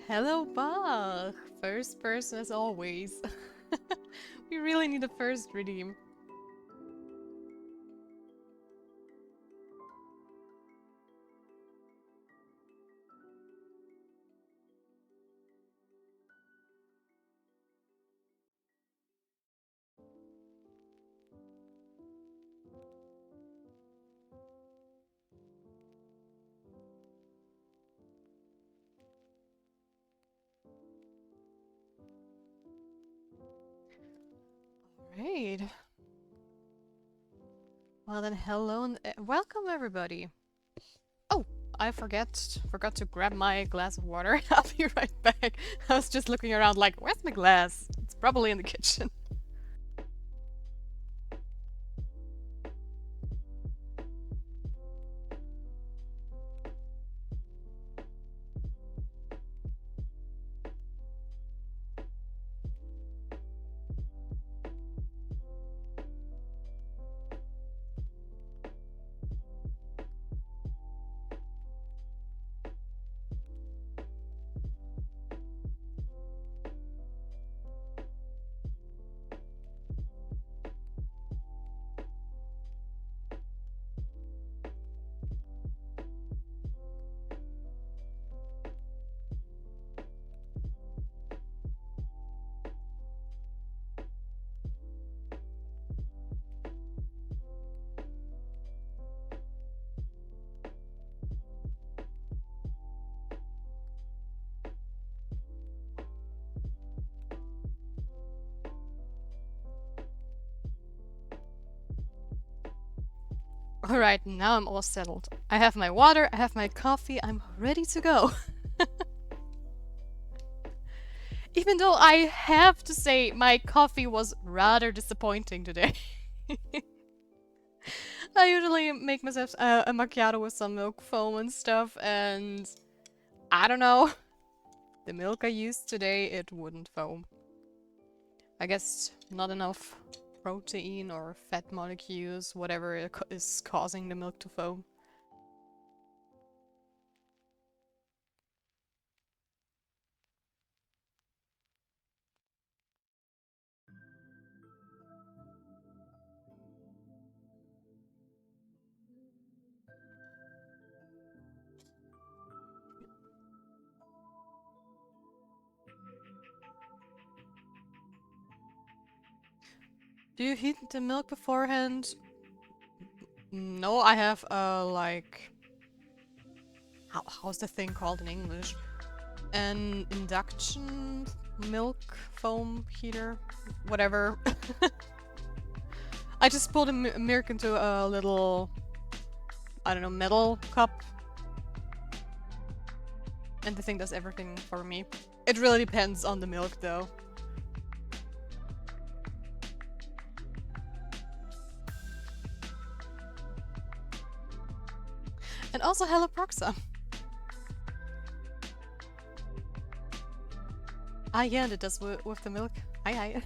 Hello, Bach! First person as always. We really need a first redeem. Alright. Well then, hello and welcome everybody. Oh, I forgot to grab my glass of water. I'll be right back. I was just looking around like, where's my glass? It's probably in the kitchen. Alright, now I'm all settled. I have my water, I have my coffee, I'm ready to go. Even though I have to say my coffee was rather disappointing today. I usually make myself a macchiato with some milk foam and stuff, and I don't know. The milk I used today, it wouldn't foam. I guess not enough protein or fat molecules, whatever is causing the milk to foam. Do you heat the milk beforehand? No, I have like... How's the thing called in English? An induction milk foam heater? Whatever. I just pulled a milk into a little, I don't know, metal cup. And the thing does everything for me. It really depends on the milk though. And also hello Proxa. Ah yeah, and it does with the milk. Hi.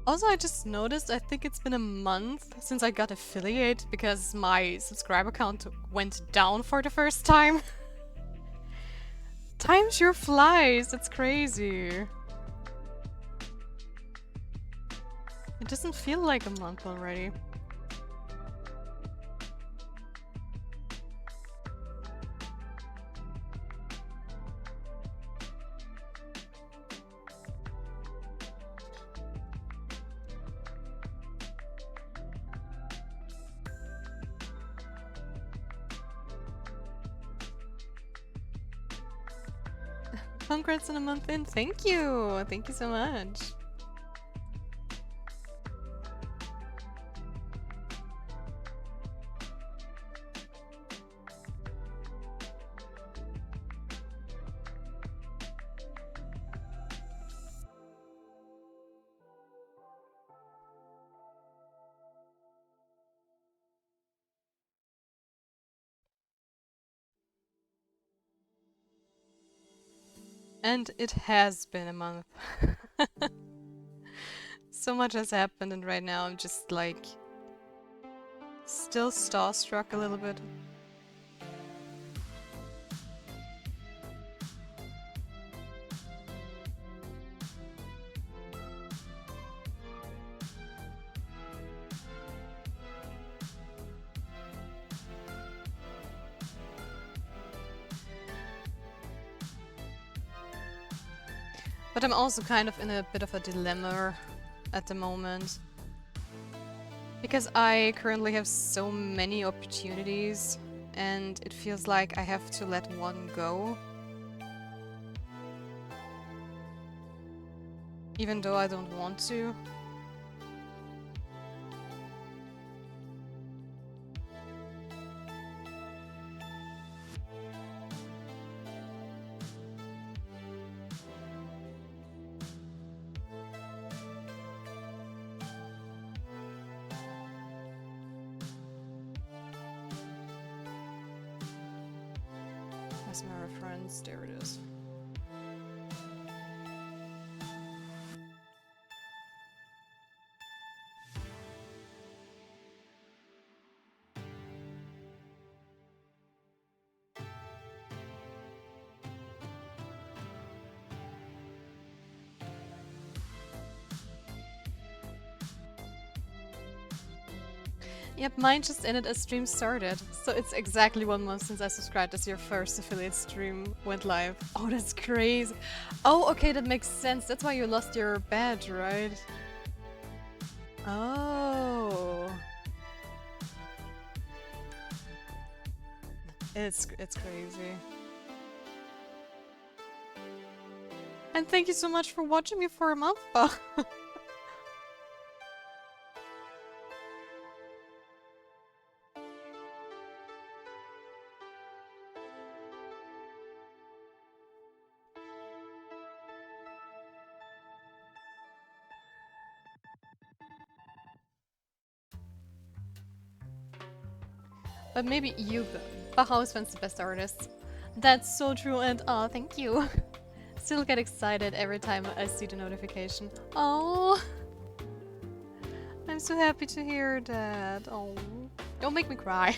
Also, I just noticed, I think it's been a month since I got affiliate because my subscriber count went down for the first time. Time sure flies, it's crazy. It doesn't feel like a month already. Congrats on a month in. Thank you. Thank you so much. And it has been a month. So much has happened, and right now I'm just like still starstruck a little bit. But I'm also kind of in a bit of a dilemma at the moment. Because I currently have so many opportunities, and it feels like I have to let one go. Even though I don't want to. Where's my reference? There it is. Yep, mine just ended as stream started. So it's exactly 1 month since I subscribed as your first affiliate stream went live. Oh, that's crazy. Oh, okay, that makes sense. That's why you lost your badge, right? Oh. It's crazy. And thank you so much for watching me for a month, Bah. But maybe you, Bauhaus the best artist. That's so true, and thank you. Still get excited every time I see the notification. Oh, I'm so happy to hear that. Oh, don't make me cry.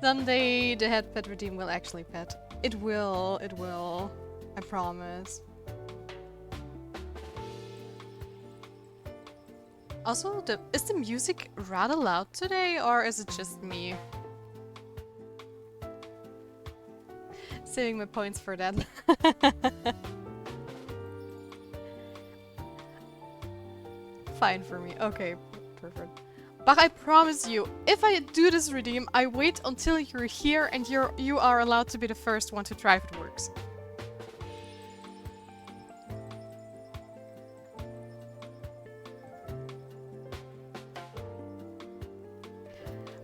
Someday the head pet redeem will actually pet. It will, I promise. Also, is the music rather loud today, or is it just me? Saving my points for that. Fine for me. Okay, perfect. But I promise you, if I do this redeem, I wait until you're here and you are allowed to be the first one to try if it works.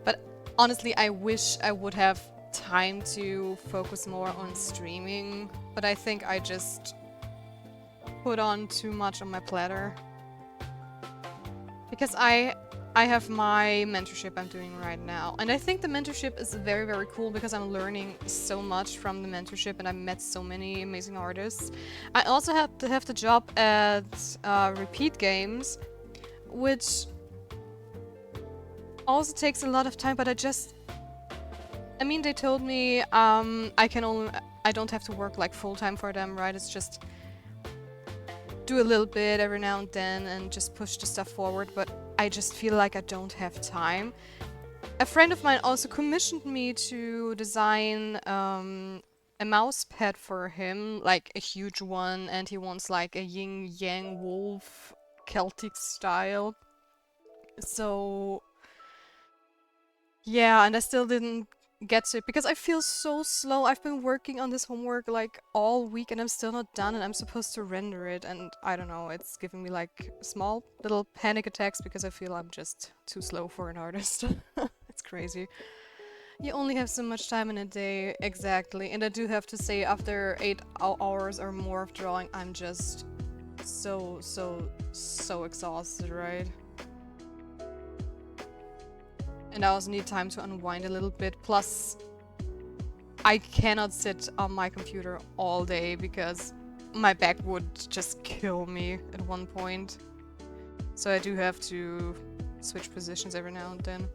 But honestly, I wish I would have time to focus more on streaming, but I think I just put on too much on my platter. Because I have my mentorship I'm doing right now, and I think the mentorship is very, very cool because I'm learning so much from the mentorship and I met so many amazing artists. I also have to have the job at Repeat Games, which also takes a lot of time, but I mean, they told me I don't have to work like full-time for them, right? It's just do a little bit every now and then and just push the stuff forward, but I just feel like I don't have time. A friend of mine also commissioned me to design a mouse pad for him, like a huge one, and he wants like a yin-yang wolf Celtic style. So yeah, and I still didn't get to it because I feel so slow. I've been working on this homework like all week and I'm still not done, and I'm supposed to render it, and I don't know, it's giving me like small little panic attacks because I feel I'm just too slow for an artist. It's crazy. You only have so much time in a day, exactly. And I do have to say, after 8 hours or more of drawing, I'm just so exhausted, right? And I also need time to unwind a little bit. Plus, I cannot sit on my computer all day because my back would just kill me at one point. So I do have to switch positions every now and then.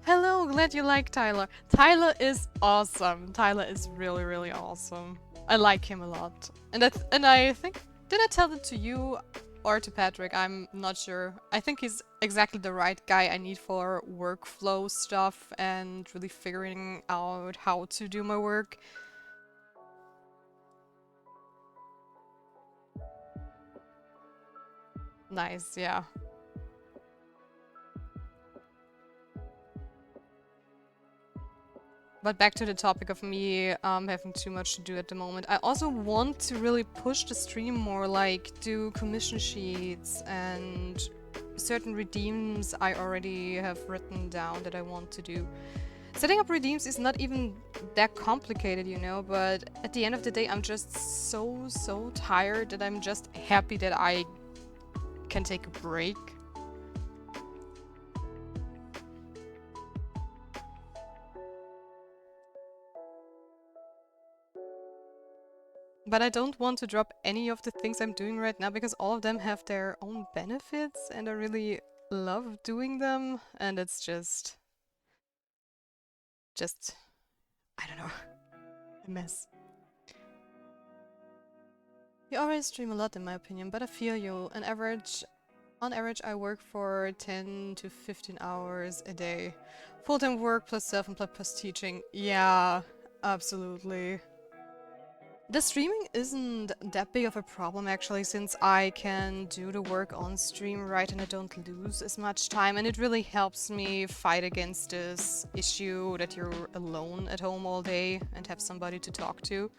Hello, glad you like Tyler. Tyler is awesome. Tyler is really, really awesome. I like him a lot. And I think, did I tell it to you or to Patrick? I'm not sure. I think he's exactly the right guy I need for workflow stuff and really figuring out how to do my work. Nice, yeah. But back to the topic of me having too much to do at the moment. I also want to really push the stream more, like do commission sheets and certain redeems I already have written down that I want to do. Setting up redeems is not even that complicated, you know, but at the end of the day, I'm just so tired that I'm just happy that I can take a break. But I don't want to drop any of the things I'm doing right now because all of them have their own benefits and I really love doing them and it's just, I don't know, a mess. You already stream a lot in my opinion, but I feel you. On average I work for 10 to 15 hours a day. Full-time work plus self-employed plus teaching. Yeah, absolutely. The streaming isn't that big of a problem actually, since I can do the work on stream right and I don't lose as much time, and it really helps me fight against this issue that you're alone at home all day and have somebody to talk to.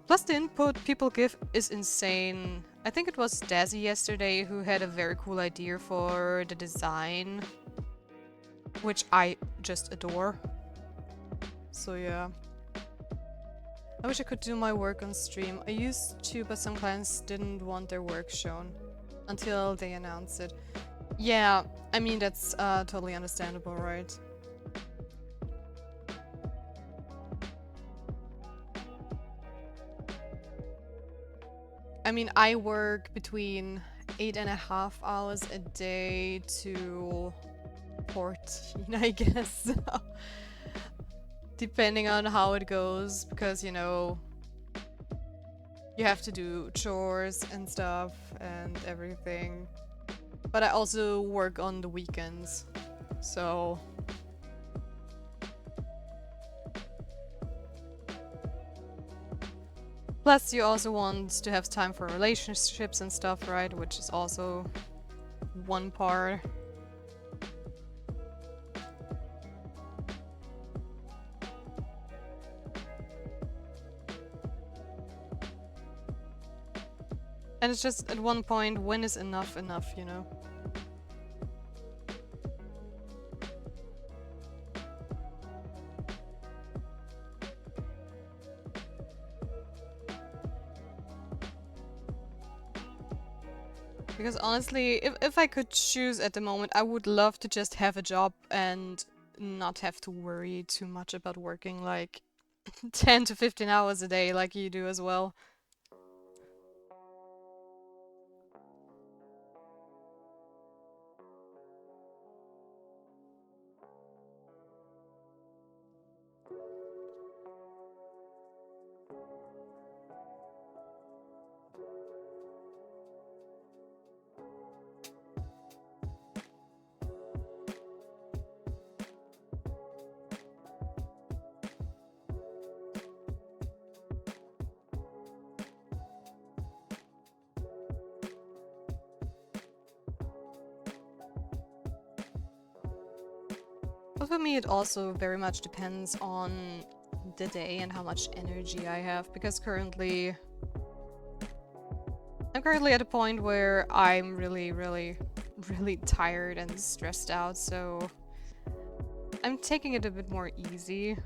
Plus the input people give is insane. I think it was Dazzy yesterday who had a very cool idea for the design, which I just adore. So yeah. I wish I could do my work on stream. I used to, but some clients didn't want their work shown until they announced it. Yeah, I mean, that's totally understandable, right? I mean, I work between 8.5 hours a day to 14, I guess. Depending on how it goes, because, you know, you have to do chores and stuff and everything. But I also work on the weekends, so... Plus, you also want to have time for relationships and stuff, right? Which is also one part. And it's just at one point, when is enough, you know? Because honestly, if I could choose at the moment, I would love to just have a job and not have to worry too much about working like 10 to 15 hours a day like you do as well. But for me, it also very much depends on the day and how much energy I have, because I'm currently at a point where I'm really tired and stressed out, so I'm taking it a bit more easy.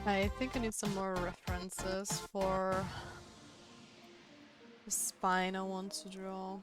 I think I need some more references for the spine I want to draw.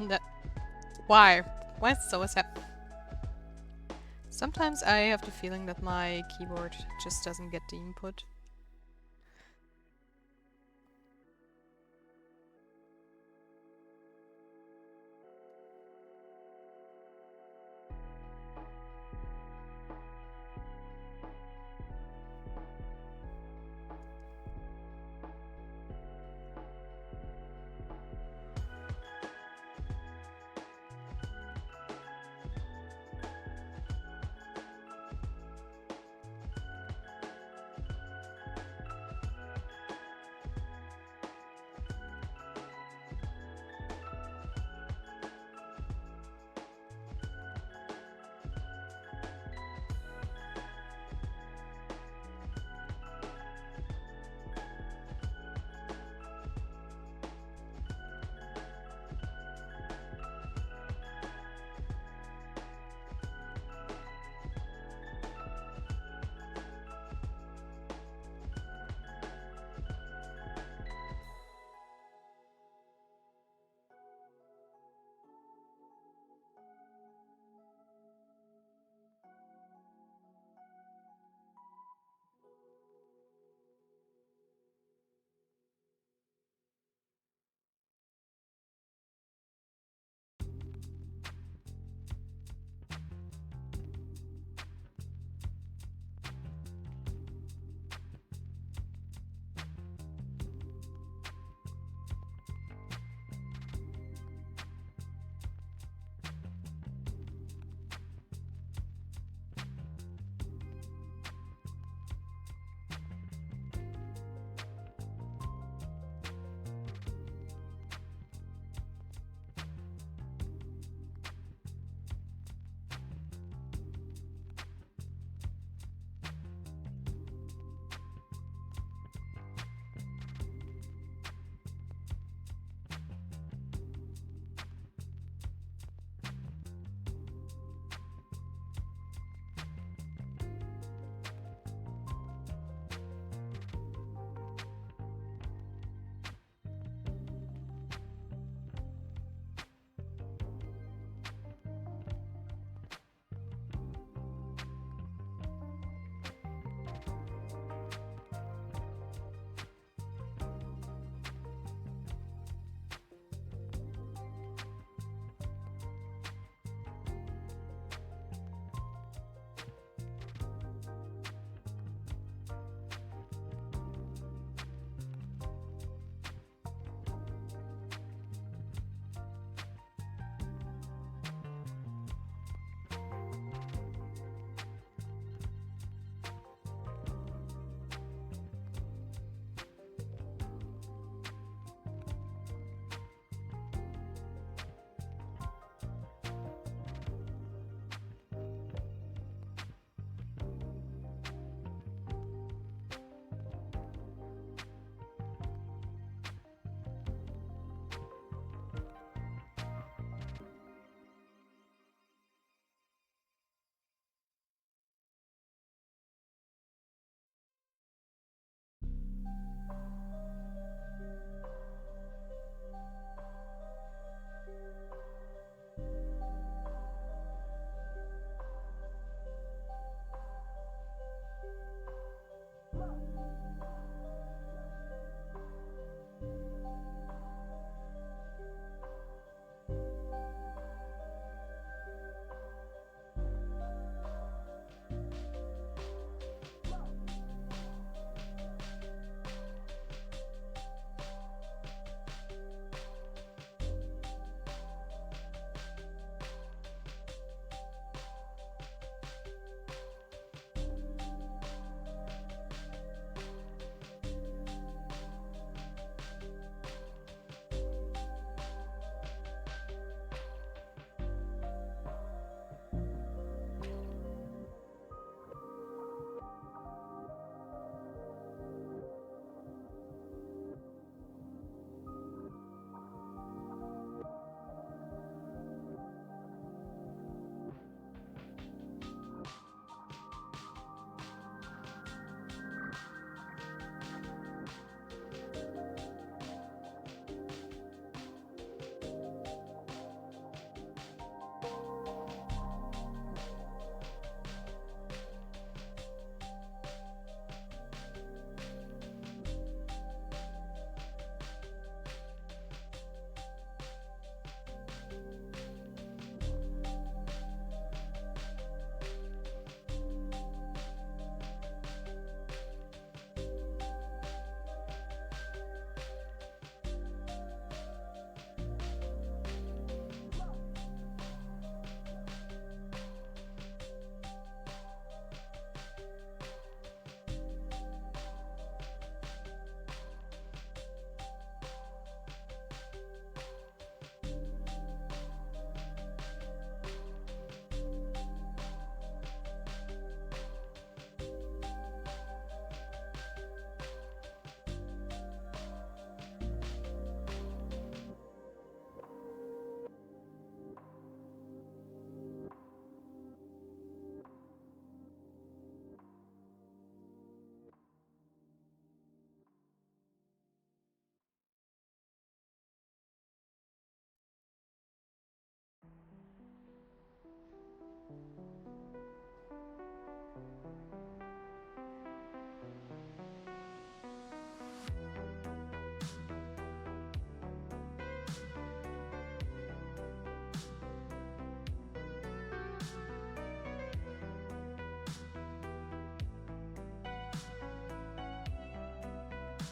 That. Why? Why is it always Sometimes I have the feeling that my keyboard just doesn't get the input.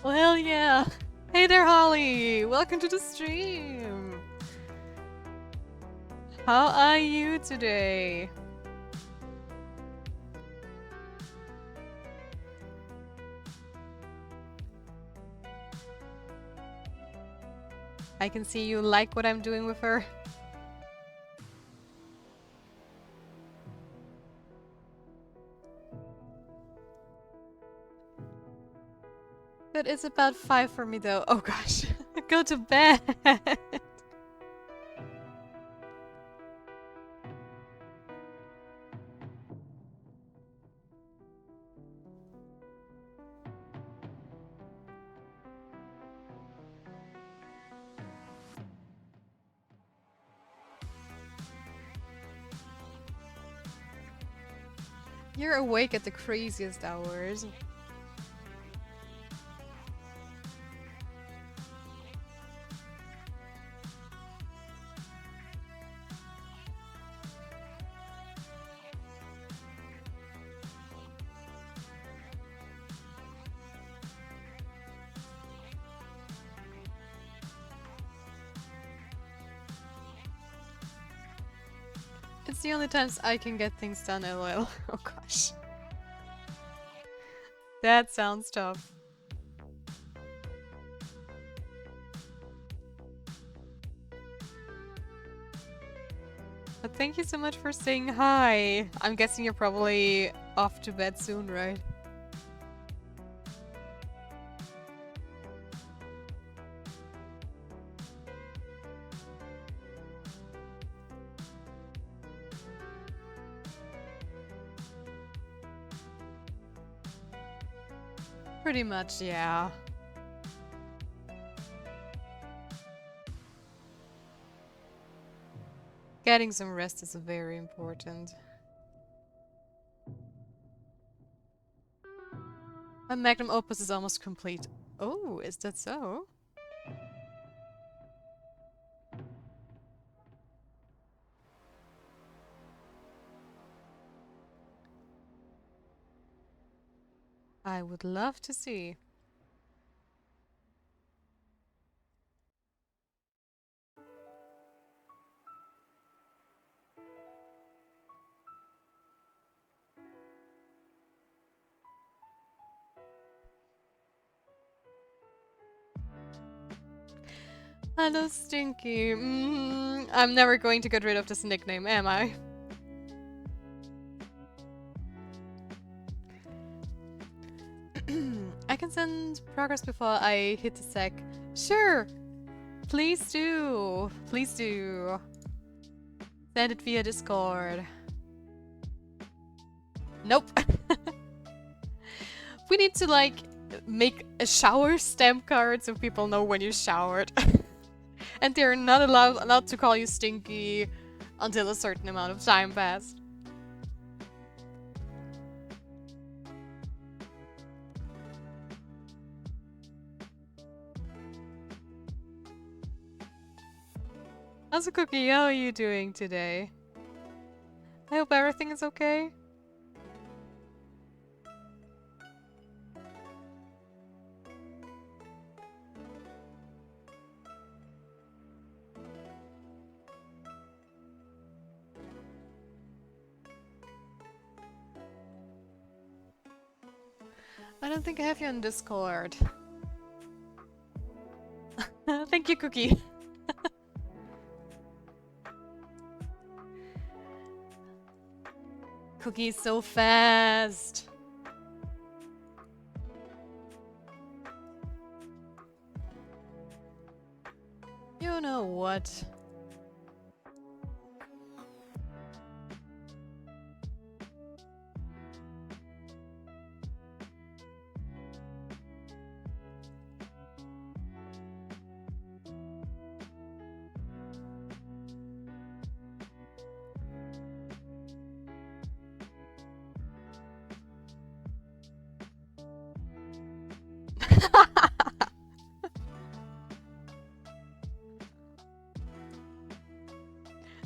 Well, hell yeah! Hey there, Holly! Welcome to the stream! How are you today? I can see you like what I'm doing with her. But it's about 5 for me though. Oh gosh. Go to bed! You're awake at the craziest hours. It's the only times I can get things done, lol. Oh gosh. That sounds tough. But thank you so much for saying hi. I'm guessing you're probably off to bed soon, right? Pretty much, yeah. Getting some rest is very important. My magnum opus is almost complete. Oh, is that so? I would love to see. Hello, Stinky. I'm never going to get rid of this nickname, am I? I can send progress before I hit the sec. Sure! Please do! Please do! Send it via Discord. Nope. We need to, like, make a shower stamp card so people know when you showered. And they're not allowed to call you Stinky until a certain amount of time passed. How's a cookie? How are you doing today? I hope everything is okay. I don't think I have you on Discord. Thank you, Cookie. Cookie's so fast. You know what?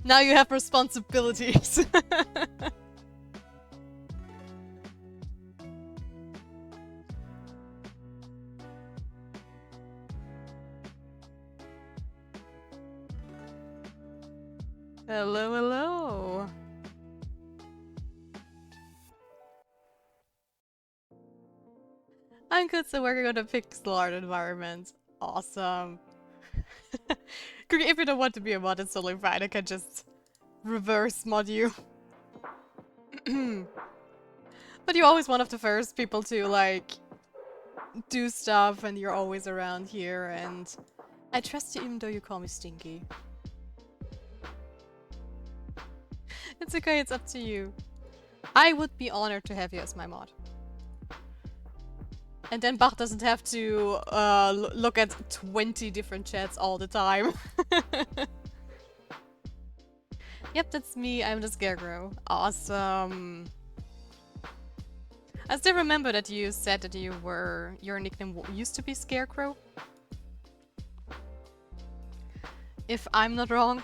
Now you have responsibilities. Hello, hello. I'm good, so working on a pixel art environment. Awesome. If you don't want to be a mod, it's totally fine. I can just reverse mod you. But you're always one of the first people to, like, do stuff, and you're always around here, and I trust you even though you call me Stinky. It's okay, it's up to you. I would be honored to have you as my mod. And then Bach doesn't have to look at 20 different chats all the time. Yep, that's me. I'm the Scarecrow. Awesome. I still remember that you said that your nickname used to be Scarecrow. If I'm not wrong.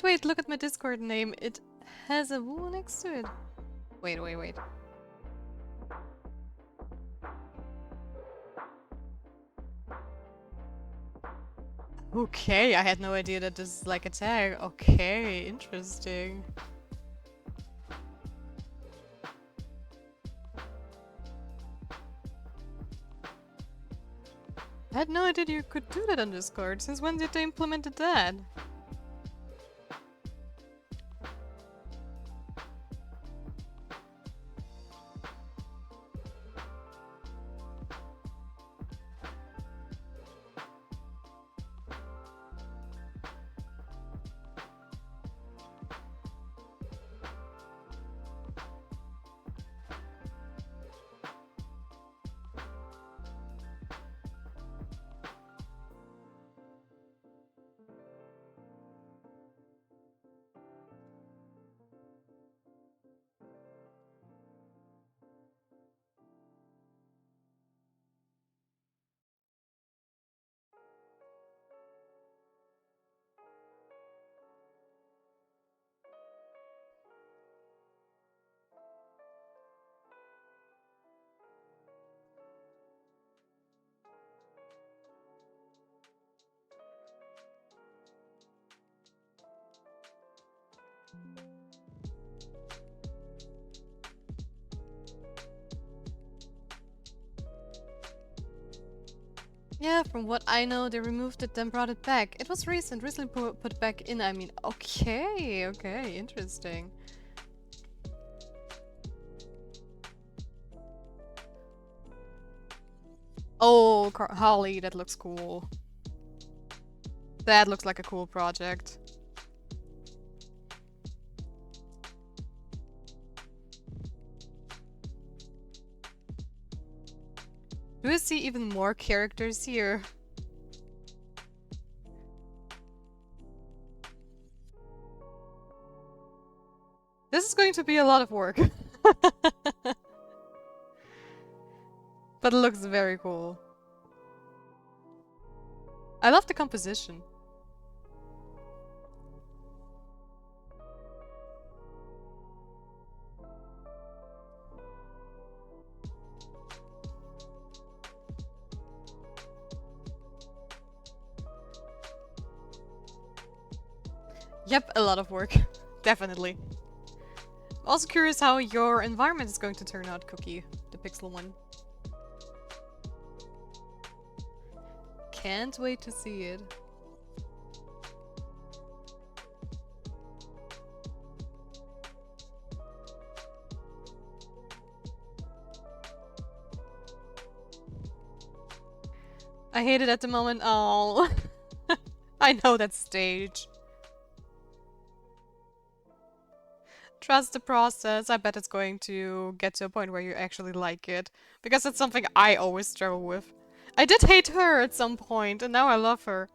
Wait, look at my Discord name. It has a woo next to it. Wait. Okay, I had no idea that this is like a tag. Okay, interesting. I had no idea you could do that on Discord. Since when did they implemented that? Yeah, from what I know, they removed it, then brought it back. It was recently put back in. I mean, okay, interesting. Oh, Holly, that looks cool. That looks like a cool project. Do we see even more characters here? This is going to be a lot of work. But it looks very cool. I love the composition. Yep, a lot of work. Definitely. Also curious how your environment is going to turn out, Cookie, the pixel one. Can't wait to see it. I hate it at the moment. Oh, I know that stage. Trust the process. I bet it's going to get to a point where you actually like it. Because that's something I always struggle with. I did hate her at some point, and now I love her.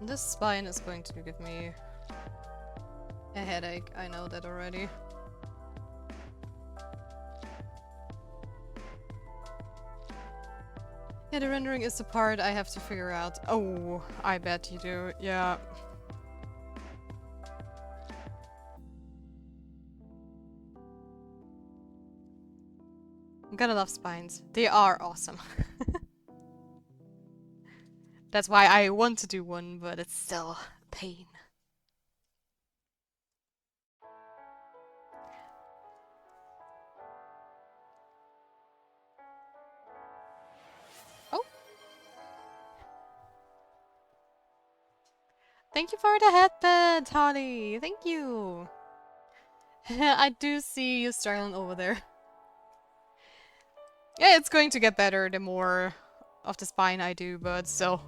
This spine is going to give me a headache, I know that already. Yeah, the rendering is the part I have to figure out. Oh, I bet you do, yeah. I'm gonna love spines. They are awesome. That's why I want to do one, but it's still a pain. Oh. Thank you for the headband, Holly. Thank you. I do see you struggling over there. Yeah, it's going to get better the more of the spine I do, but still.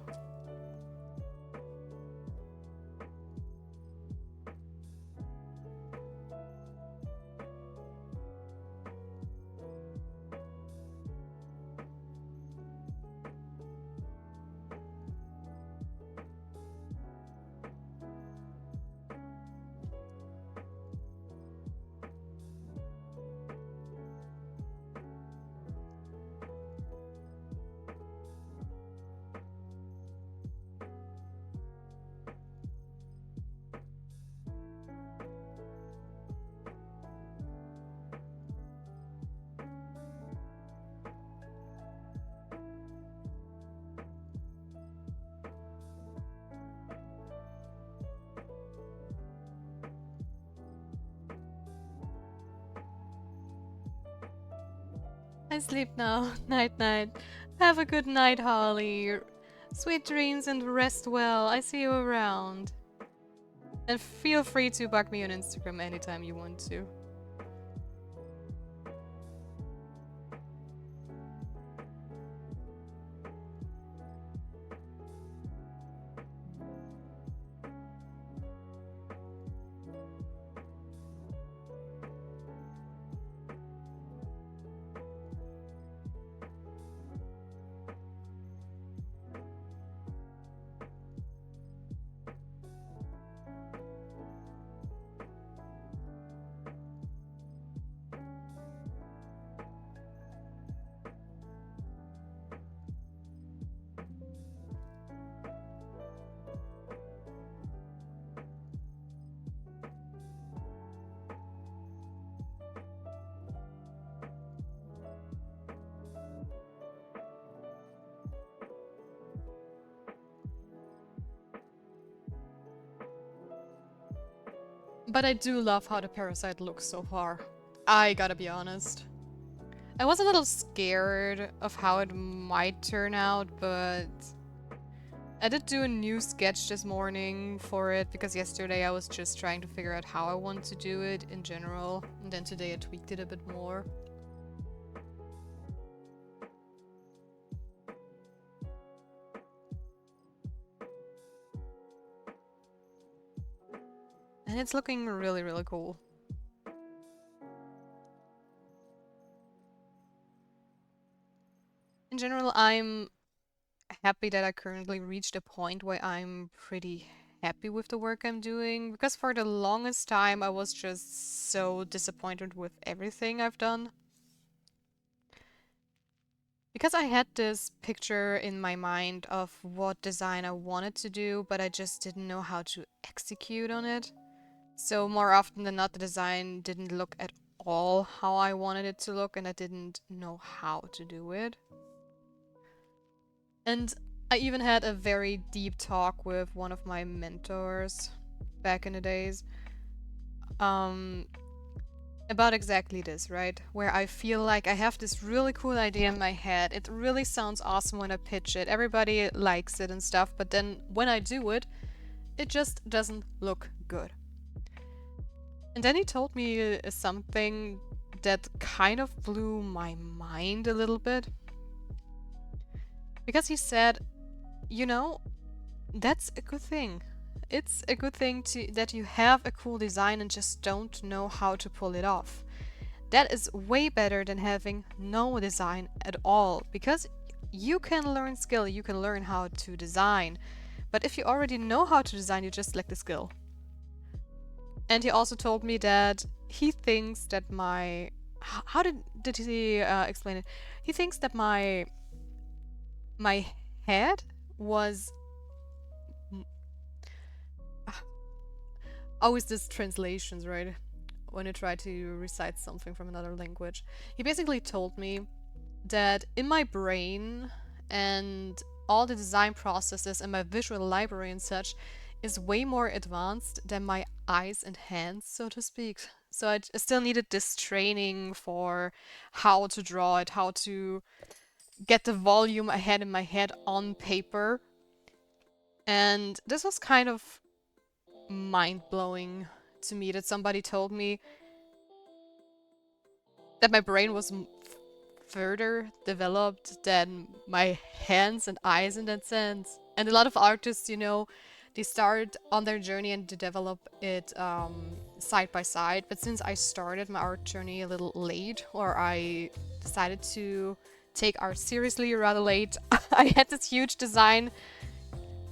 I sleep now. Night night. Have a good night, Holly. Sweet dreams and rest well. I see you around. And feel free to bug me on Instagram anytime you want to. But I do love how the parasite looks so far. I gotta be honest. I was a little scared of how it might turn out, but I did do a new sketch this morning for it because yesterday I was just trying to figure out how I want to do it in general, and then today I tweaked it a bit more. And it's looking really, really cool. In general, I'm happy that I currently reached a point where I'm pretty happy with the work I'm doing, because for the longest time I was just so disappointed with everything I've done. Because I had this picture in my mind of what design I wanted to do, but I just didn't know how to execute on it. So more often than not, the design didn't look at all how I wanted it to look, and I didn't know how to do it. And I even had a very deep talk with one of my mentors back in the days about exactly this, right? Where I feel like I have this really cool idea in my head. It really sounds awesome when I pitch it. Everybody likes it and stuff, but then when I do it, it just doesn't look good. And then he told me something that kind of blew my mind a little bit. Because he said, you know, that's a good thing. It's a good thing that you have a cool design and just don't know how to pull it off. That is way better than having no design at all, because you can learn skill, you can learn how to design, But if you already know how to design, you just lack the skill. And he also told me that he thinks that my... How did he explain it? He thinks that my head was... Always these translations, right? When you try to recite something from another language. He basically told me that in my brain and all the design processes and my visual library and such is way more advanced than my eyes and hands, so to speak. So I still needed this training for how to draw it, how to get the volume I had in my head on paper. And this was kind of mind-blowing to me that somebody told me that my brain was further developed than my hands and eyes in that sense. And a lot of artists, you know, they start on their journey and they develop it side by side. But since I started my art journey a little late, or I decided to take art seriously rather late, I had this huge design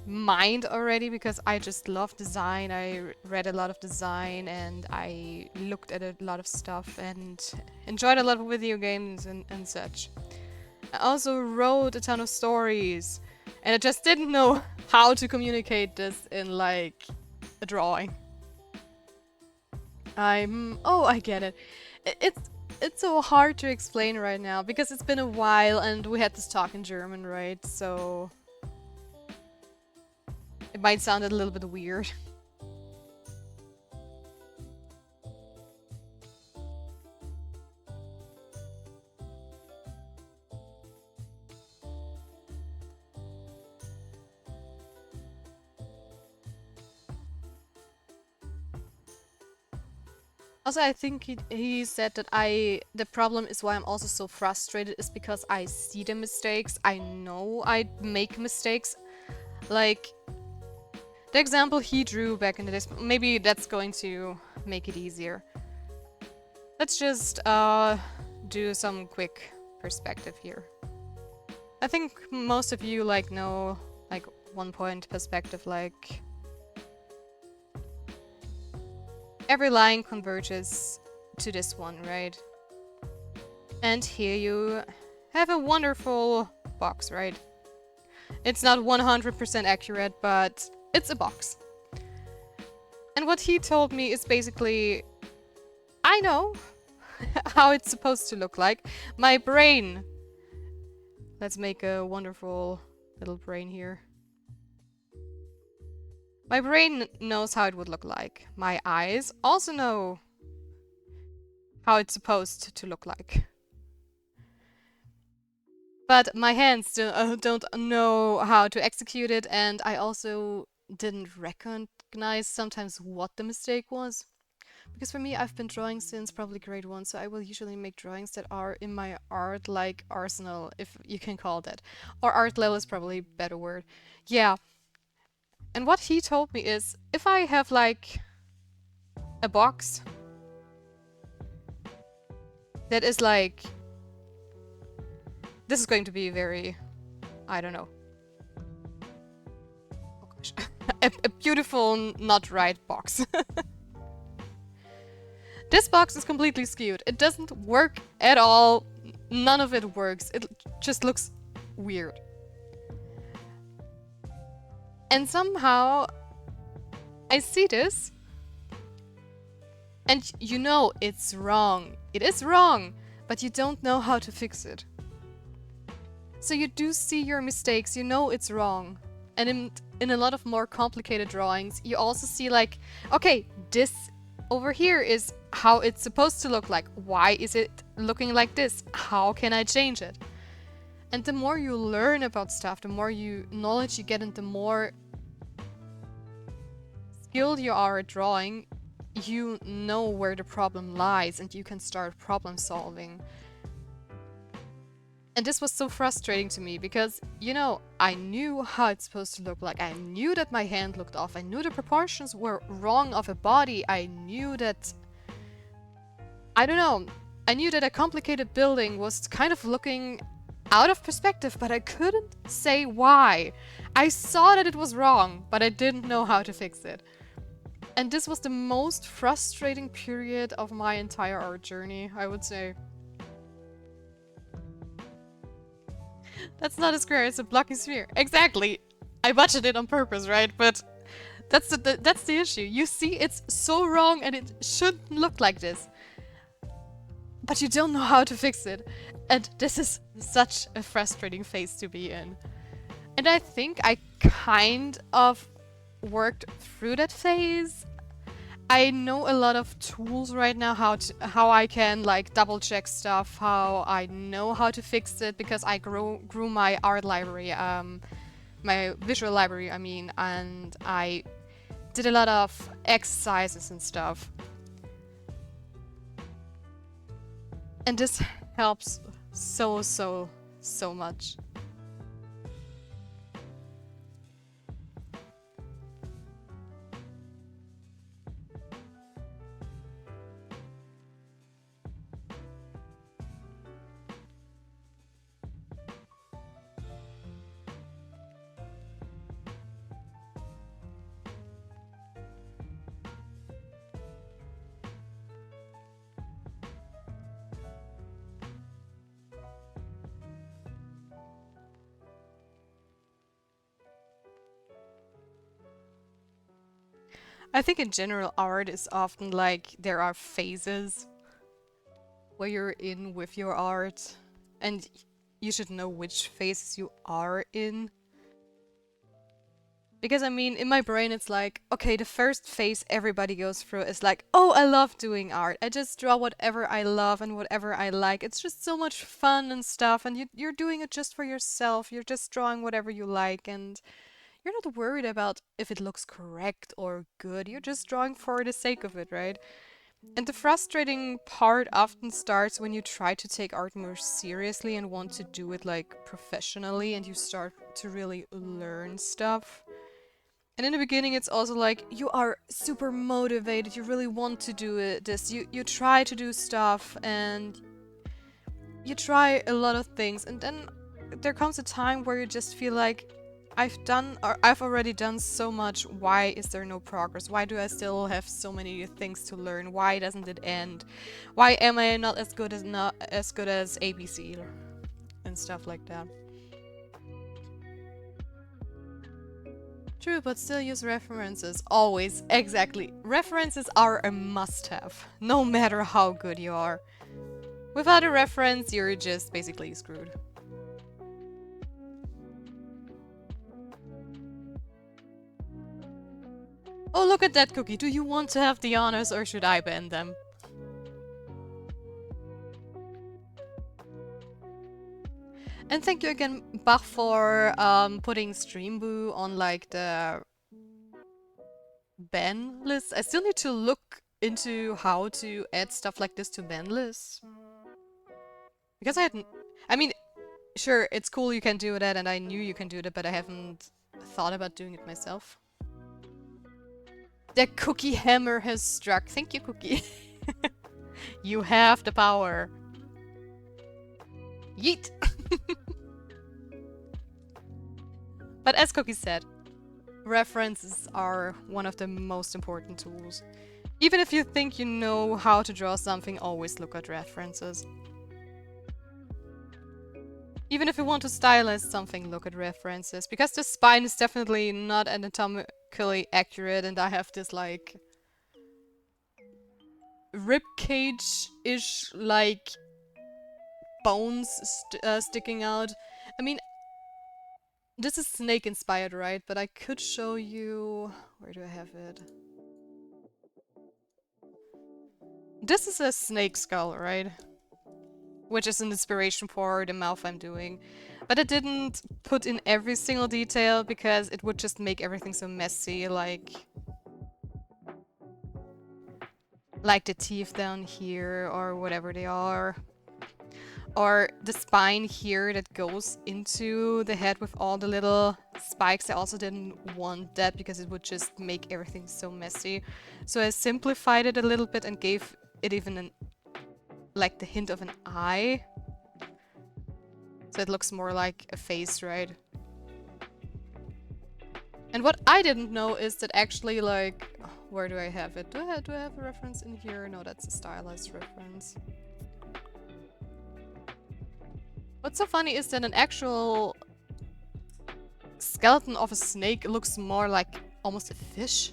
mind already because I just love design. I read a lot of design and I looked at a lot of stuff and enjoyed a lot of video games and such. I also wrote a ton of stories and I just didn't know how to communicate this in like a drawing. Oh, I get it. It's so hard to explain right now because it's been a while and we had this talk in German, right? So it might sound a little bit weird. Also, I think he said that the problem is why I'm also so frustrated is because I see the mistakes. I know I make mistakes. Like, the example he drew back in the days, maybe that's going to make it easier. Let's just do some quick perspective here. I think most of you like know like 1 point perspective, like every line converges to this one, right? And here you have a wonderful box, right? It's not 100% accurate, but it's a box. And what he told me is basically, I know how it's supposed to look like. My brain. Let's make a wonderful little brain here. My brain knows how it would look like. My eyes also know how it's supposed to look like. But my hands don't know how to execute it, and I also didn't recognize sometimes what the mistake was. Because for me, I've been drawing since probably grade 1, so I will usually make drawings that are in my art-like arsenal, if you can call that. Or art level is probably a better word. Yeah. And what he told me is, if I have like a box that is like... This is going to be very... I don't know. Oh gosh. a beautiful, not right box. This box is completely skewed. It doesn't work at all. None of it works. It just looks weird. And somehow I see this and you know it's wrong. It is wrong, but you don't know how to fix it. So you do see your mistakes, you know it's wrong. And in a lot of more complicated drawings, you also see like, okay, this over here is how it's supposed to look like. Why is it looking like this? How can I change it? And the more you learn about stuff, the more knowledge you get and the more skilled you are at drawing, you know where the problem lies and you can start problem solving. And this was so frustrating to me because, you know, I knew how it's supposed to look like. I knew that my hand looked off. I knew the proportions were wrong of a body. I knew that... I don't know. I knew that a complicated building was kind of looking out of perspective, but I couldn't say why. I saw that it was wrong, but I didn't know how to fix it. And this was the most frustrating period of my entire art journey, I would say. That's not a square, it's a blocky sphere. Exactly! I botched it on purpose, right? But that's the issue. You see, it's so wrong and it shouldn't look like this. But you don't know how to fix it. And this is such a frustrating phase to be in. And I think I kind of worked through that phase. I know a lot of tools right now how I can like double check stuff, how I know how to fix it because I grew my art library, my visual library, I mean, and I did a lot of exercises and stuff. And this helps so much. I think in general art is often like there are phases where you're in with your art and you should know which phases you are in. Because I mean, in my brain it's like, okay, the first phase everybody goes through is like, oh, I love doing art. I just draw whatever I love and whatever I like. It's just so much fun and stuff, and you're doing it just for yourself. You're just drawing whatever you like, and you're not worried about if it looks correct or good. You're just drawing for the sake of it, right? And the frustrating part often starts when you try to take art more seriously and want to do it like professionally and you start to really learn stuff. And in the beginning it's also like you are super motivated, you really want to do this. You try to do stuff and you try a lot of things, and then there comes a time where you just feel like I've already done so much. Why is there no progress? Why do I still have so many things to learn? Why doesn't it end? Why am I not as good as ABC and stuff like that? True, but still use references. Always, exactly. References are a must-have, no matter how good you are. Without a reference, you're just basically screwed. Oh, look at that cookie. Do you want to have the honors or should I ban them? And thank you again, Bach, for putting Streamboo on like the ban list. I still need to look into how to add stuff like this to ban lists. Because I hadn't... I mean, sure, it's cool you can do that and I knew you can do that, but I haven't thought about doing it myself. The cookie hammer has struck. Thank you, Cookie. You have the power. Yeet! But as Cookie said, references are one of the most important tools. Even if you think you know how to draw something, always look at references. Even if you want to stylize something, look at references. Because the spine is definitely not anatomically accurate and I have this like ribcage-ish like bones sticking out. I mean, this is snake inspired, right? But I could show you... Where do I have it? This is a snake skull, right? Which is an inspiration for the mouth I'm doing. But I didn't put in every single detail because it would just make everything so messy, like the teeth down here or whatever they are. Or the spine here that goes into the head with all the little spikes. I also didn't want that because it would just make everything so messy. So I simplified it a little bit and gave it even an... like the hint of an eye. So it looks more like a face, right? And what I didn't know is that actually, like, where do I have it? Do I have a reference in here? No, that's a stylized reference. What's so funny is that an actual skeleton of a snake looks more like almost a fish.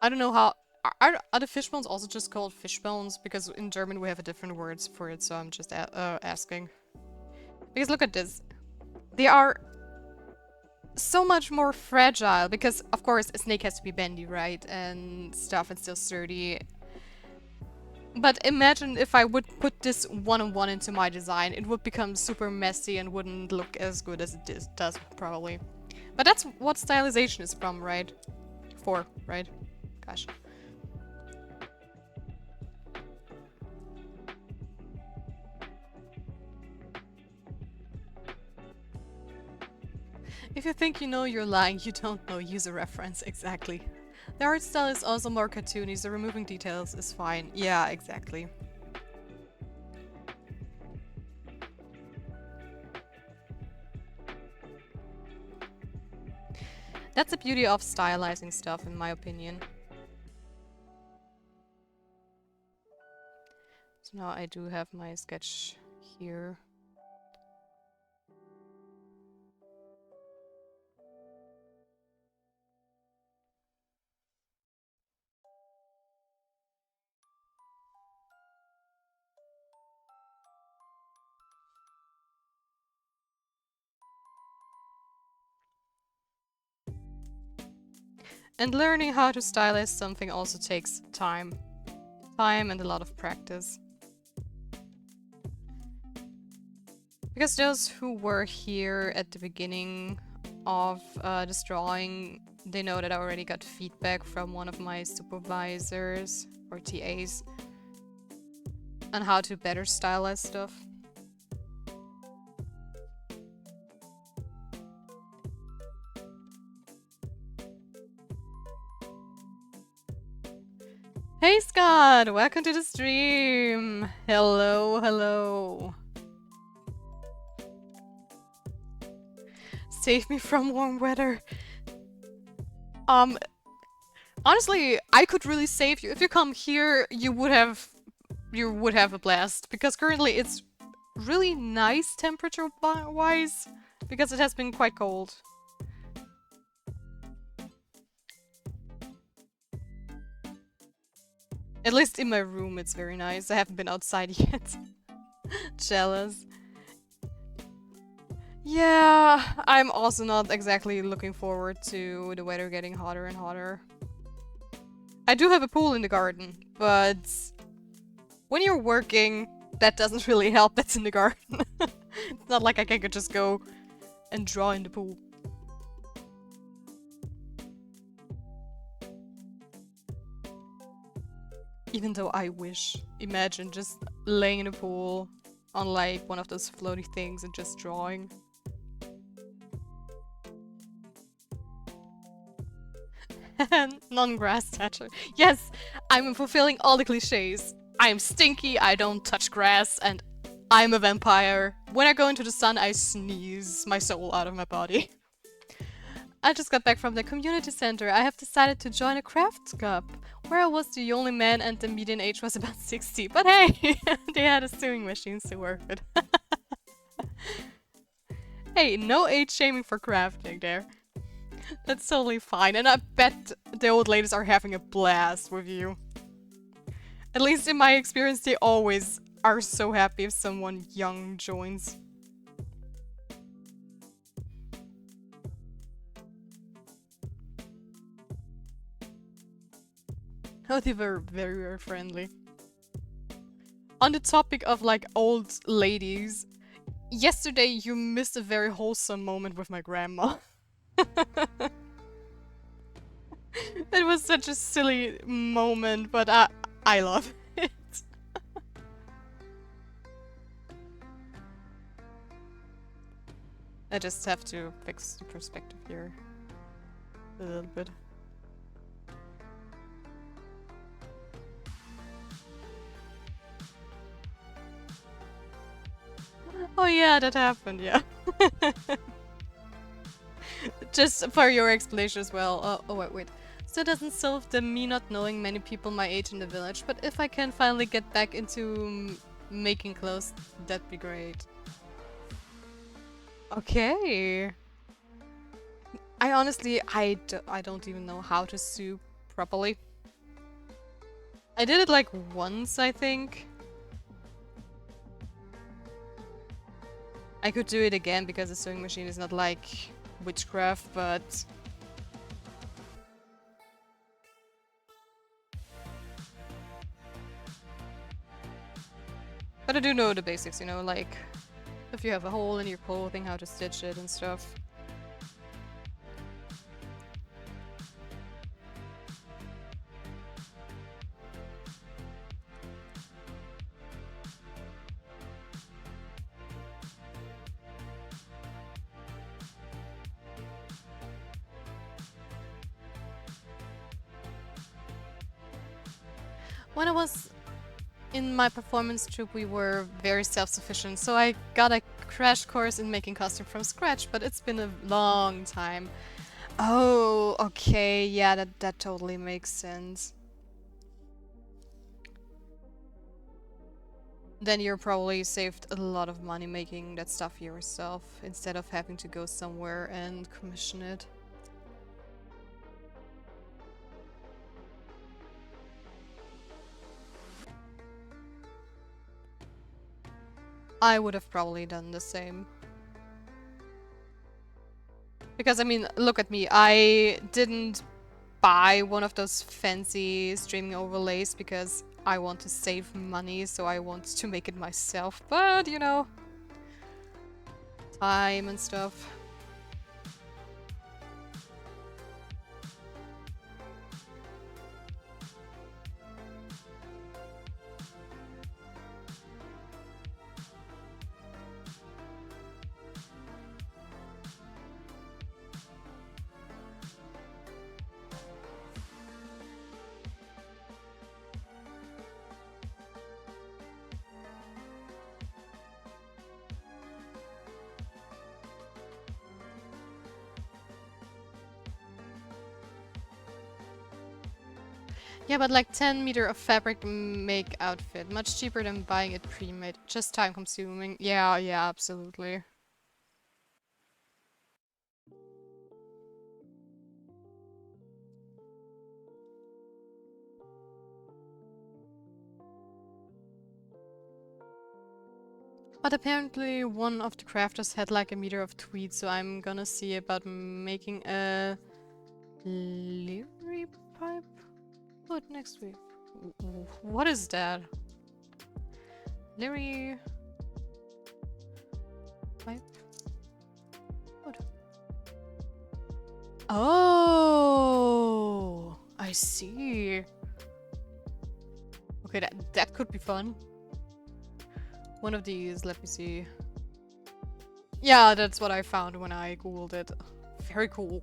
I don't know how... Are the fish bones also just called fish bones? Because in German we have a different words for it, so I'm just asking. Because look at this. They are so much more fragile, because of course a snake has to be bendy, right? And stuff, and still sturdy. But imagine if I would put this one-on-one into my design, it would become super messy and wouldn't look as good as it does, probably. But that's what stylization is from, right? For, right? Gosh. If you think you know, you're lying. You don't know. Use a reference. Exactly. The art style is also more cartoony, so removing details is fine. Yeah, exactly. That's the beauty of stylizing stuff, in my opinion. So now I do have my sketch here. And learning how to stylize something also takes time. Time and a lot of practice. Because those who were here at the beginning of this drawing, they know that I already got feedback from one of my supervisors, or TAs, on how to better stylize stuff. Hey Scott! Welcome to the stream! Hello, hello. Save me from warm weather. Honestly, I could really save you. If you come here, you would have a blast. Because currently it's really nice temperature-wise, because it has been quite cold. At least in my room it's very nice. I haven't been outside yet. Jealous. Yeah, I'm also not exactly looking forward to the weather getting hotter and hotter. I do have a pool in the garden, but when you're working, that doesn't really help that's in the garden. It's not like I can just go and draw in the pool. Even though I wish. Imagine just laying in a pool on like one of those floaty things and just drawing. Non-grass thatcher. Yes, I'm fulfilling all the cliches. I am stinky, I don't touch grass, and I'm a vampire. When I go into the sun, I sneeze my soul out of my body. I just got back from the community center. I have decided to join a craft cup, where I was the only man and the median age was about 60. But hey, they had a sewing machine, so worth it. Hey, no age shaming for crafting there. That's totally fine, and I bet the old ladies are having a blast with you. At least in my experience, they always are so happy if someone young joins. Oh, they were very, very friendly. On the topic of like old ladies, yesterday you missed a very wholesome moment with my grandma. It was such a silly moment, but I love it. I just have to fix the perspective here a little bit. Oh yeah, that happened, yeah. Just for your explanation as well. Oh wait. Still doesn't solve the me not knowing many people my age in the village, but if I can finally get back into making clothes, that'd be great. Okay. I honestly, I don't even know how to sew properly. I did it like once, I think. I could do it again because the sewing machine is not like witchcraft, but... But I do know the basics, you know, like if you have a hole in your clothing, how to stitch it and stuff. When I was in my performance troupe, we were very self-sufficient, so I got a crash course in making costume from scratch, but it's been a long time. Oh, okay, yeah, that totally makes sense. Then you're probably saved a lot of money making that stuff yourself, instead of having to go somewhere and commission it. I would have probably done the same. Because, I mean, look at me. I didn't buy one of those fancy streaming overlays because I want to save money, so I want to make it myself. But, you know, time and stuff. Yeah, but like 10 meter of fabric to make outfit. Much cheaper than buying it pre-made. Just time consuming. Yeah, absolutely. But apparently one of the crafters had like a meter of tweed, so I'm gonna see about making a livery pipe? What next week? What is that? Livery pipe? What? Oh, I see. Okay, that could be fun. One of these, let me see. Yeah, that's what I found when I googled it. Very cool.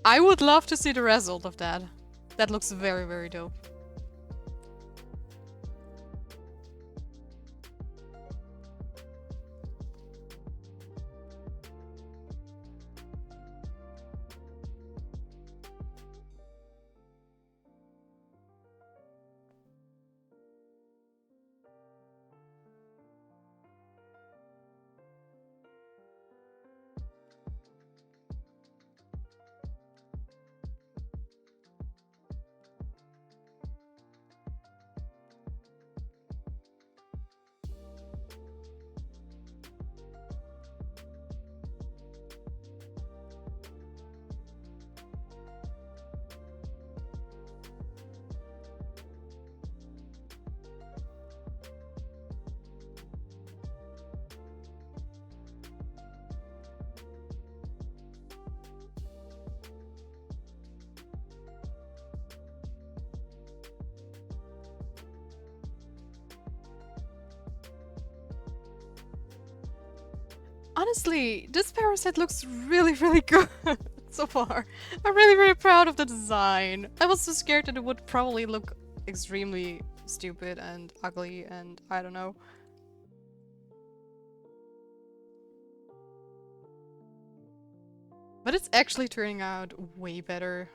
I would love to see the result of that. That looks very, very dope. Honestly, this parasite looks really, really good so far. I'm really, really proud of the design. I was so scared that it would probably look extremely stupid and ugly and I don't know. But it's actually turning out way better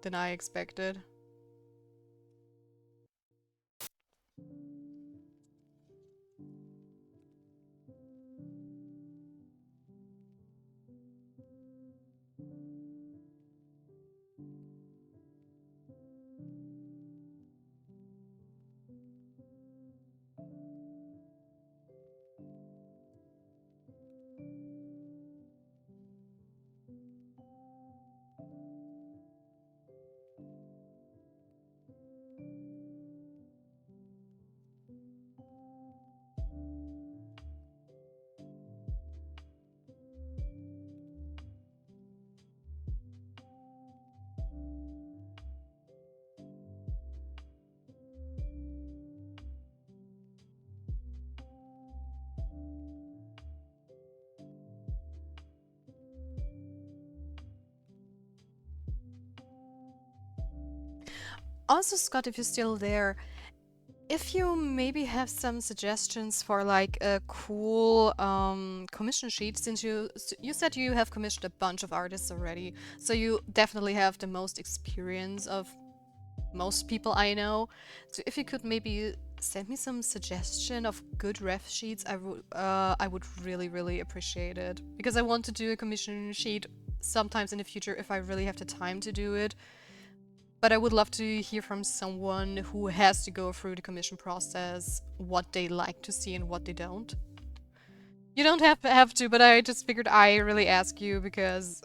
than I expected. Also, Scott, if you're still there, if you maybe have some suggestions for like a cool commission sheet, since you said you have commissioned a bunch of artists already, so you definitely have the most experience of most people I know. So if you could maybe send me some suggestion of good ref sheets, I would really appreciate it, because I want to do a commission sheet sometimes in the future if I really have the time to do it. But I would love to hear from someone who has to go through the commission process, what they like to see and what they don't. You don't have to, but I just figured I really ask you because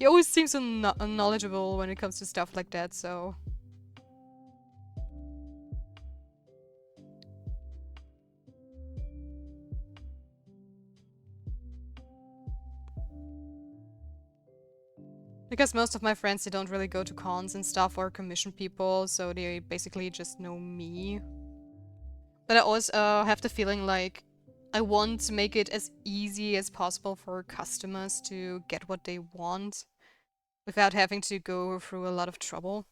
you always seem so knowledgeable when it comes to stuff like that, so... Because most of my friends, they don't really go to cons and stuff or commission people, so they basically just know me. But I always have the feeling like I want to make it as easy as possible for customers to get what they want without having to go through a lot of trouble.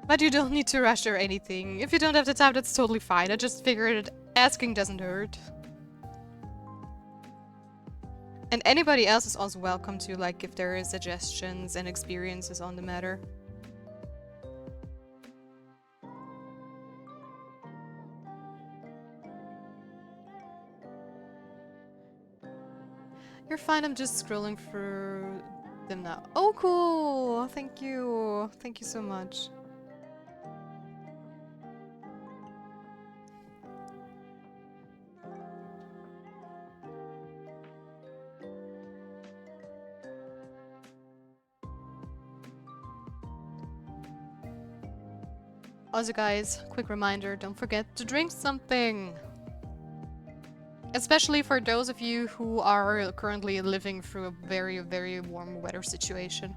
But you don't need to rush or anything. If you don't have the time, that's totally fine. I just figured asking doesn't hurt. And anybody else is also welcome to, like, give their suggestions and experiences on the matter. You're fine, I'm just scrolling through them now. Oh, cool! Thank you. Thank you so much. Also, guys, quick reminder, don't forget to drink something! Especially for those of you who are currently living through a very warm weather situation.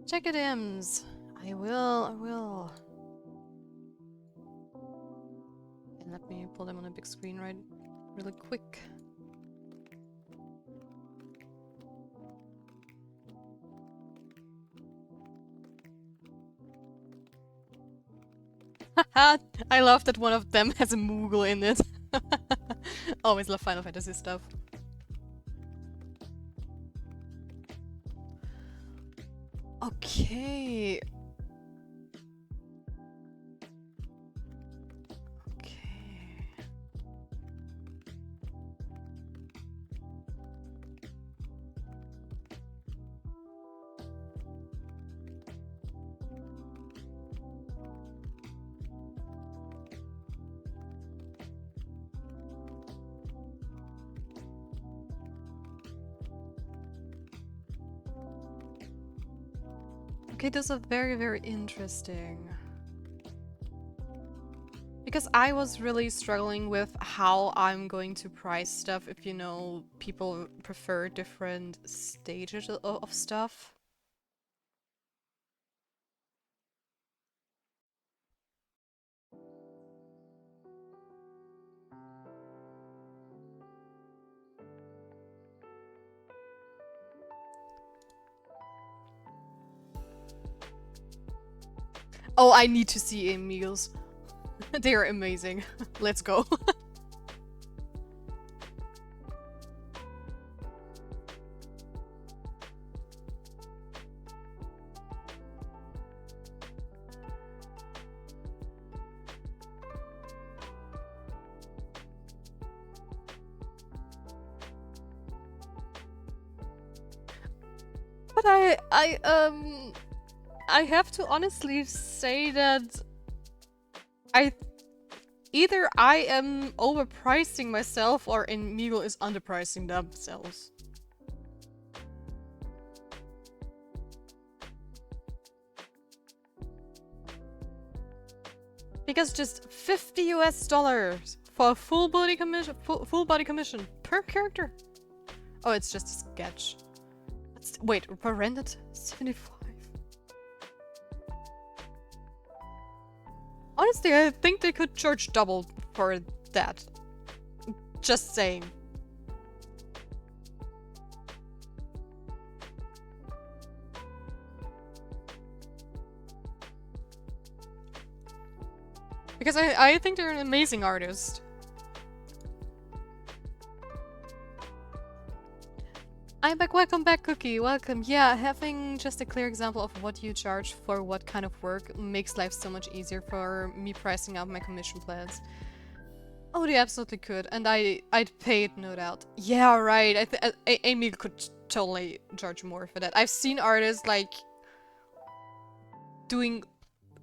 Check it, Ims. I will. And let me pull them on a big screen really quick. Haha! I love that one of them has a Moogle in it. Always love Final Fantasy stuff. Okay. Okay, those are very, very interesting. Because I was really struggling with how I'm going to price stuff if, you know, people prefer different stages of stuff. Oh, I need to see Emil's. They are amazing. Let's go. But I have to honestly say that either I am overpricing myself or Meagle is underpricing themselves. Because just $50 US for a full body commission per character. Oh, it's just a sketch. Wait, per rendered 75. Honestly, I think they could charge double for that. Just saying. Because I think they're an amazing artist. I'm back, welcome back, Cookie, welcome. Yeah, having just a clear example of what you charge for what kind of work makes life so much easier for me pricing out my commission plans. Oh, they absolutely could, and I'd pay it, no doubt. Yeah, right, Amy could totally charge more for that. I've seen artists, like, doing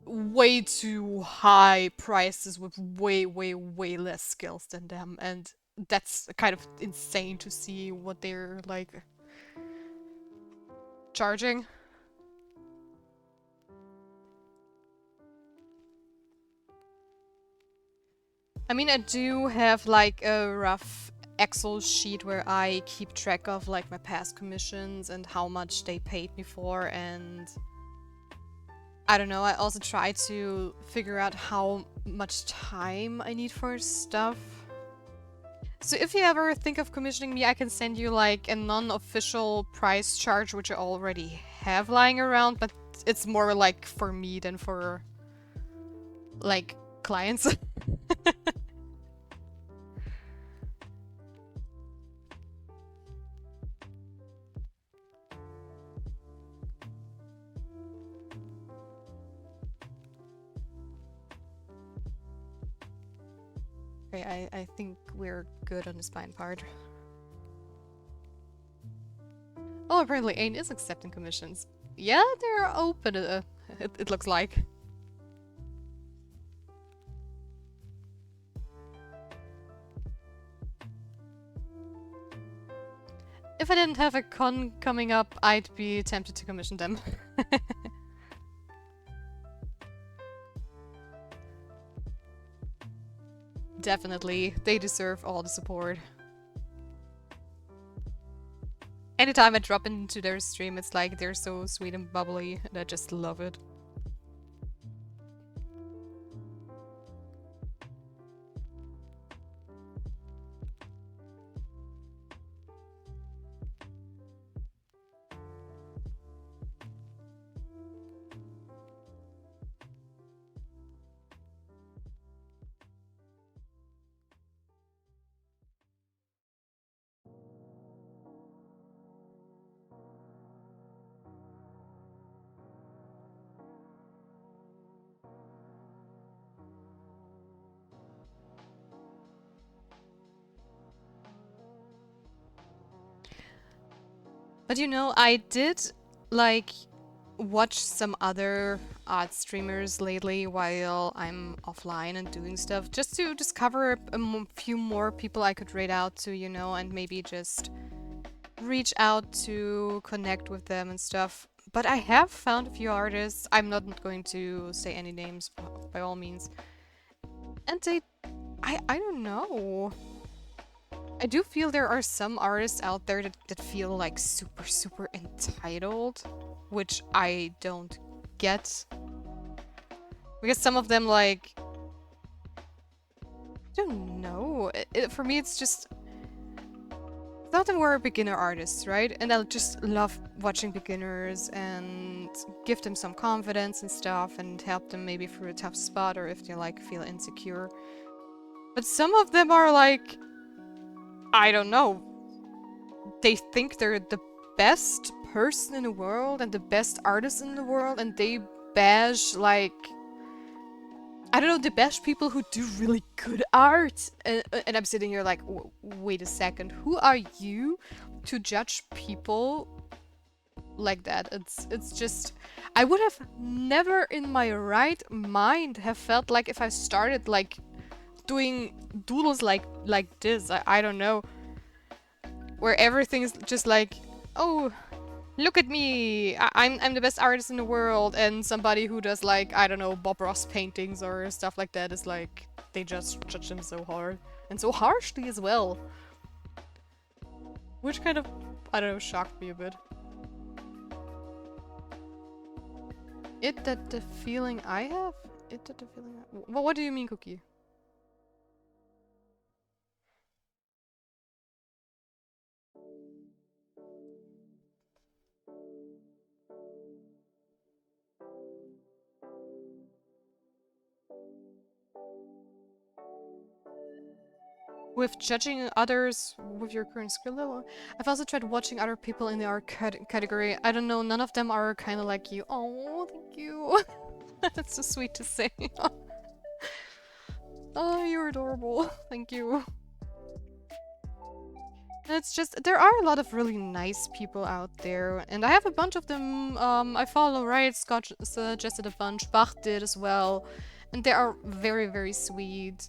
way too high prices with way, way, way less skills than them, and that's kind of insane to see what they're, like, charging. I mean, I do have like a rough Excel sheet where I keep track of like my past commissions and how much they paid me for, and I don't know, I also try to figure out how much time I need for stuff. So if you ever think of commissioning me, I can send you like a non-official price charge, which I already have lying around, but it's more like for me than for like clients. Okay, I think we're good on the spine part. Oh, apparently Ain is accepting commissions. Yeah, they're open, it looks like. If I didn't have a con coming up, I'd be tempted to commission them. Definitely, they deserve all the support. Anytime I drop into their stream, it's like they're so sweet and bubbly, and I just love it. But you know, I did like watch some other art streamers lately while I'm offline and doing stuff, just to discover a few more people I could rate out to, you know, and maybe just reach out to connect with them and stuff. But I have found a few artists. I'm not going to say any names by all means. And I don't know. I do feel there are some artists out there that feel like super entitled, which I don't get. Because some of them like, I don't know. For me, it's just, some of them were beginner artists, right? And I just love watching beginners and give them some confidence and stuff and help them maybe through a tough spot or if they like feel insecure. But some of them are like, I don't know. They think they're the best person in the world and the best artist in the world, and they bash, like, I don't know, they bash people who do really good art. And I'm sitting here like, wait a second, who are you to judge people like that? It's just, I would have never in my right mind have felt like if I started like doing doodles like this, I don't know, where everything is just like, oh, look at me, I'm the best artist in the world, and somebody who does like, I don't know, Bob Ross paintings or stuff like that is like, they just judge them so hard and so harshly as well, which kind of, I don't know, shocked me a bit. That the feeling I have? That the feeling well, what do you mean, Cookie? With judging others with your current skill level. I've also tried watching other people in the art category. I don't know, none of them are kind of like you. Oh, thank you. That's so sweet to say. Oh, you're adorable. Thank you. It's just, there are a lot of really nice people out there, and I have a bunch of them. I follow Riot Scott suggested a bunch, Bach did as well, and they are very sweet.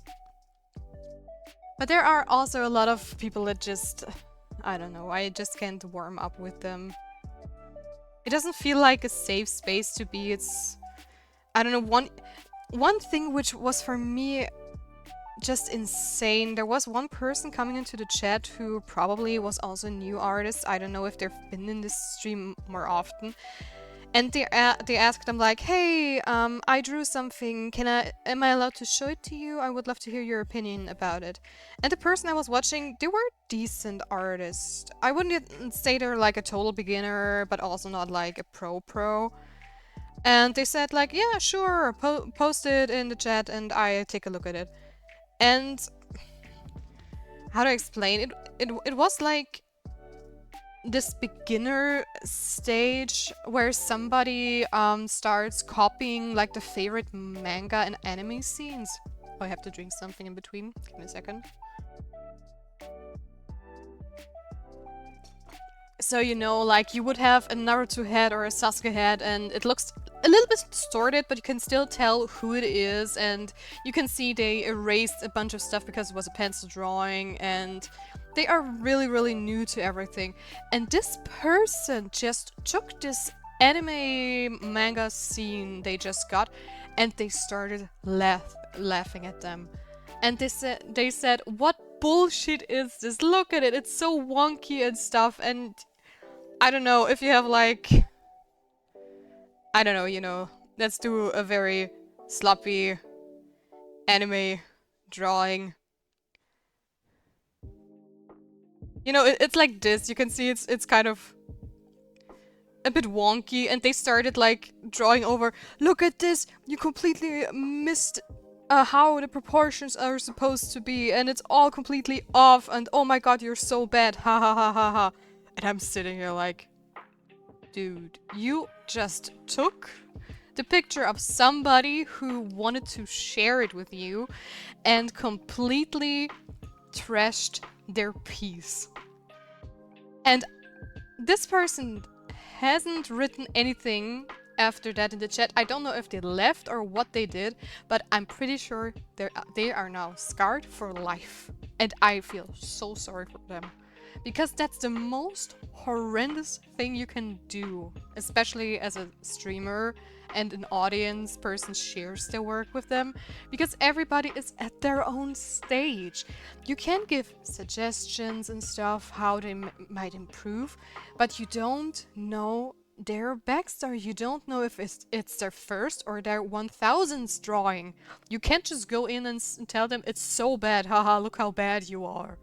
But there are also a lot of people that just, I don't know, I just can't warm up with them. It doesn't feel like a safe space to be. It's, I don't know, one thing which was for me just insane. There was one person coming into the chat who probably was also a new artist. I don't know if they've been in this stream more often. And they asked them like, hey, I drew something, am I allowed to show it to you? I would love to hear your opinion about it. And the person I was watching, they were decent artists. I wouldn't say they're like a total beginner, but also not like a pro. And they said like, yeah, sure, post it in the chat and I take a look at it. And how to explain it? It was like this beginner stage where somebody starts copying like the favorite manga and anime scenes. Oh, I have to drink something in between. Give me a second. So, you know, like you would have a Naruto head or a Sasuke head and it looks a little bit distorted, but you can still tell who it is, and you can see they erased a bunch of stuff because it was a pencil drawing, and they are really new to everything. And this person just took this anime manga scene they just got and they started laughing at them. And they said, what bullshit is this? Look at it, it's so wonky and stuff. And I don't know if you have like, I don't know, let's do a very sloppy anime drawing. It's like this. You can see it's kind of a bit wonky, and they started like drawing over. Look at this! You completely missed how the proportions are supposed to be, and it's all completely off. And oh my god, you're so bad! Ha ha ha ha ha! And I'm sitting here like, dude, you just took the picture of somebody who wanted to share it with you, and completely trashed their piece. And this person hasn't written anything after that in the chat. I don't know if they left or what they did, but I'm pretty sure they are now scarred for life. And I feel so sorry for them. Because that's the most horrendous thing you can do, especially as a streamer and an audience person shares their work with them, because everybody is at their own stage. You can give suggestions and stuff how they might improve, but you don't know their backstory. You don't know if it's their first or their 1000th drawing. You can't just go in and tell them it's so bad, haha, look how bad you are.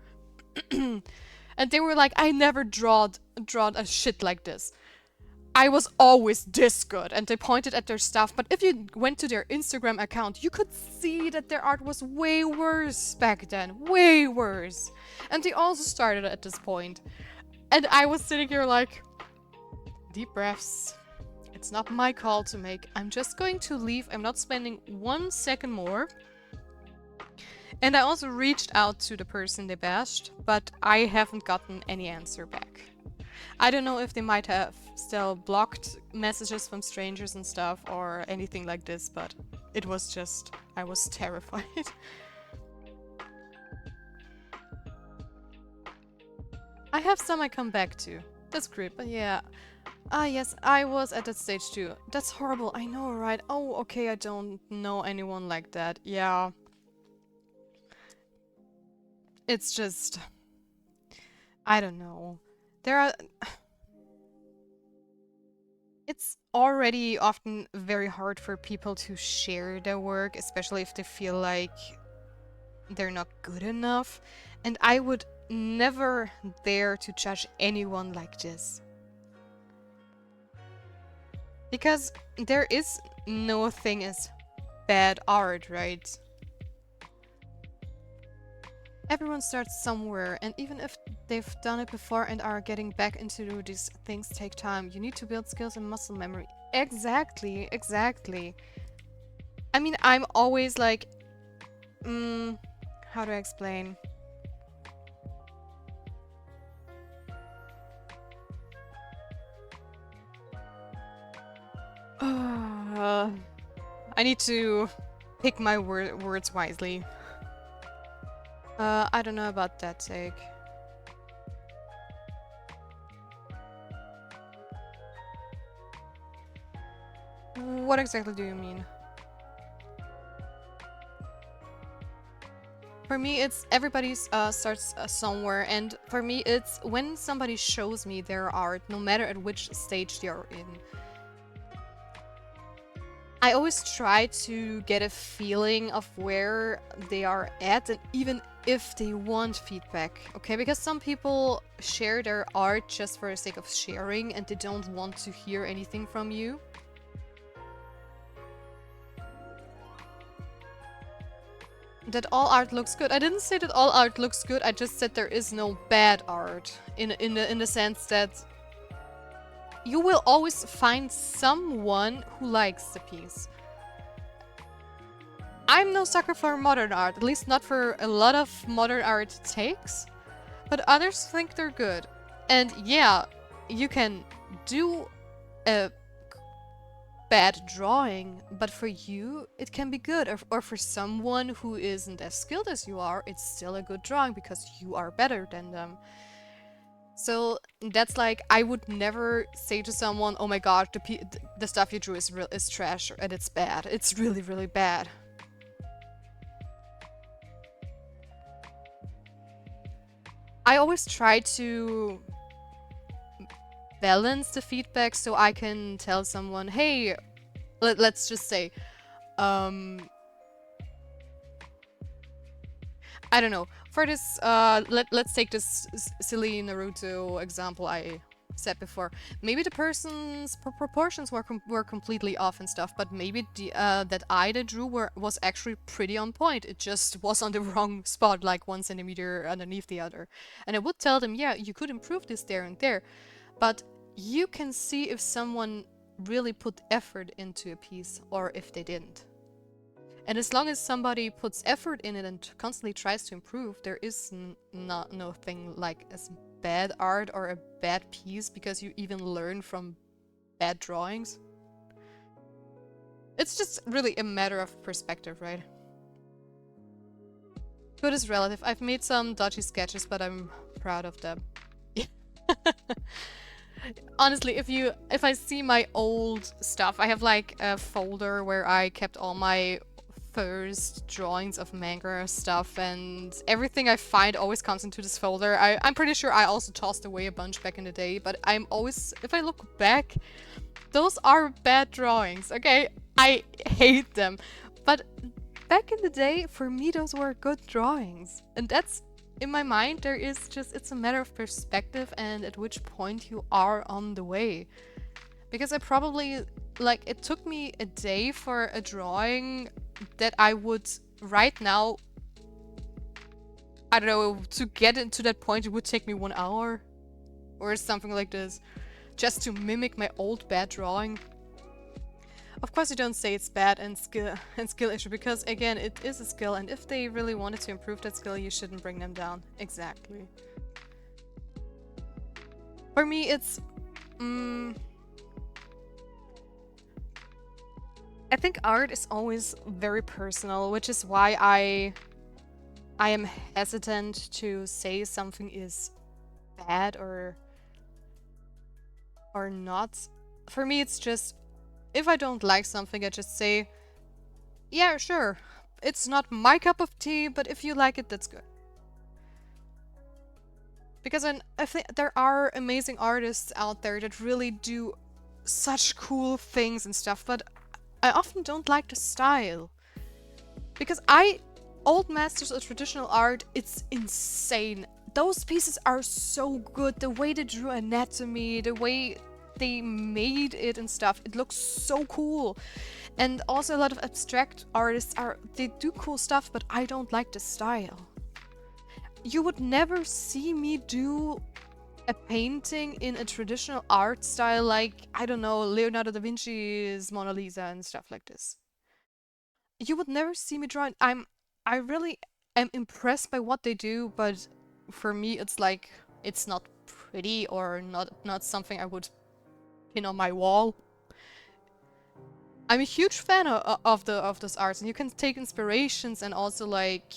And they were like, I never drawed a shit like this. I was always this good. And they pointed at their stuff. But if you went to their Instagram account, you could see that their art was way worse back then. Way worse. And they also started at this point. And I was sitting here like, deep breaths. It's not my call to make. I'm just going to leave. I'm not spending 1 second more. And I also reached out to the person they bashed, but I haven't gotten any answer back. I don't know if they might have still blocked messages from strangers and stuff or anything like this, but it was just, I was terrified. I have some I come back to. That's great, but yeah. Ah, yes, I was at that stage too. That's horrible, I know, right? Oh, okay, I don't know anyone like that. Yeah. It's just... I don't know. There are... It's already often very hard for people to share their work, especially if they feel like they're not good enough. And I would never dare to judge anyone like this. Because there is no thing as bad art, right? Everyone starts somewhere, and even if they've done it before and are getting back into these things take time. You need to build skills and muscle memory. Exactly, exactly. I mean, I'm always like... how do I explain? I need to pick my words wisely. I don't know about that take. What exactly do you mean? For me, it's everybody starts somewhere, and for me, it's when somebody shows me their art, no matter at which stage they are in. I always try to get a feeling of where they are at, and even if they want feedback, okay? Because some people share their art just for the sake of sharing, and they don't want to hear anything from you. That all art looks good. I didn't say that all art looks good. I just said there is no bad art in the sense that you will always find someone who likes the piece. I'm no sucker for modern art, at least not for a lot of modern art takes, but others think they're good. And yeah, you can do a bad drawing, but for you it can be good, or for someone who isn't as skilled as you are, it's still a good drawing because you are better than them. So that's like, I would never say to someone, oh my god, the stuff you drew is trash and it's bad. It's really, really bad. I always try to balance the feedback so I can tell someone, hey, let's just say, um, I don't know. For this, let's take this silly Naruto example I said before. Maybe the person's proportions were completely off and stuff, but maybe the that eye that drew was actually pretty on point. It just was on the wrong spot, like 1 centimeter underneath the other. And I would tell them, yeah, you could improve this there and there, but you can see if someone really put effort into a piece or if they didn't. And as long as somebody puts effort in it and constantly tries to improve, there is no thing like as bad art or a bad piece because you even learn from bad drawings. It's just really a matter of perspective, right? Good is relative. I've made some dodgy sketches, but I'm proud of them. Honestly, if I see my old stuff, I have like a folder where I kept all my first drawings of manga stuff, and everything I find always comes into this folder. I'm pretty sure I also tossed away a bunch back in the day, but I'm always, if I look back, those are bad drawings, okay? I hate them. But back in the day, for me, those were good drawings. And that's, in my mind, there is just, it's a matter of perspective and at which point you are on the way. Because I probably, like, it took me a day for a drawing that I would, right now, I don't know, to get into that point, it would take me 1 hour. Or something like this. Just to mimic my old bad drawing. Of course you don't say it's bad and skill issue, because again, it is a skill, and if they really wanted to improve that skill, you shouldn't bring them down. Exactly. For me, it's... I think art is always very personal, which is why I am hesitant to say something is bad or not. For me, it's just, if I don't like something, I just say, yeah, sure, it's not my cup of tea, but if you like it, that's good. Because I think there are amazing artists out there that really do such cool things and stuff, but I often don't like the style. Because old masters of traditional art, it's insane. Those pieces are so good. The way they drew anatomy, the way they made it and stuff, it looks so cool. And also a lot of abstract artists they do cool stuff, but I don't like the style. You would never see me do a painting in a traditional art style like, I don't know, Leonardo da Vinci's Mona Lisa and stuff like this. You would never see me draw. I really am impressed by what they do, but for me it's like, it's not pretty or not something I would pin on my wall. I'm a huge fan of those arts, and you can take inspirations and also like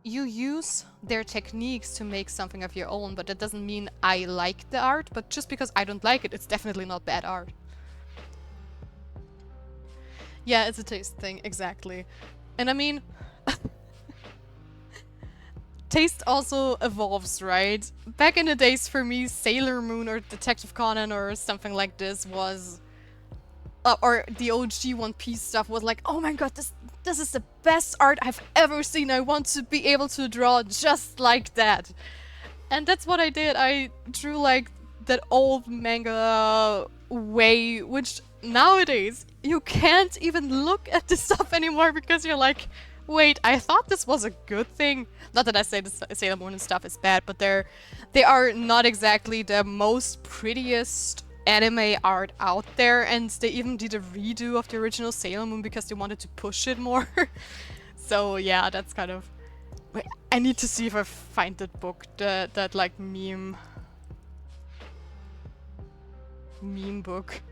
you use their techniques to make something of your own, but that doesn't mean I like the art, but just because I don't like it, it's definitely not bad art. Yeah, it's a taste thing, exactly. And I mean, taste also evolves, right? Back in the days for me, Sailor Moon or Detective Conan or something like this was... or the OG One Piece stuff was like, oh my god, this is the best art I've ever seen. I want to be able to draw just like that. And that's what I did. I drew like that old manga way, which nowadays you can't even look at this stuff anymore because you're like, wait, I thought this was a good thing. Not that I say the Sailor Moon and stuff is bad, but they are not exactly the most prettiest anime art out there, and they even did a redo of the original Sailor Moon because they wanted to push it more. So yeah, that's kind of... Wait, I need to see if I find that book, that like meme book.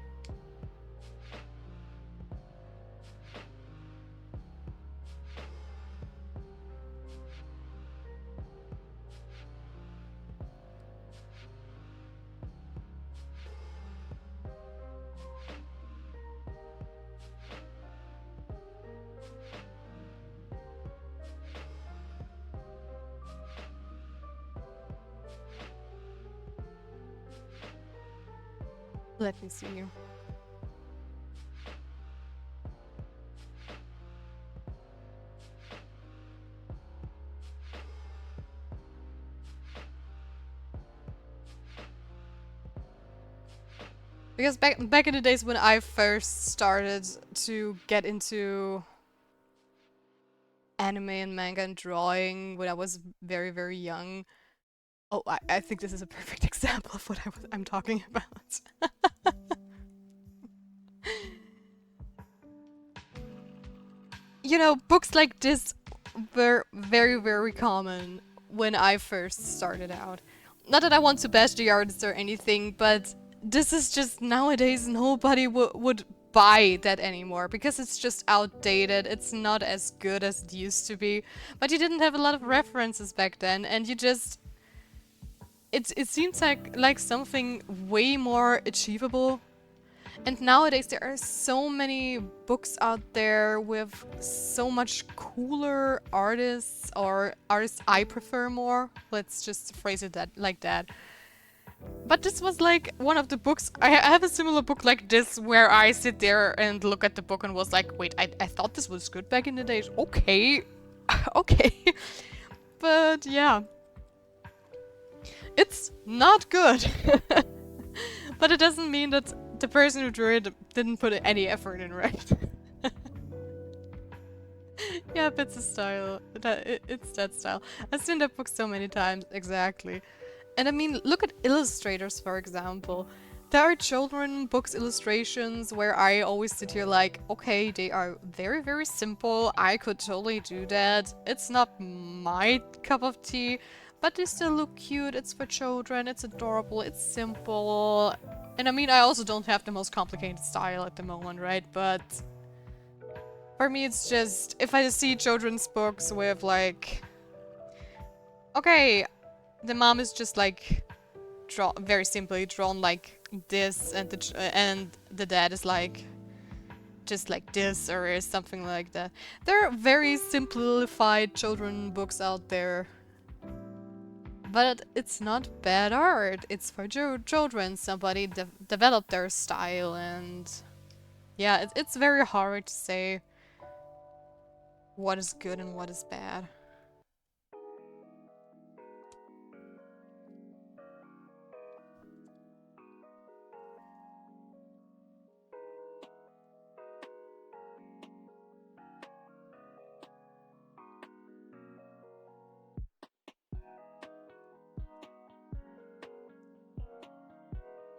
Let me see. Because back in the days when I first started to get into anime and manga and drawing when I was very, very young. Oh, I think this is a perfect example of what I'm talking about. You know, books like this were very, very common when I first started out. Not that I want to bash the artists or anything, but this is just nowadays nobody would buy that anymore because it's just outdated. It's not as good as it used to be. But you didn't have a lot of references back then, and you just it seems like something way more achievable. And nowadays there are so many books out there with so much cooler artists or artists I prefer more. Let's just phrase it like that. But this was like one of the books. I have a similar book like this where I sit there and look at the book and was like, wait, I thought this was good back in the days. Okay. Okay. But yeah. It's not good. But it doesn't mean that the person who drew it didn't put any effort in, right? Yep, it's a style. It's that style. I've seen that book so many times, exactly. And I mean, look at illustrators, for example. There are children books illustrations where I always sit here like, okay, they are very, very simple. I could totally do that. It's not my cup of tea, but they still look cute. It's for children. It's adorable. It's simple. And I mean, I also don't have the most complicated style at the moment, right? But for me, it's just, if I see children's books with like, okay, the mom is just like, very simply drawn like this, and the dad is like, just like this or something like that. There are very simplified children books out there. But it's not bad art. It's for children. Somebody developed their style, and yeah, it's very hard to say what is good and what is bad.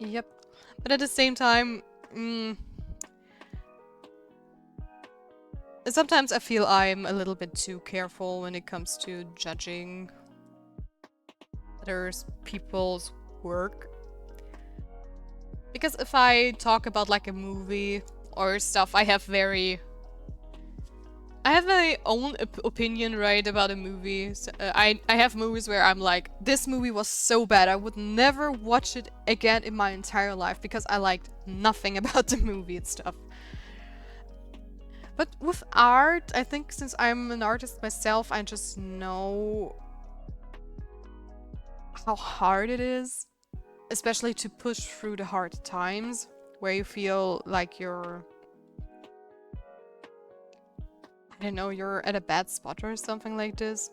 Yep. But at the same time, sometimes I feel I'm a little bit too careful when it comes to judging other people's work. Because if I talk about like a movie or stuff, I have my own opinion, right, about a movie. So, I have movies where I'm like, this movie was so bad, I would never watch it again in my entire life because I liked nothing about the movie and stuff. But with art, I think since I'm an artist myself, I just know how hard it is, especially to push through the hard times where you feel like you're, I don't know, you're at a bad spot or something like this.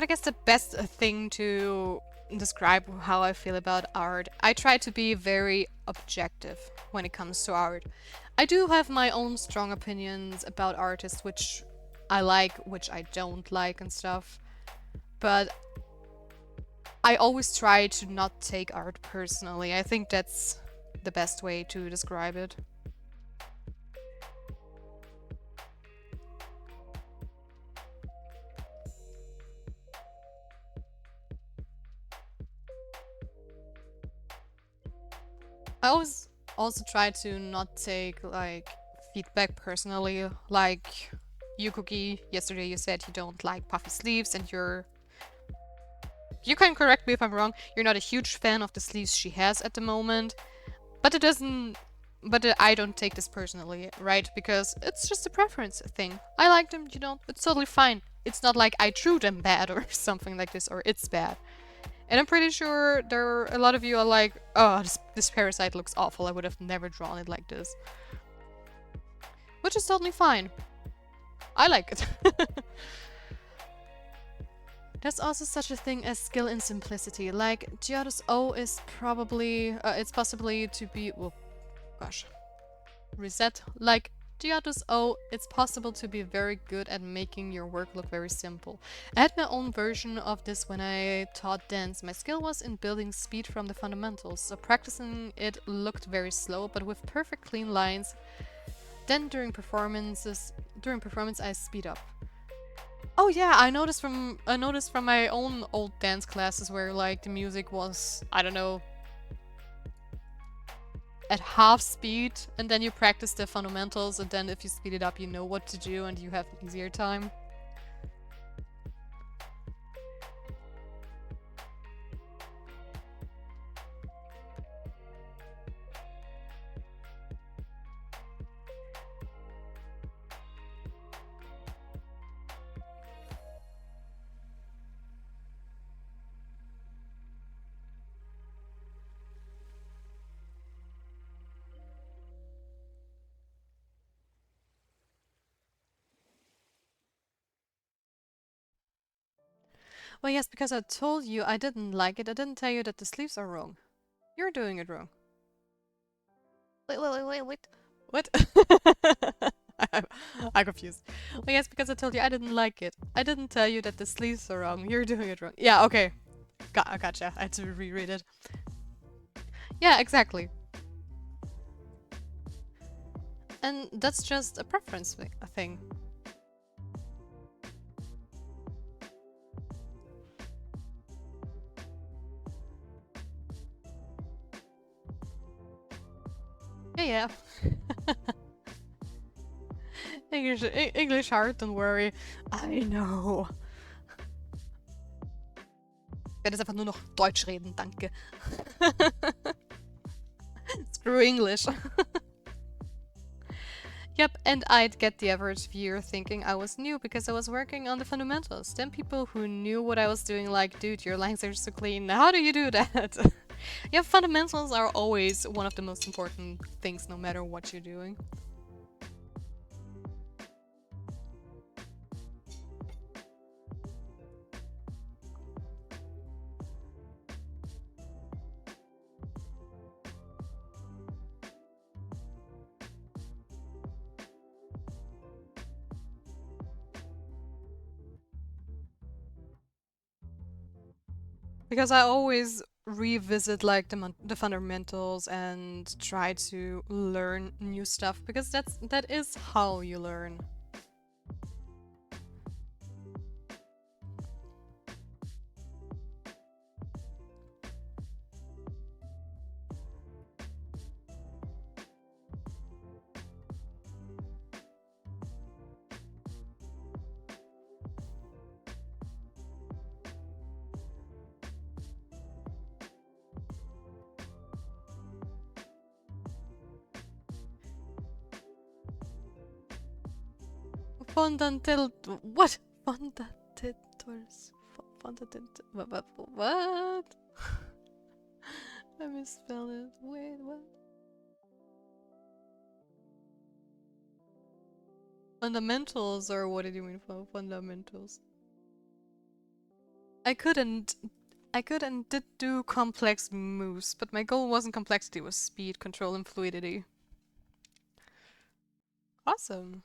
But I guess the best thing to describe how I feel about art, I try to be very objective when it comes to art. I do have my own strong opinions about artists, which I like, which I don't like, and stuff. But I always try to not take art personally. I think that's the best way to describe it. I always also try to not take like feedback personally. Like you, Cookie, yesterday you said you don't like puffy sleeves, and you can correct me if I'm wrong. You're not a huge fan of the sleeves she has at the moment, but it doesn't. But I don't take this personally, right? Because it's just a preference thing. I like them, you know. It's totally fine. It's not like I drew them bad or something like this, or it's bad. And I'm pretty sure there are a lot of you are like, oh, this parasite looks awful. I would have never drawn it like this. Which is totally fine. I like it. There's also such a thing as skill in simplicity. Like, Giotto's O is probably, it's possibly to be, well, gosh, reset. Like, Giotto's O, it's possible to be very good at making your work look very simple. I had my own version of this when I taught dance. My skill was in building speed from the fundamentals, so practicing it looked very slow, but with perfect clean lines. Then during performance I speed up. Oh yeah, I noticed from my own old dance classes where like the music was, I don't know, at half speed, and then you practice the fundamentals, and then if you speed it up you know what to do and you have an easier time. Well, yes, because I told you I didn't like it. I didn't tell you that the sleeves are wrong. You're doing it wrong. Wait. What? I'm confused. Well, yes, because I told you I didn't like it. I didn't tell you that the sleeves are wrong. You're doing it wrong. Yeah, okay. Gotcha. I had to reread it. Yeah, exactly. And that's just a preference thing. Yeah. English hard, don't worry. I know. Ich werde jetzt einfach nur noch Deutsch reden, danke. Screw English. Yep, and I'd get the average viewer thinking I was new because I was working on the fundamentals. Then people who knew what I was doing like, dude, your lines are so clean, how do you do that? Yeah, fundamentals are always one of the most important things no matter what you're doing. Because I always revisit like the fundamentals and try to learn new stuff because that is how you learn. Fundamental what? Fundators. What? I misspelled it. Wait, what? Fundamentals, or what did you mean for fundamentals? I couldn't did do complex moves, but my goal wasn't complexity, it was speed, control, and fluidity. Awesome.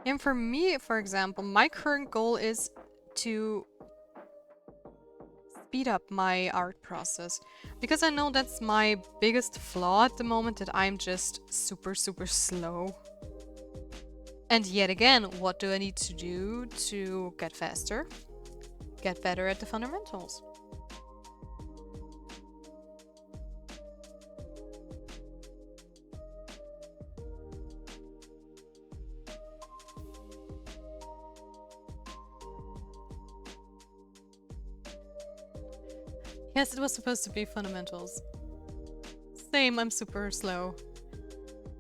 And for me, for example, my current goal is to speed up my art process. Because I know that's my biggest flaw at the moment, that I'm just super, super slow. And yet again, what do I need to do to get faster? Get better at the fundamentals. Yes, it was supposed to be fundamentals. Same, I'm super slow.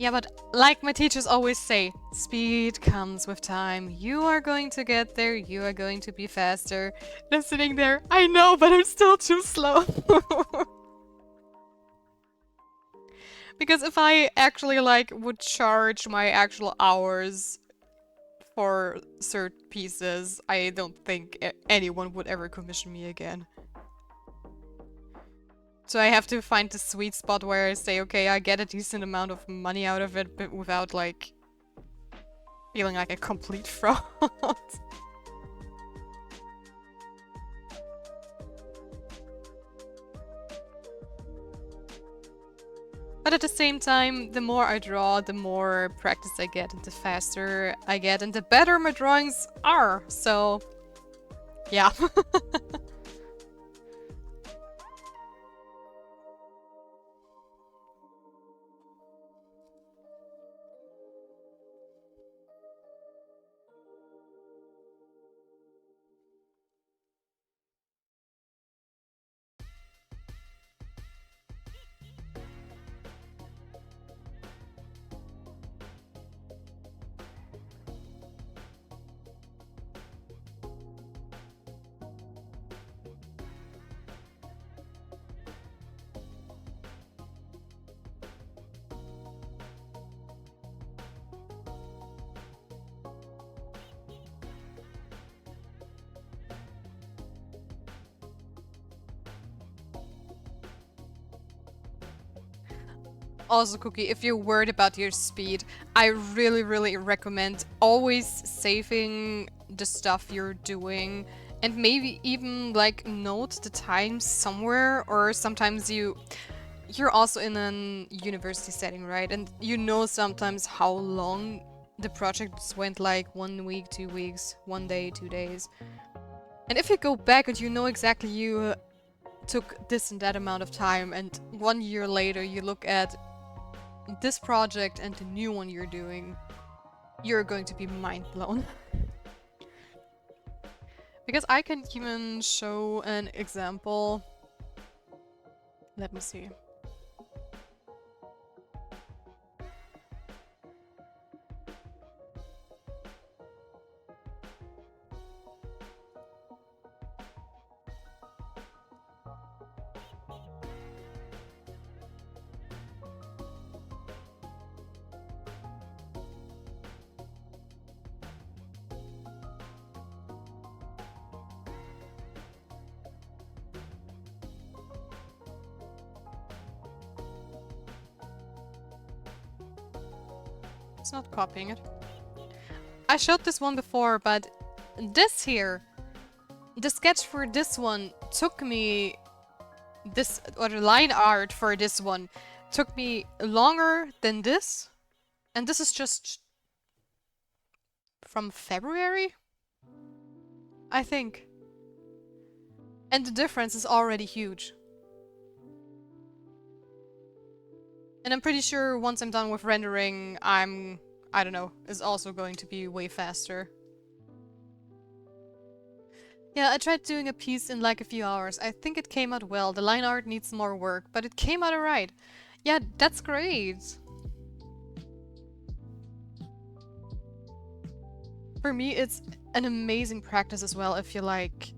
Yeah, but like my teachers always say, speed comes with time. You are going to get there, you are going to be faster. And I'm sitting there, I know, but I'm still too slow. Because if I actually like would charge my actual hours for certain pieces, I don't think anyone would ever commission me again. So I have to find the sweet spot where I say, okay, I get a decent amount of money out of it, but without like feeling like a complete fraud. But at the same time, the more I draw, the more practice I get, and the faster I get, and the better my drawings are. So, yeah. Also, Cookie, if you're worried about your speed, I really, really recommend always saving the stuff you're doing and maybe even like note the time somewhere, or sometimes you're also in an university setting, right? And you know sometimes how long the projects went, like 1 week, 2 weeks, 1 day, 2 days. And if you go back and you know exactly you took this and that amount of time, and 1 year later you look at this project and the new one you're doing, you're going to be mind blown. Because I can even show an example. Let me see. It's not copying it. I showed this one before, but this here, the sketch for this one took me or the line art for this one took me longer than this. And this is just from February, I think. And the difference is already huge. And I'm pretty sure once I'm done with rendering, I don't know, is also going to be way faster. Yeah, I tried doing a piece in like a few hours. I think it came out well. The line art needs more work, but it came out alright. Yeah, that's great. For me, it's an amazing practice as well if you like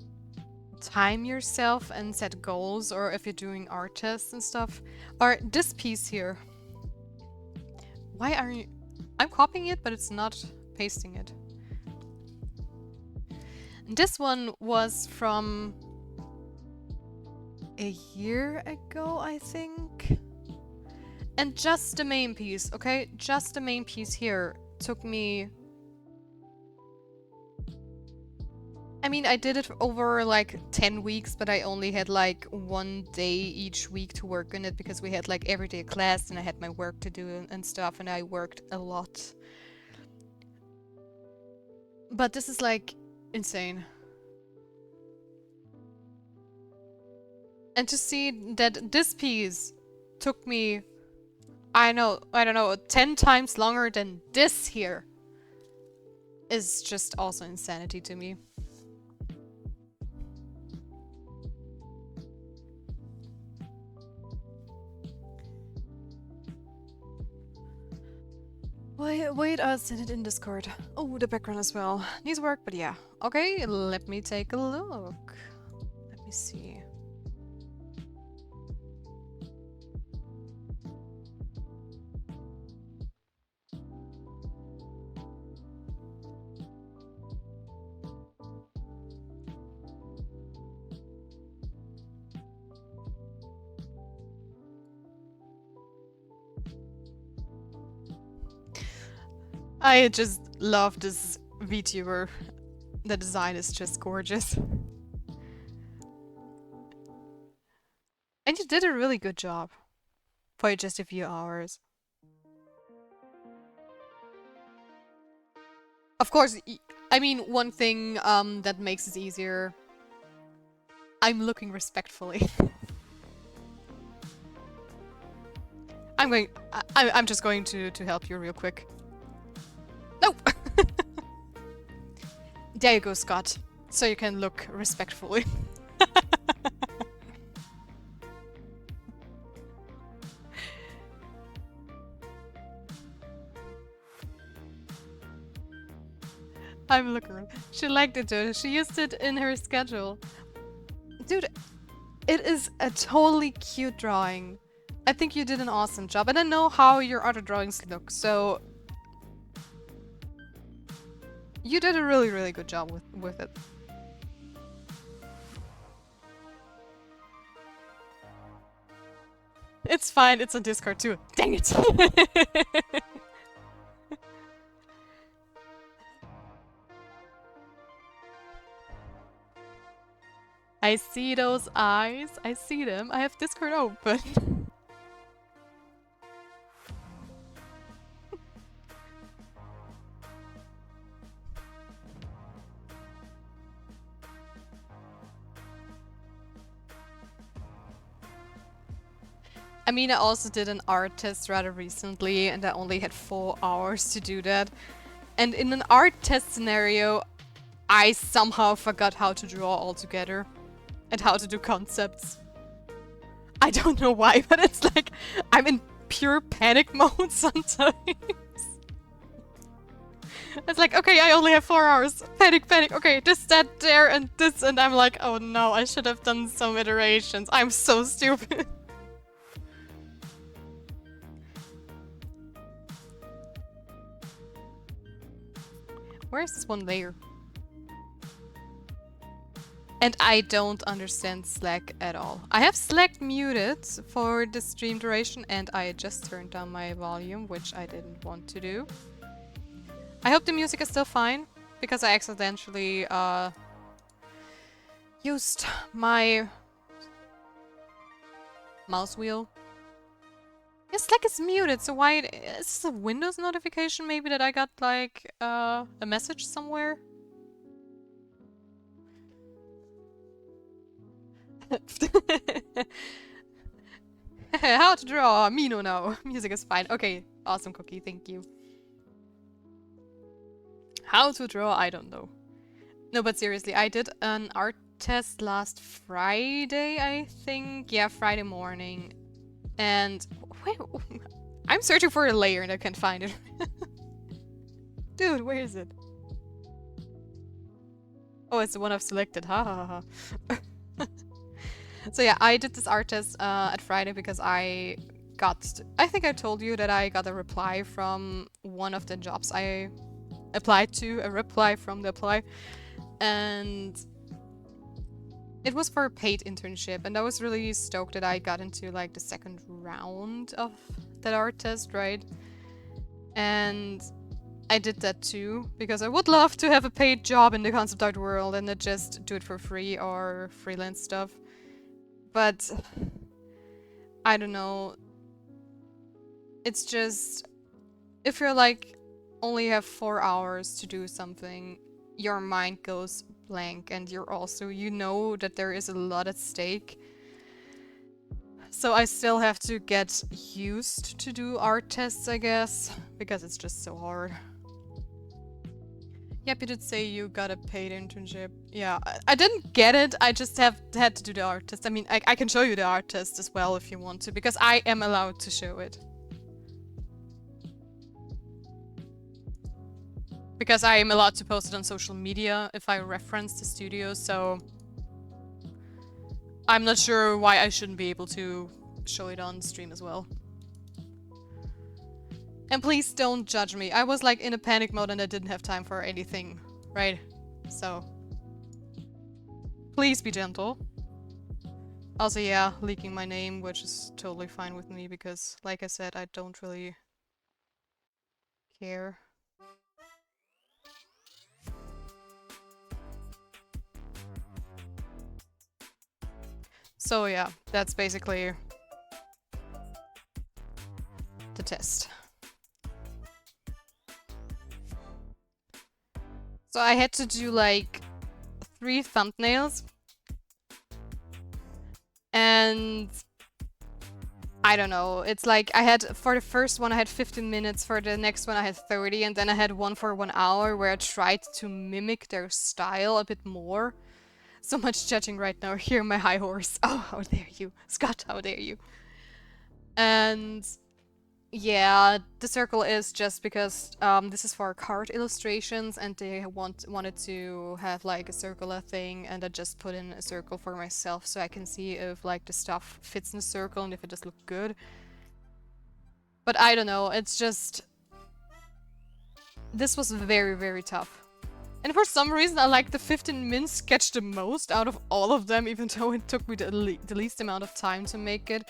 time yourself and set goals, or if you're doing art tests and stuff. Or this piece here. Why are you... I'm copying it, but it's not pasting it. This one was from a year ago, I think. And just the main piece, okay? Just the main piece here took me... I mean, I did it over like 10 weeks, but I only had like 1 day each week to work on it because we had like every day a class and I had my work to do and stuff, and I worked a lot. But this is like insane. And to see that this piece took me, I don't know, 10 times longer than this here is just also insanity to me. Wait, I'll send it in Discord. Oh, the background as well. Needs work, but yeah. Okay, let me take a look. Let me see. I just love this VTuber. The design is just gorgeous. And you did a really good job for just a few hours. Of course, I mean, one thing that makes this easier, I'm looking respectfully. I'm just going to help you real quick. Nope! There you go, Scott. So you can look respectfully. I'm looking. She liked it though. She used it in her schedule. Dude, it is a totally cute drawing. I think you did an awesome job. And I know how your other drawings look, so... You did a really, really good job with it. It's fine, it's on Discord too. Dang it! I see those eyes. I see them. I have Discord open. I mean, I also did an art test rather recently, and I only had 4 hours to do that. And in an art test scenario, I somehow forgot how to draw altogether. And how to do concepts. I don't know why, but it's like I'm in pure panic mode sometimes. It's like, okay, I only have 4 hours. Panic, panic. Okay, this, that, there, and this. And I'm like, oh no, I should have done some iterations. I'm so stupid. Where's this one layer? And I don't understand Slack at all. I have Slack muted for the stream duration, and I just turned down my volume, which I didn't want to do. I hope the music is still fine, because I accidentally used my mouse wheel. Yeah, Slack is muted, so why... Is this a Windows notification maybe that I got like a message somewhere? How to draw? Me no now. Music is fine. Okay, awesome Cookie, thank you. How to draw? I don't know. No, but seriously, I did an art test last Friday, I think. Yeah, Friday morning. And wait, I'm searching for a layer and I can't find it. Dude, where is it? Oh, it's the one I've selected. Ha ha ha. So yeah, I did this art test at Friday because I think I told you that I got a reply from one of the jobs I applied to, a reply from the apply. And it was for a paid internship, and I was really stoked that I got into like the second round of that art test, right? And I did that too, because I would love to have a paid job in the concept art world and not just do it for free or freelance stuff. But I don't know. It's just, if you're like only have 4 hours to do something, your mind goes blank, and you're also, you know that there is a lot at stake. So I still have to get used to do art tests, I guess, because it's just so hard. Yep, you did say you got a paid internship. Yeah, I didn't get it. I just had to do the art test. I mean, I can show you the art test as well if you want to, because I am allowed to show it. Because I am allowed to post it on social media if I reference the studio, so I'm not sure why I shouldn't be able to show it on stream as well. And please don't judge me. I was like in a panic mode and I didn't have time for anything, right? So please be gentle. Also, yeah, leaking my name, which is totally fine with me because, like I said, I don't really care. So yeah, that's basically the test. So I had to do like 3 thumbnails. And I don't know, it's like I had, for the first one I had 15 minutes, for the next one I had 30, and then I had one for 1 hour where I tried to mimic their style a bit more. So much judging right now. Hear my high horse. Oh, how dare you. Scott, how dare you. And yeah, the circle is just because this is for card illustrations and they wanted to have like a circular thing, and I just put in a circle for myself so I can see if like the stuff fits in the circle and if it does look good. But I don't know, it's just... This was very, very tough. And for some reason I like the 15-min sketch the most out of all of them, even though it took me the least amount of time to make it.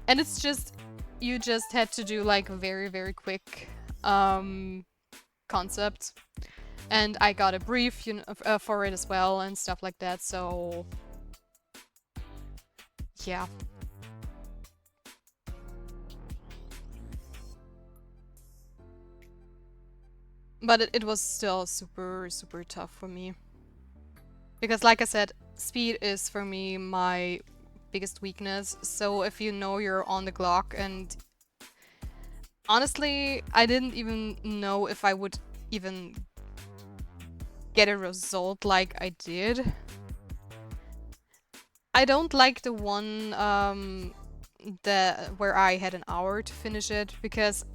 And it's just... You just had to do like a very, very quick concept. And I got a brief for it as well and stuff like that, so... Yeah. But it was still super, super tough for me. Because like I said, speed is for me my biggest weakness. So if you know you're on the clock, and honestly, I didn't even know if I would even get a result like I did. I don't like the one where I had an hour to finish it, because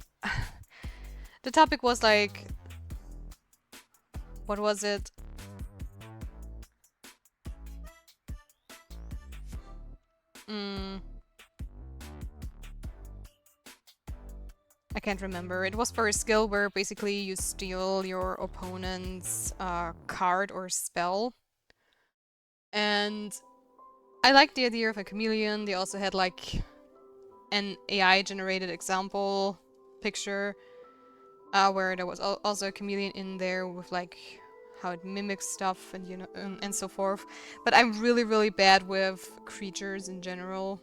the topic was like... What was it? I can't remember. It was for a skill where basically you steal your opponent's card or spell. And I liked the idea of a chameleon. They also had like an AI generated example picture where there was also a chameleon in there with like how it mimics stuff and, you know, and so forth. But I'm really, really bad with creatures in general.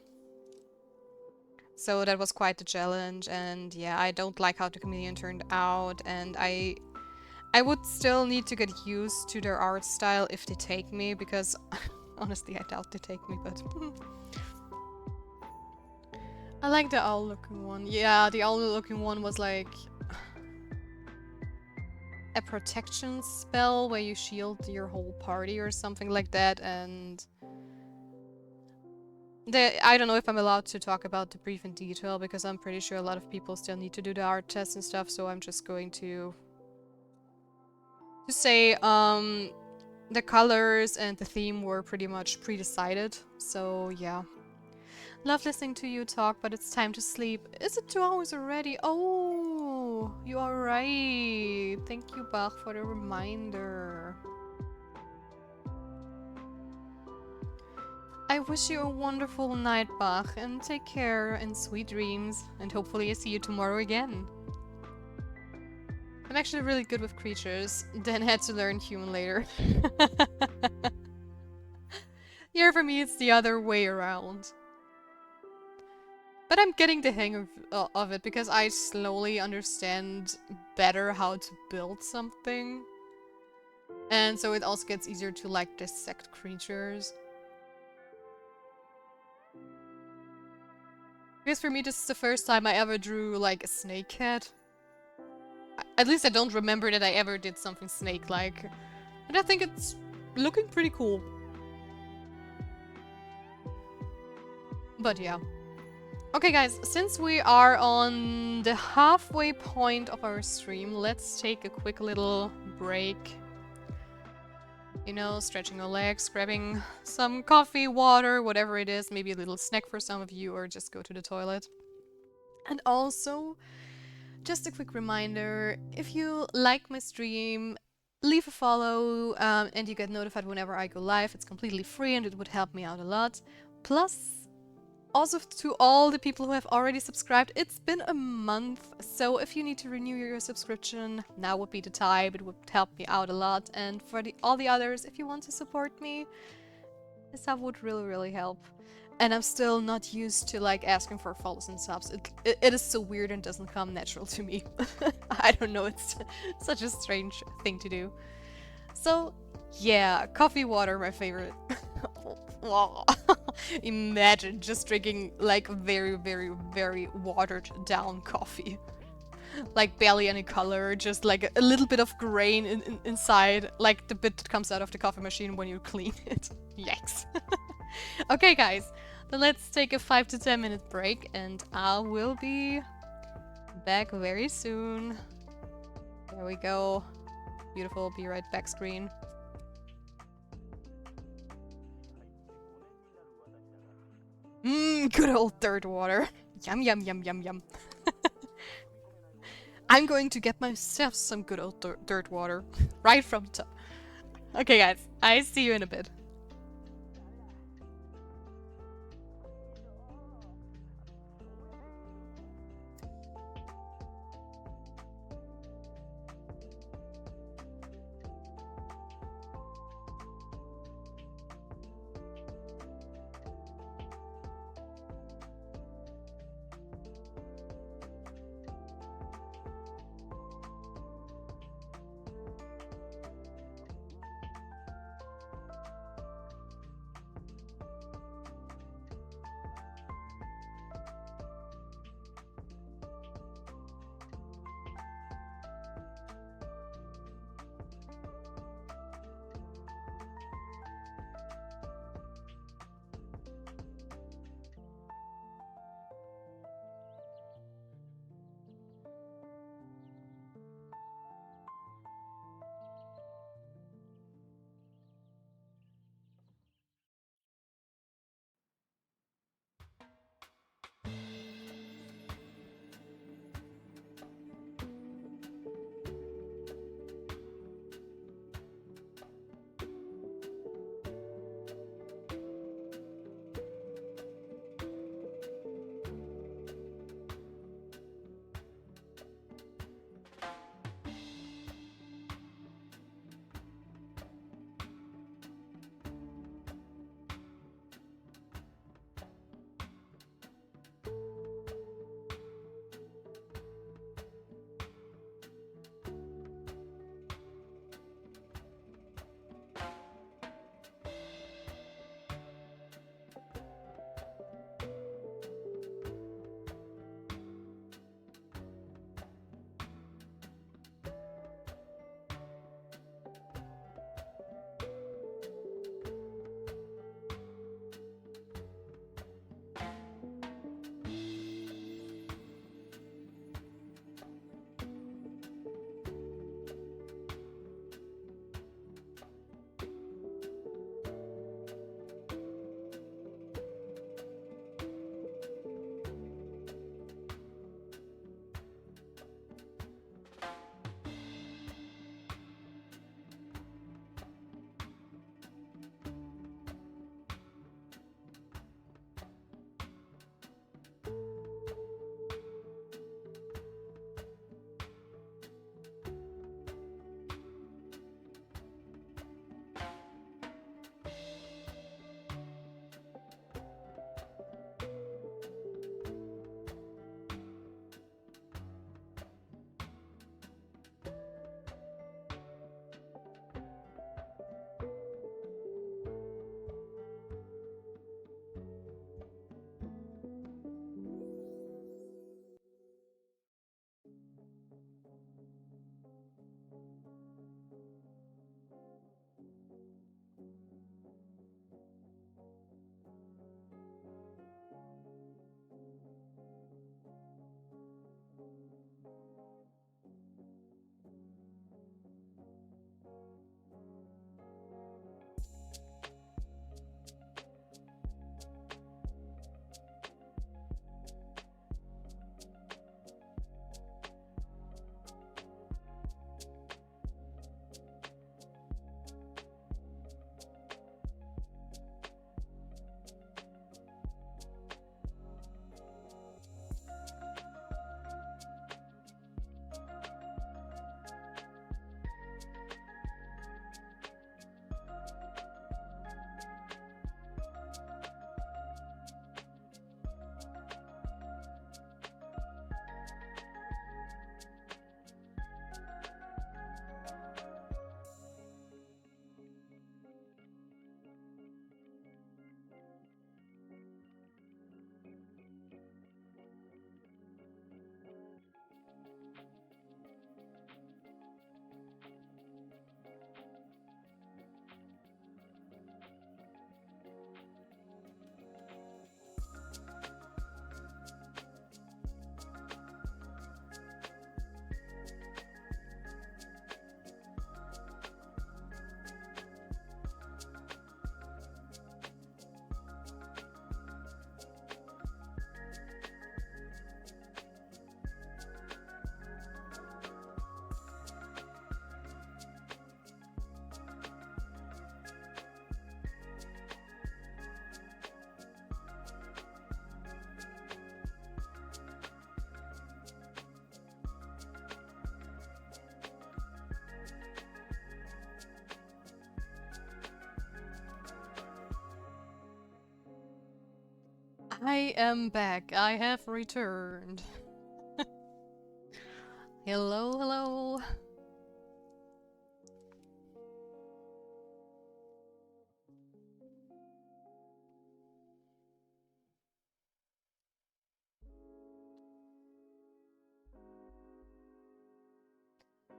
So that was quite the challenge, and yeah, I don't like how the chameleon turned out, and I would still need to get used to their art style if they take me, because honestly I doubt they take me, but... I like the owl-looking one. Yeah, the owl-looking one was like... a protection spell where you shield your whole party or something like that, and... I don't know if I'm allowed to talk about the brief in detail, because I'm pretty sure a lot of people still need to do the art tests and stuff, so I'm just going to say, the colors and the theme were pretty much pre-decided. So yeah. Love listening to you talk, but it's time to sleep. Is it 2 hours already? Oh, you are right. Thank you, Bach, for the reminder. I wish you a wonderful night, Bach, and take care and sweet dreams. And hopefully I see you tomorrow again. I'm actually really good with creatures, then had to learn human later. Here for me it's the other way around. But I'm getting the hang of it because I slowly understand better how to build something. And so it also gets easier to like dissect creatures. Because for me this is the first time I ever drew like a snake cat. At least I don't remember that I ever did something snake-like. And I think it's looking pretty cool. But yeah. Okay guys, since we are on the halfway point of our stream, let's take a quick little break. You know, stretching our legs, grabbing some coffee, water, whatever it is, maybe a little snack for some of you, or just go to the toilet. And also, just a quick reminder, if you like my stream, leave a follow and you get notified whenever I go live. It's completely free and it would help me out a lot. Plus, also to all the people who have already subscribed, it's been a month, so if you need to renew your subscription, now would be the time. It would help me out a lot. And for all the others, if you want to support me, this stuff would really help. And I'm still not used to like asking for follows and subs. It is so weird and doesn't come natural to me. I don't know, it's such a strange thing to do. So yeah, coffee, water, my favorite. Imagine just drinking like very watered down coffee. Like barely any color, just like a little bit of grain inside, like the bit that comes out of the coffee machine when you clean it. Yikes. Okay guys, then let's take a 5 to 10 minute break and I will be back very soon. There we go. Beautiful, be right back screen. Good old dirt water. Yum. I'm going to get myself some good old dirt water. Right from the top. Okay guys, I see you in a bit. I am back. I have returned. Hello, hello.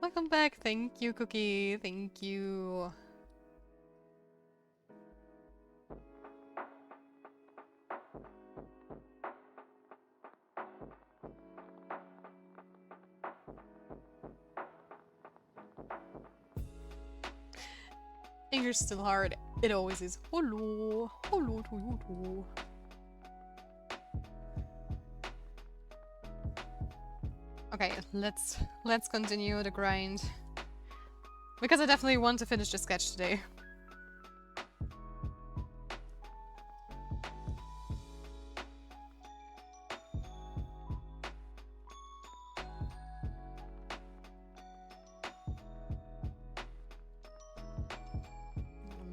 Welcome back. Thank you, Cookie. Thank you. English still hard. It always is. Hello. Hello to you too. Okay, let's continue the grind. Because I definitely want to finish the sketch today.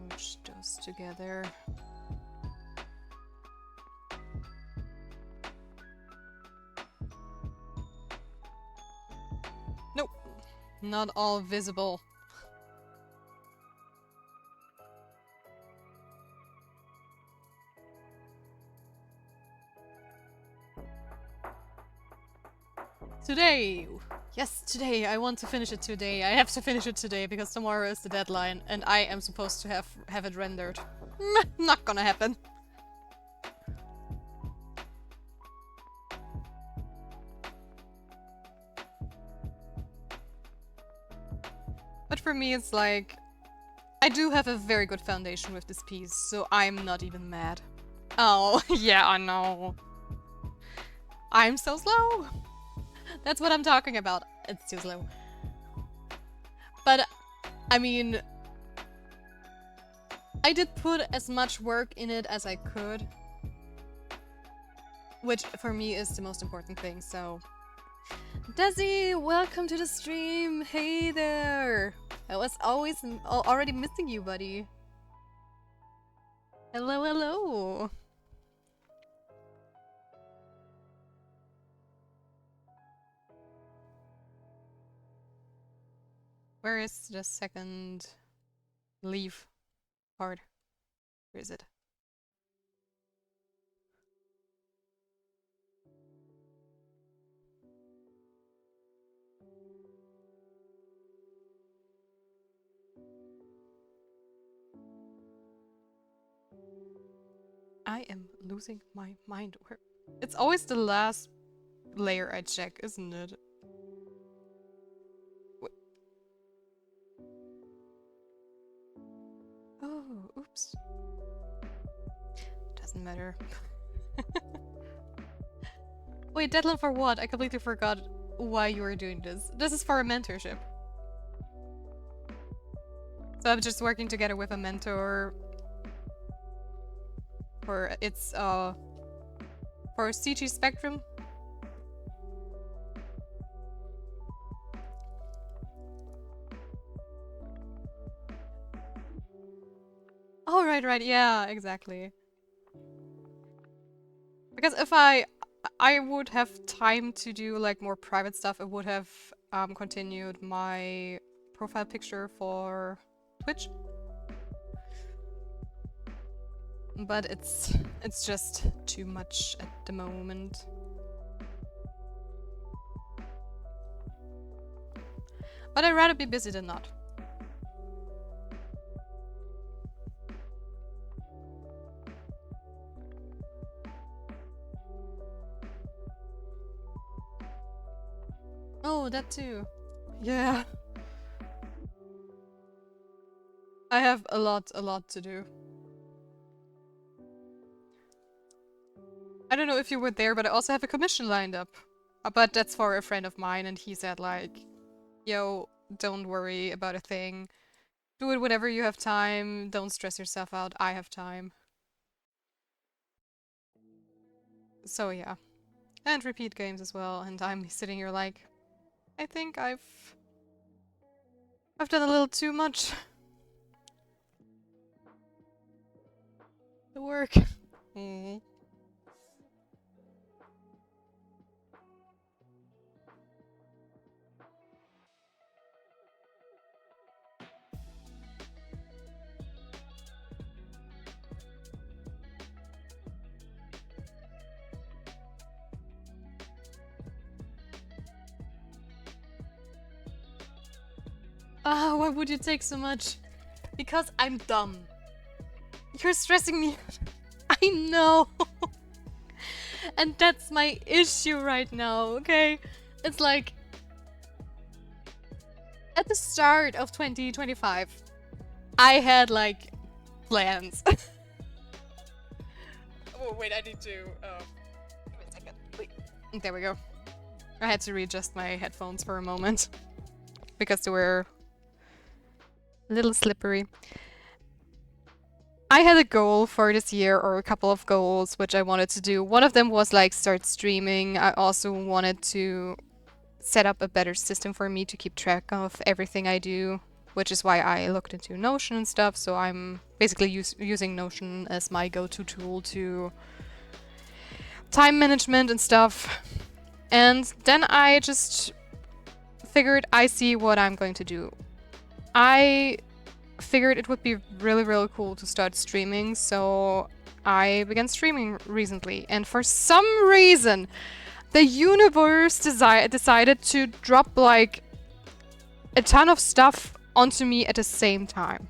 Merge those together. Nope. Not all visible. Today! Yes, today! I want to finish it today. I have to finish it today because tomorrow is the deadline and I am supposed to have it rendered. Not gonna happen. But for me it's like, I do have a very good foundation with this piece, so I'm not even mad. Oh, yeah, I know. I'm so slow! That's what I'm talking about. It's too slow. But, I mean, I did put as much work in it as I could. Which, for me, is the most important thing, so... Desi, welcome to the stream! Hey there! I was already missing you, buddy. Hello, hello! Where is the second leaf part? Where is it? I am losing my mind. Where? It's always the last layer I check, isn't it? Oh, oops. Doesn't matter. Wait, deadline for what? I completely forgot why you were doing this. This is for a mentorship. So I'm just working together with a mentor for for CG Spectrum. Oh, right, yeah, exactly. Because if I would have time to do like more private stuff, I would have continued my profile picture for Twitch. But it's just too much at the moment. But I'd rather be busy than not. Oh, that too. Yeah. I have a lot to do. I don't know if you were there, but I also have a commission lined up. But that's for a friend of mine, and he said like, yo, don't worry about a thing. Do it whenever you have time. Don't stress yourself out. I have time. So yeah. And repeat games as well, and I'm sitting here like, I think I've done a little too much. The work. Ah, why would you take so much? Because I'm dumb. You're stressing me. I know. And that's my issue right now, okay? It's like, at the start of 2025, I had like plans. Oh, wait, I need to. Wait a second. Wait. There we go. I had to readjust my headphones for a moment because they were a little slippery. I had a goal for this year, or a couple of goals, which I wanted to do. One of them was like start streaming. I also wanted to set up a better system for me to keep track of everything I do, which is why I looked into Notion and stuff. So I'm basically using Notion as my go-to tool to time management and stuff. And then I just figured I see what I'm going to do. I figured it would be really, really cool to start streaming, so I began streaming recently. And for some reason, the universe decided to drop like a ton of stuff onto me at the same time.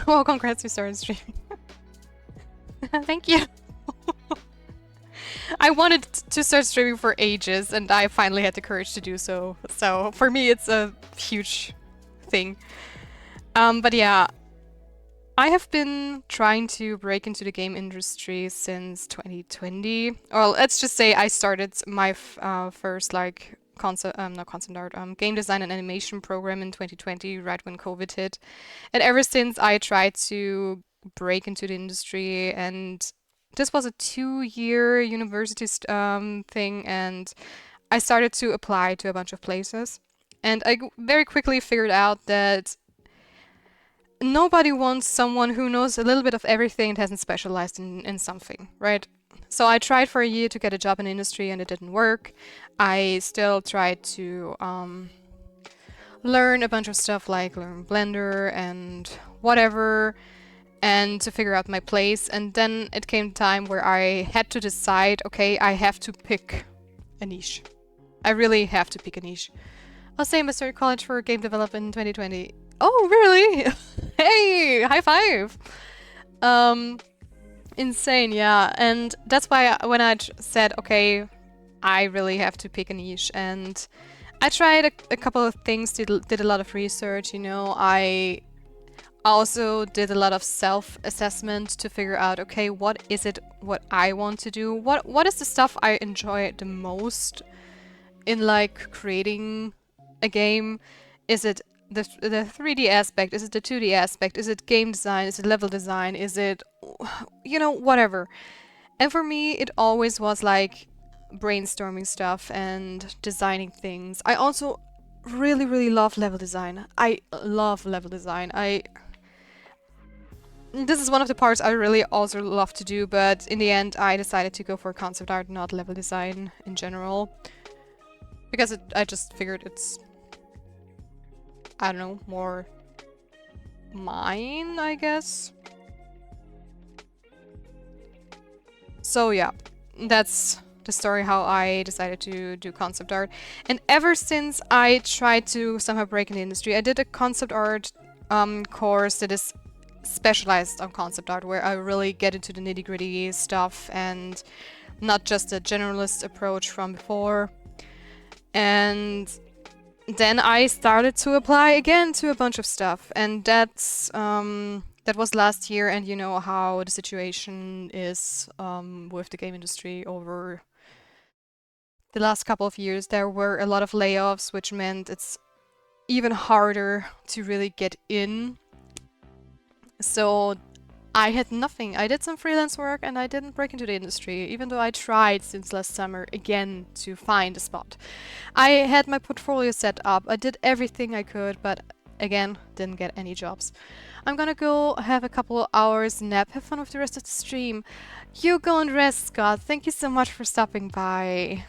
Well, congrats, you started streaming. Thank you. I wanted to start streaming for ages, and I finally had the courage to do so. So for me, it's a huge thing. But yeah, I have been trying to break into the game industry since 2020. Well, let's just say I started my first like game design and animation program in 2020, right when COVID hit. And ever since I tried to break into the industry, and this was a 2-year university thing, and I started to apply to a bunch of places. And I very quickly figured out that nobody wants someone who knows a little bit of everything and hasn't specialized in something, right? So I tried for a year to get a job in the industry and it didn't work. I still tried to learn a bunch of stuff, like learn Blender and whatever, and to figure out my place. And then it came time where I had to decide, okay, I have to pick a niche. I really have to pick a niche. Oh, same, I started college for game development in 2020. Oh, really? Hey, high five! Insane, yeah. And that's why when I said, okay, I really have to pick a niche, and I tried a couple of things, did a lot of research, you know. I also did a lot of self-assessment to figure out, okay, what is it what I want to do? What is the stuff I enjoy the most in like creating a game? Is it the 3D aspect? Is it the 2D aspect? Is it game design? Is it level design? Is it, you know, whatever. And for me, it always was like brainstorming stuff and designing things. I also really, really love level design. I love level design. This is one of the parts I really also love to do, but in the end, I decided to go for concept art, not level design in general. Because I just figured it's, I don't know, more mine, I guess. So yeah, that's the story how I decided to do concept art. And ever since I tried to somehow break in the industry, I did a concept art course that is specialized on concept art, where I really get into the nitty-gritty stuff and not just a generalist approach from before. And then I started to apply again to a bunch of stuff, and that was last year. And you know how the situation is with the game industry over the last couple of years. There were a lot of layoffs, which meant it's even harder to really get in. So I had nothing. I did some freelance work and I didn't break into the industry, even though I tried since last summer again to find a spot. I had my portfolio set up, I did everything I could, but again, didn't get any jobs. I'm gonna go have a couple hours nap, have fun with the rest of the stream. You go and rest, Scott. Thank you so much for stopping by.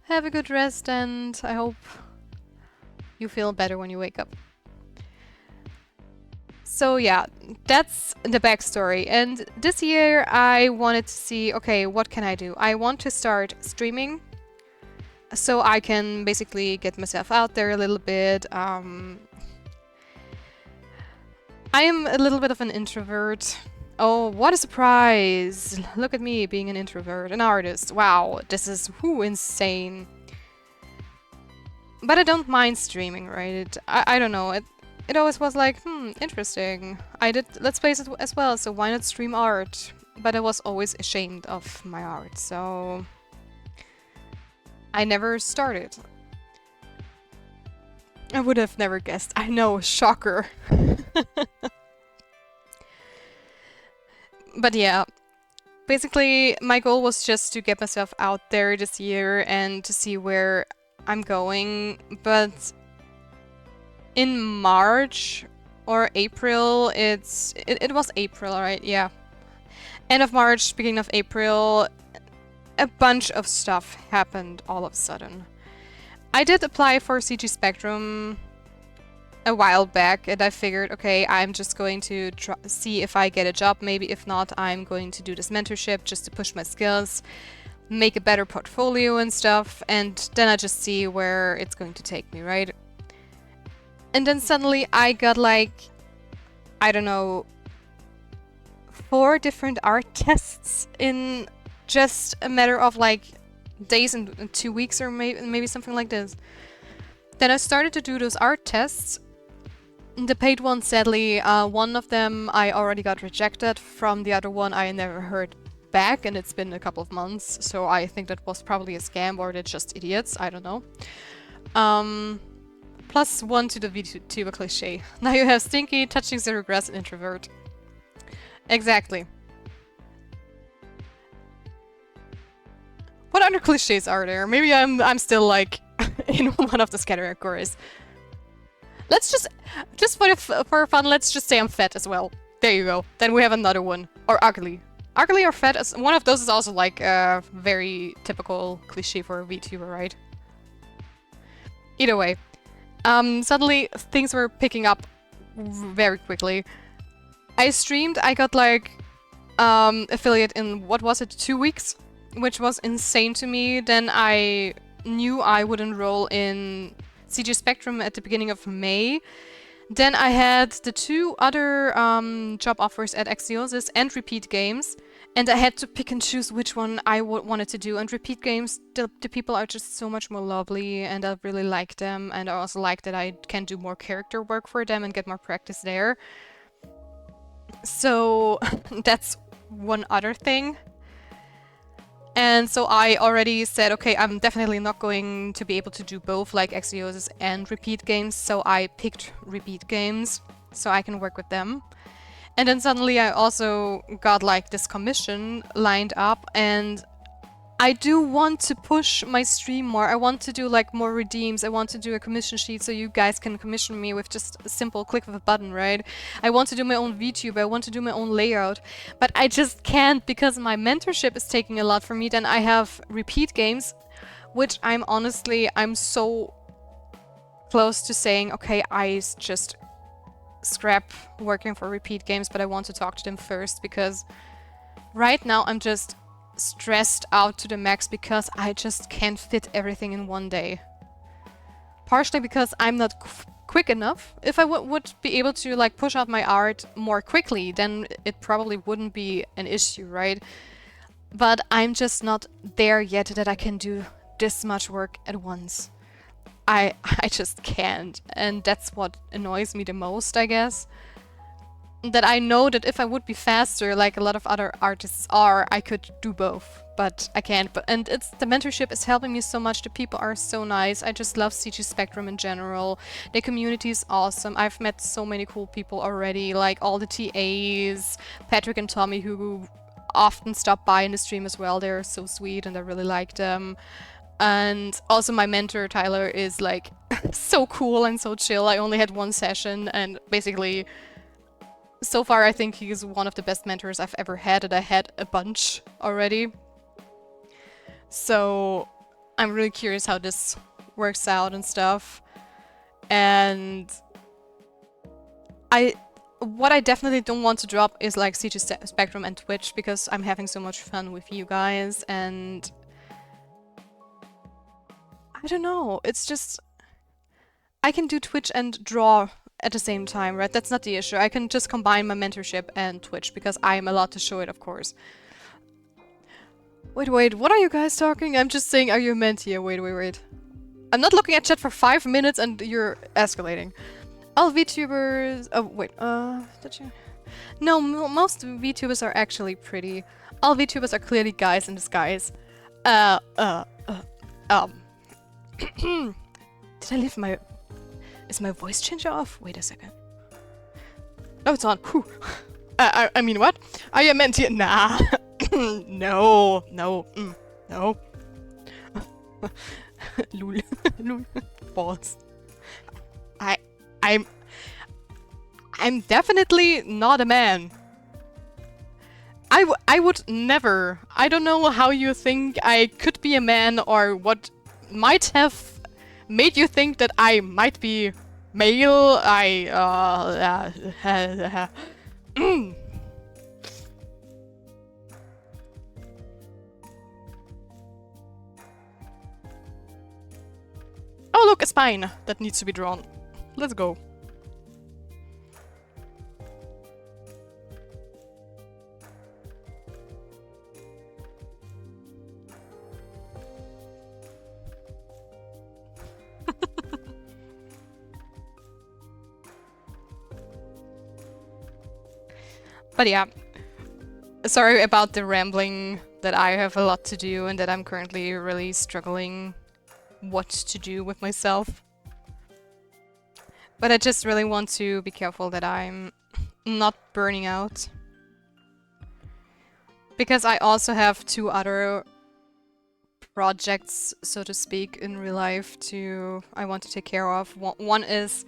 Have a good rest, and I hope you feel better when you wake up. So yeah, that's the backstory. And this year I wanted to see, okay, what can I do? I want to start streaming. so I can basically get myself out there a little bit. I am a little bit of an introvert. Oh, what a surprise! Look at me being an introvert, an artist. Wow, this is insane. But I don't mind streaming, right? I don't know. It always was like, interesting. I did Let's Plays as well, so why not stream art? But I was always ashamed of my art, so I never started. I would have never guessed. I know, shocker. But yeah, basically my goal was just to get myself out there this year and to see where I'm going. But in March or April, it was April, right? Yeah. End of March, beginning of April, a bunch of stuff happened all of a sudden. I did apply for CG Spectrum a while back, and I figured, okay, I'm just going to see if I get a job. Maybe if not, I'm going to do this mentorship just to push my skills, make a better portfolio and stuff, and then I just see where it's going to take me, right? And then suddenly I got like, I don't know, 4 different art tests in just a matter of like days and 2 weeks, or maybe something like this. Then I started to do those art tests. The paid one, sadly, one of them I already got rejected. From the other one I never heard back, and it's been a couple of months, so I think that was probably a scam, or they're just idiots, I don't know. Plus 1 to the VTuber cliche. Now you have Stinky, Touching Zero Grass, and Introvert. Exactly. What other cliches are there? Maybe I'm still like in one of those categories. Let's just for fun, let's just say I'm fat as well. There you go. Then we have another one. Or ugly. Ugly or fat, as one of those is also like a very typical cliche for a VTuber, right? Either way. Suddenly things were picking up very quickly. I streamed, I got like affiliate in, what was it, 2 weeks? Which was insane to me. Then I knew I would enroll in CG Spectrum at the beginning of May. Then I had the 2 other job offers at Axios and Repeat Games, and I had to pick and choose which one I wanted to do. And Repeat Games, the people are just so much more lovely, and I really like them, and I also like that I can do more character work for them and get more practice there. So that's one other thing. And so I already said, okay, I'm definitely not going to be able to do both, like Axios and Repeat Games, so I picked Repeat Games so I can work with them. And then suddenly I also got like this commission lined up, and I do want to push my stream more. I want to do like more redeems. I want to do a commission sheet so you guys can commission me with just a simple click of a button, right? I want to do my own VTuber. I want to do my own layout. But I just can't because my mentorship is taking a lot from me. Then I have Repeat Games, which I'm so close to saying, okay, I just scrap working for Repeat Games, but I want to talk to them first because right now I'm just stressed out to the max because I just can't fit everything in one day. Partially because I'm not quick enough. If I would be able to like push out my art more quickly, then it probably wouldn't be an issue, right? But I'm just not there yet that I can do this much work at once. I just can't, and that's what annoys me the most, I guess. That I know that if I would be faster, like a lot of other artists are, I could do both, but I can't. And the mentorship is helping me so much. The people are so nice. I just love CG Spectrum in general. The community is awesome. I've met so many cool people already, like all the TAs, Patrick and Tommy, who often stop by in the stream as well. They're so sweet and I really like them. And also my mentor, Tyler, is like so cool and so chill. I only had 1 session, and basically so far I think he's one of the best mentors I've ever had, and I had a bunch already. So I'm really curious how this works out and stuff. And what I definitely don't want to drop is like CG Spectrum and Twitch, because I'm having so much fun with you guys, and I don't know. It's just I can do Twitch and draw at the same time, right? That's not the issue. I can just combine my mentorship and Twitch because I am allowed to show it, of course. Wait, what are you guys talking? I'm just saying, are you a mentee? Wait. I'm not looking at chat for 5 minutes and you're escalating. All VTubers... Oh, wait, did you... No, most VTubers are actually pretty. All VTubers are clearly guys in disguise. Did I leave my... Is my voice changer off? Wait a second. Oh, it's on. Whew. I mean, what? Are you a mentee? Nah. No. No. Lul. Lul. Balls. I'm definitely not a man. I would never. I don't know how you think I could be a man or what might have made you think that I might be male. Oh look, a spine that needs to be drawn. Let's go. But yeah, sorry about the rambling, that I have a lot to do and that I'm currently really struggling what to do with myself. But I just really want to be careful that I'm not burning out. Because I also have 2 other projects, so to speak, in real life I want to take care of. One is...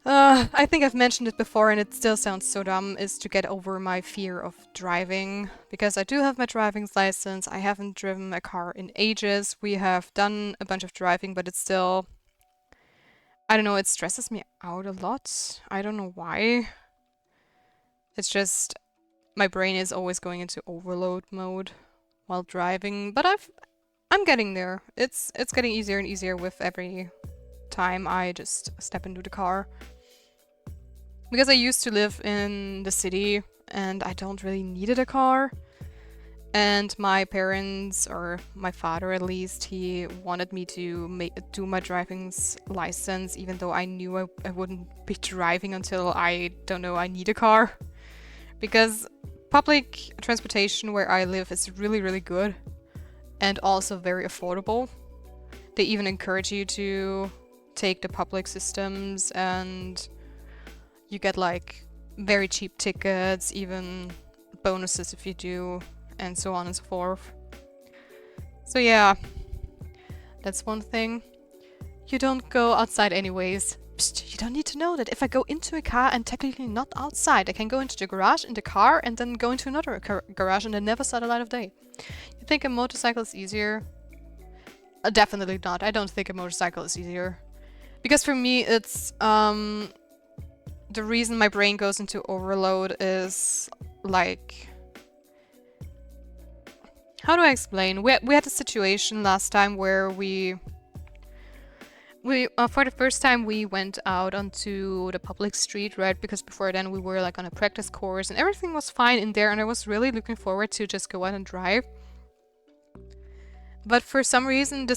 I think I've mentioned it before and it still sounds so dumb, is to get over my fear of driving. Because I do have my driving license, I haven't driven a car in ages, we have done a bunch of driving, but it's still... I don't know, it stresses me out a lot. I don't know why. It's just... my brain is always going into overload mode while driving, but I'm getting there. It's getting easier and easier with every time I just step into the car. Because I used to live in the city and I don't really needed a car. And my parents, or my father at least, he wanted me to do my driving license, even though I knew I wouldn't be driving until I need a car. Because public transportation where I live is really, really good and also very affordable. They even encourage you to take the public systems and you get like very cheap tickets, even bonuses if you do, and so on and so forth. So yeah, that's one thing. You don't go outside anyways. Psst, you don't need to know that if I go into a car, I'm technically not outside. I can go into the garage in the car and then go into another garage and then never saw the light of day. You think a motorcycle is easier? Definitely not. I don't think a motorcycle is easier. Because for me, it's... the reason my brain goes into overload is like... How do I explain? We had a situation last time where we for the first time we went out onto the public street, right? Because before then we were like on a practice course and everything was fine in there and I was really looking forward to just go out and drive. But for some reason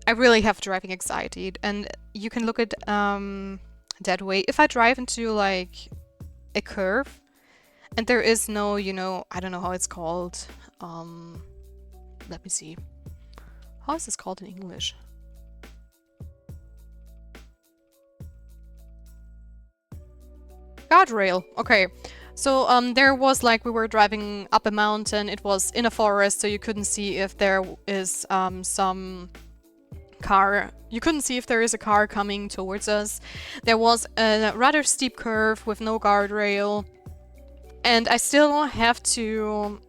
I really have driving anxiety, and you can look at that way. If I drive into like a curve and there is no, I don't know how it's called. Let me see. How is this called in English? Guardrail. Okay. So there was like, we were driving up a mountain. It was in a forest, so you couldn't see if there is some car. You couldn't see if there is a car coming towards us. There was a rather steep curve with no guardrail. And I still have to...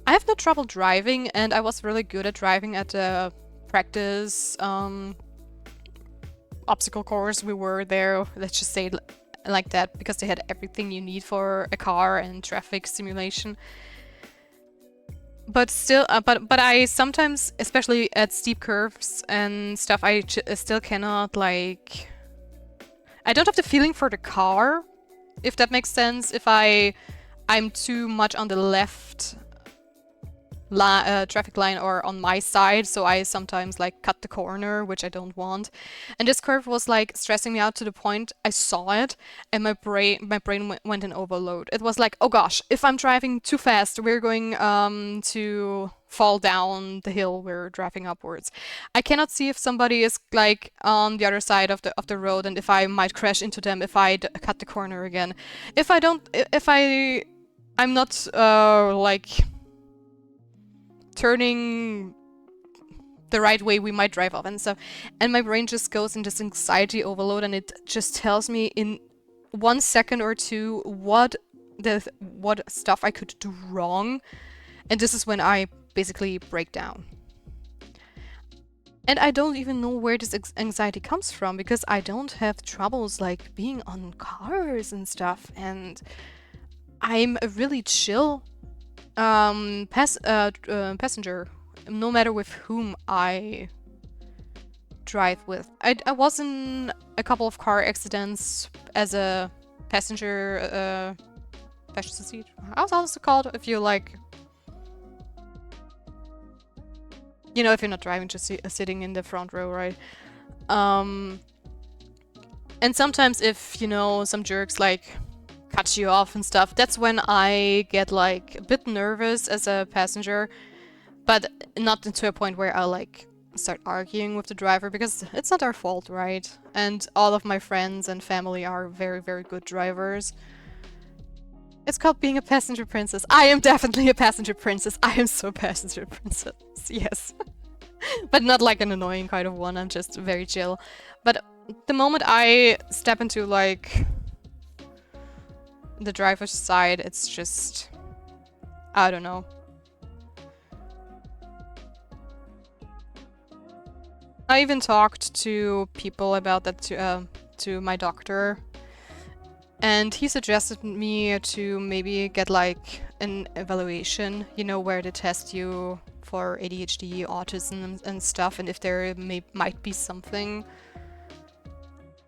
I have no trouble driving, and I was really good at driving at the practice obstacle course. We were there, let's just say it like that, because they had everything you need for a car and traffic simulation. But still, but I sometimes, especially at steep curves and stuff, I still cannot like. I don't have the feeling for the car, if that makes sense. If I'm too much on the left traffic line or on my side, so I sometimes like cut the corner, which I don't want. And this curve was like stressing me out to the point I saw it and my brain went in overload. It was like, oh gosh, if I'm driving too fast, we're going to fall down the hill we're driving upwards. I cannot see if somebody is like on the other side of the road and if I might crash into them if I cut the corner again. If I don't, if I'm not like turning the right way, we might drive off and stuff. And my brain just goes in this anxiety overload and it just tells me in 1 second or two what stuff I could do wrong. And this is when I basically break down. And I don't even know where this anxiety comes from because I don't have troubles like being on cars and stuff. And I'm a really chill passenger, no matter with whom I drive with. I was in a couple of car accidents as a passenger seat. How's it called? If you like, you know, if you're not driving, just sitting in the front row, right? And sometimes if, you know, some jerks like cut you off and stuff, that's when I get like a bit nervous as a passenger, but not to a point where I like start arguing with the driver because it's not our fault, right? And all of my friends and family are very, very good drivers. It's called being a passenger princess. I am definitely a passenger princess. I am so passenger princess, yes. But not like an annoying kind of one, I'm just very chill. But the moment I step into like the driver's side, it's just, I don't know. I even talked to people about that to my doctor, and he suggested me to maybe get like an evaluation, you know, where they test you for ADHD, autism, and stuff, and if there might be something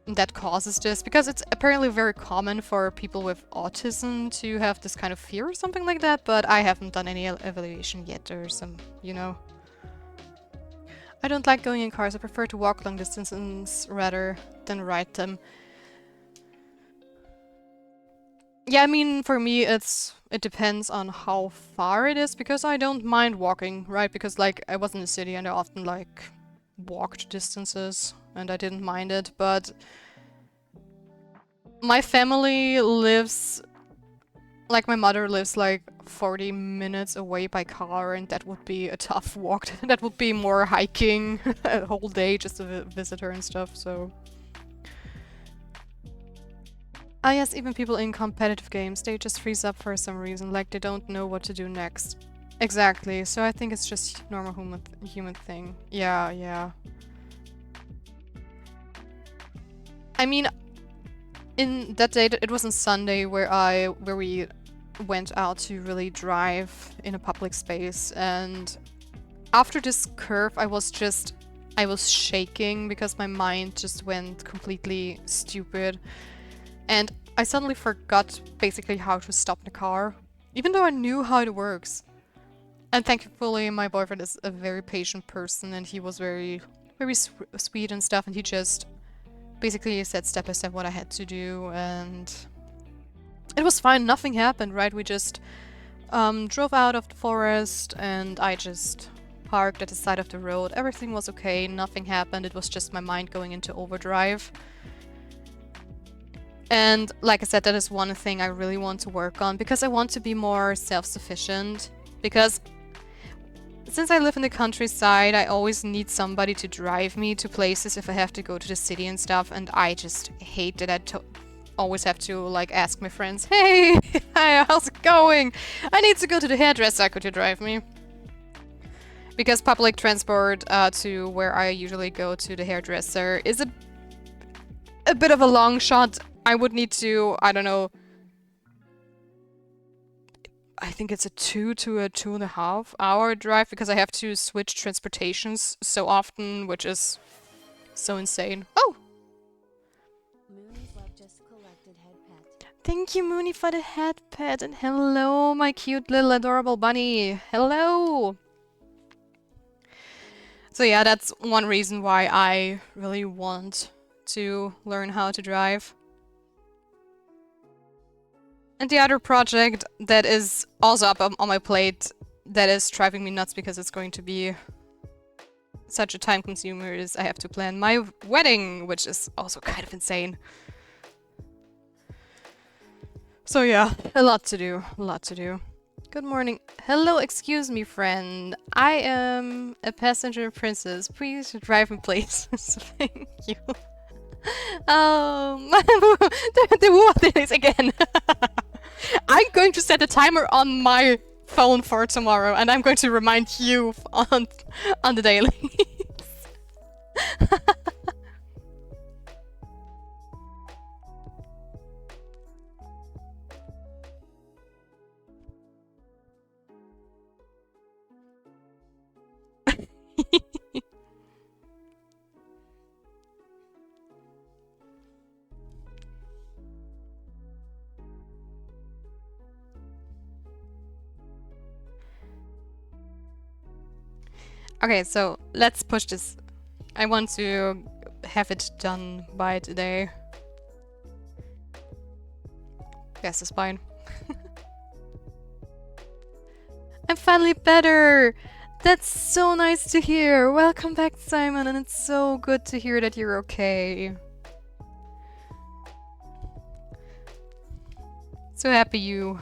that causes this, because it's apparently very common for people with autism to have this kind of fear or something like that, but I haven't done any evaluation yet or some, you know. I don't like going in cars. I prefer to walk long distances rather than ride them. Yeah, I mean, for me, it depends on how far it is, because I don't mind walking, right? Because, like, I was in the city and I often, like, walked distances and I didn't mind it, but my family lives, like, my mother lives, like, 40 minutes away by car, and that would be a tough walk. That would be more hiking a whole day just to visit her and stuff, so... Ah yes, even people in competitive games, they just freeze up for some reason, like they don't know what to do next. Exactly, so I think it's just normal human thing. Yeah, yeah. I mean, in that day, it was on Sunday where we went out to really drive in a public space, and after this curve I was shaking because my mind just went completely stupid. And I suddenly forgot basically how to stop the car, even though I knew how it works. And thankfully my boyfriend is a very patient person and he was very, very sweet and stuff, and he just basically said step by step what I had to do, and it was fine, nothing happened, right? We just drove out of the forest and I just parked at the side of the road. Everything was okay, nothing happened, it was just my mind going into overdrive. And like I said, that is one thing I really want to work on, because I want to be more self-sufficient. Because since I live in the countryside, I always need somebody to drive me to places if I have to go to the city and stuff, and I just hate that I always have to like ask my friends, hey, how's it going? I need to go to the hairdresser, could you drive me? Because public transport to where I usually go to the hairdresser is a bit of a long shot. I would need to, I don't know, I think it's a 2 to 2.5 hour drive because I have to switch transportations so often, which is so insane. Oh! Moon's love just collected head pet. Thank you, Mooney, for the head pet. And hello, my cute little adorable bunny. Hello! So yeah, that's one reason why I really want to learn how to drive. And the other project that is also up on my plate that is driving me nuts because it's going to be such a time consumer is I have to plan my wedding, which is also kind of insane. So yeah, a lot to do, a lot to do. Good morning. Hello, excuse me, friend. I am a passenger princess. Please drive in places. Thank you. The water is again. I'm going to set a timer on my phone for tomorrow, and I'm going to remind you on the daily. Okay, so let's push this. I want to have it done by today. Yes, it's fine. I'm finally better! That's so nice to hear! Welcome back, Simon, and it's so good to hear that you're okay. So happy you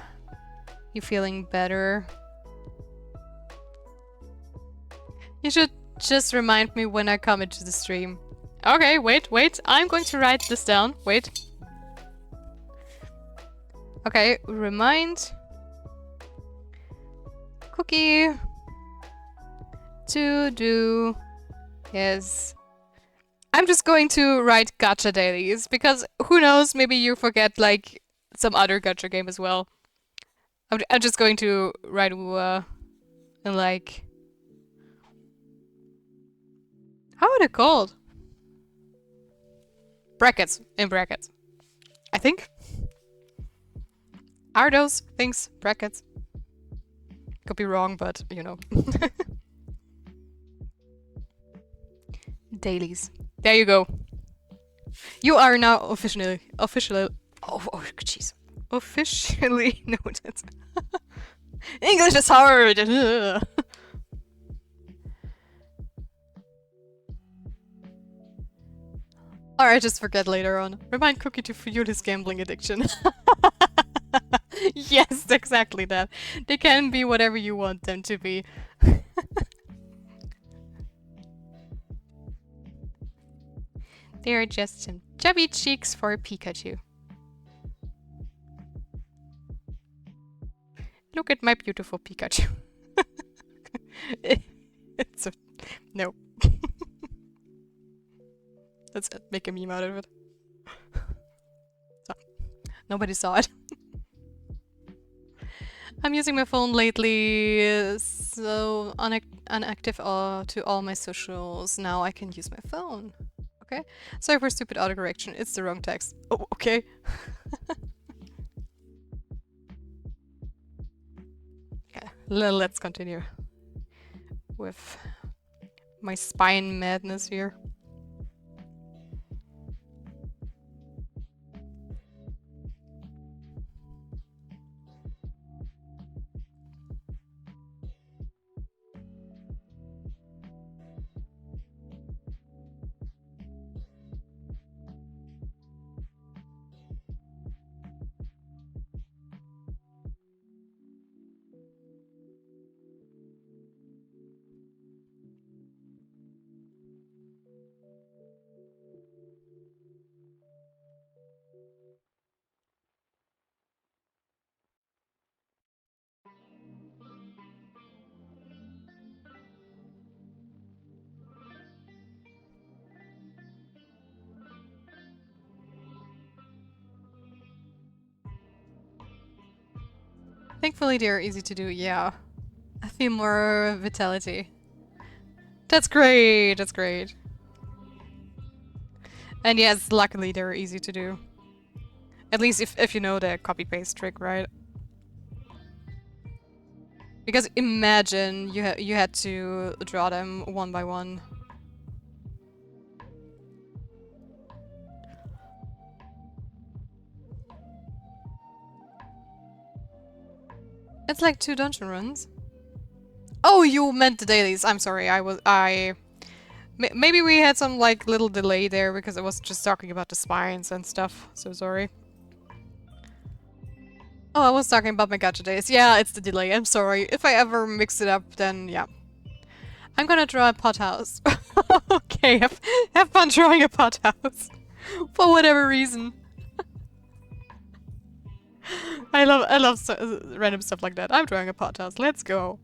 feeling better. You should just remind me when I come into the stream. Okay, wait. I'm going to write this down. Wait. Okay, remind Cookie to do his... I'm just going to write gacha dailies, because who knows, maybe you forget, like, some other gacha game as well. I'm just going to write, like... How are they called? Brackets. In brackets. I think. Are those things brackets? Could be wrong, but you know. Dailies. There you go. You are now officially oh jeez. Officially noted. English is hard. Or I just forget later on. Remind Cookie to fuel his gambling addiction. Yes, exactly that. They can be whatever you want them to be. They are just some chubby cheeks for Pikachu. Look at my beautiful Pikachu. It's a... no. Let's make a meme out of it. So, nobody saw it. I'm using my phone lately, so inactive to all my socials. Now I can use my phone. Okay? Sorry for stupid autocorrection. It's the wrong text. Oh, okay. Okay, let's continue with my spine madness here. Thankfully, they're easy to do, yeah. I feel more vitality. That's great, that's great. And yes, luckily they're easy to do. At least if you know the copy-paste trick, right? Because imagine you had to draw them one by one. It's like 2 dungeon runs. Oh, you meant the dailies. I'm sorry. Maybe we had some like little delay there because I was just talking about the spines and stuff. So sorry. Oh, I was talking about my gacha days. Yeah, it's the delay. I'm sorry. If I ever mix it up, then yeah. I'm gonna draw a pot house. Okay, have fun drawing a pot house. For whatever reason. I love random stuff like that. I'm drawing a pot house. Let's go.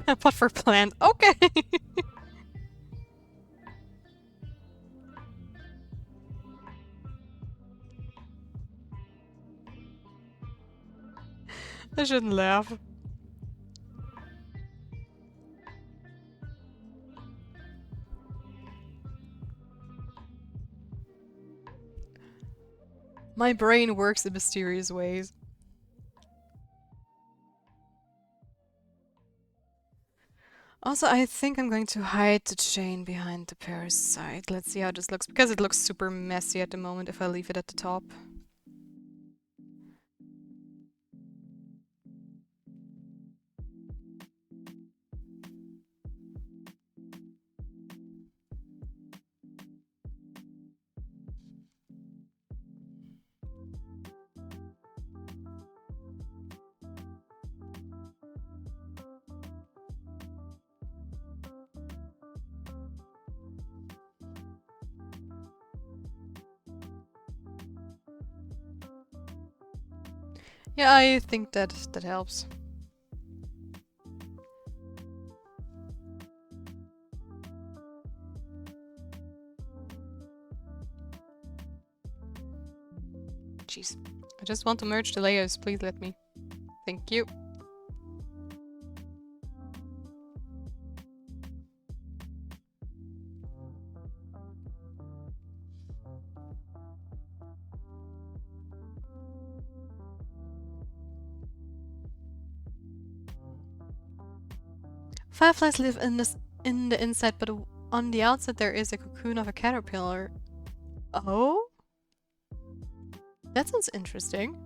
A pot for plant. Okay. I shouldn't laugh. My brain works in mysterious ways. Also, I think I'm going to hide the chain behind the parasite. Let's see how this looks, because it looks super messy at the moment if I leave it at the top. Yeah, I think that helps. Jeez. I just want to merge the layers, please let me. Thank you. Fireflies live in the inside, but on the outside there is a cocoon of a caterpillar. Oh? That sounds interesting.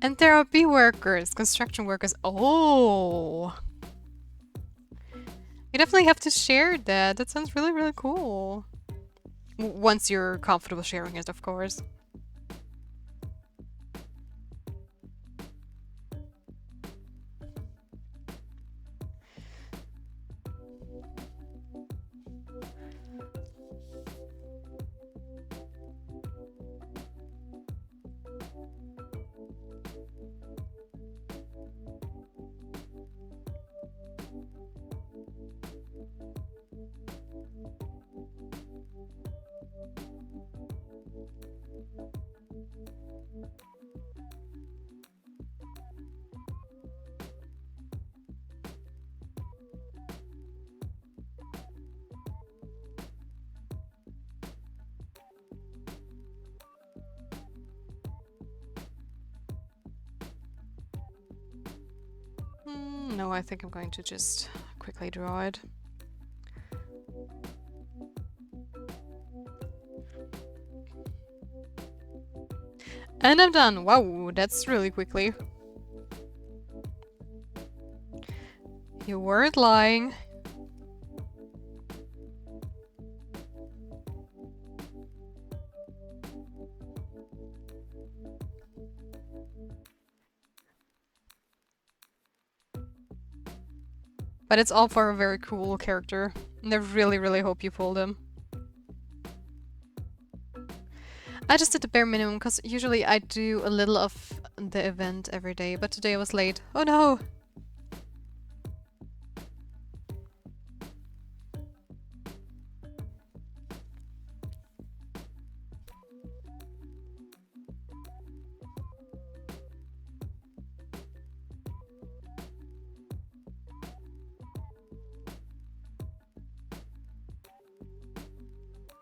And there are bee workers, construction workers. Oh! You definitely have to share that. That sounds really, really cool. Once you're comfortable sharing it, of course. No, I think I'm going to just quickly draw it. And I'm done! Wow, that's really quickly. You weren't lying. But it's all for a very cool character. And I really, really hope you pulled him. I just did the bare minimum, because usually I do a little of the event every day, but today I was late. Oh no!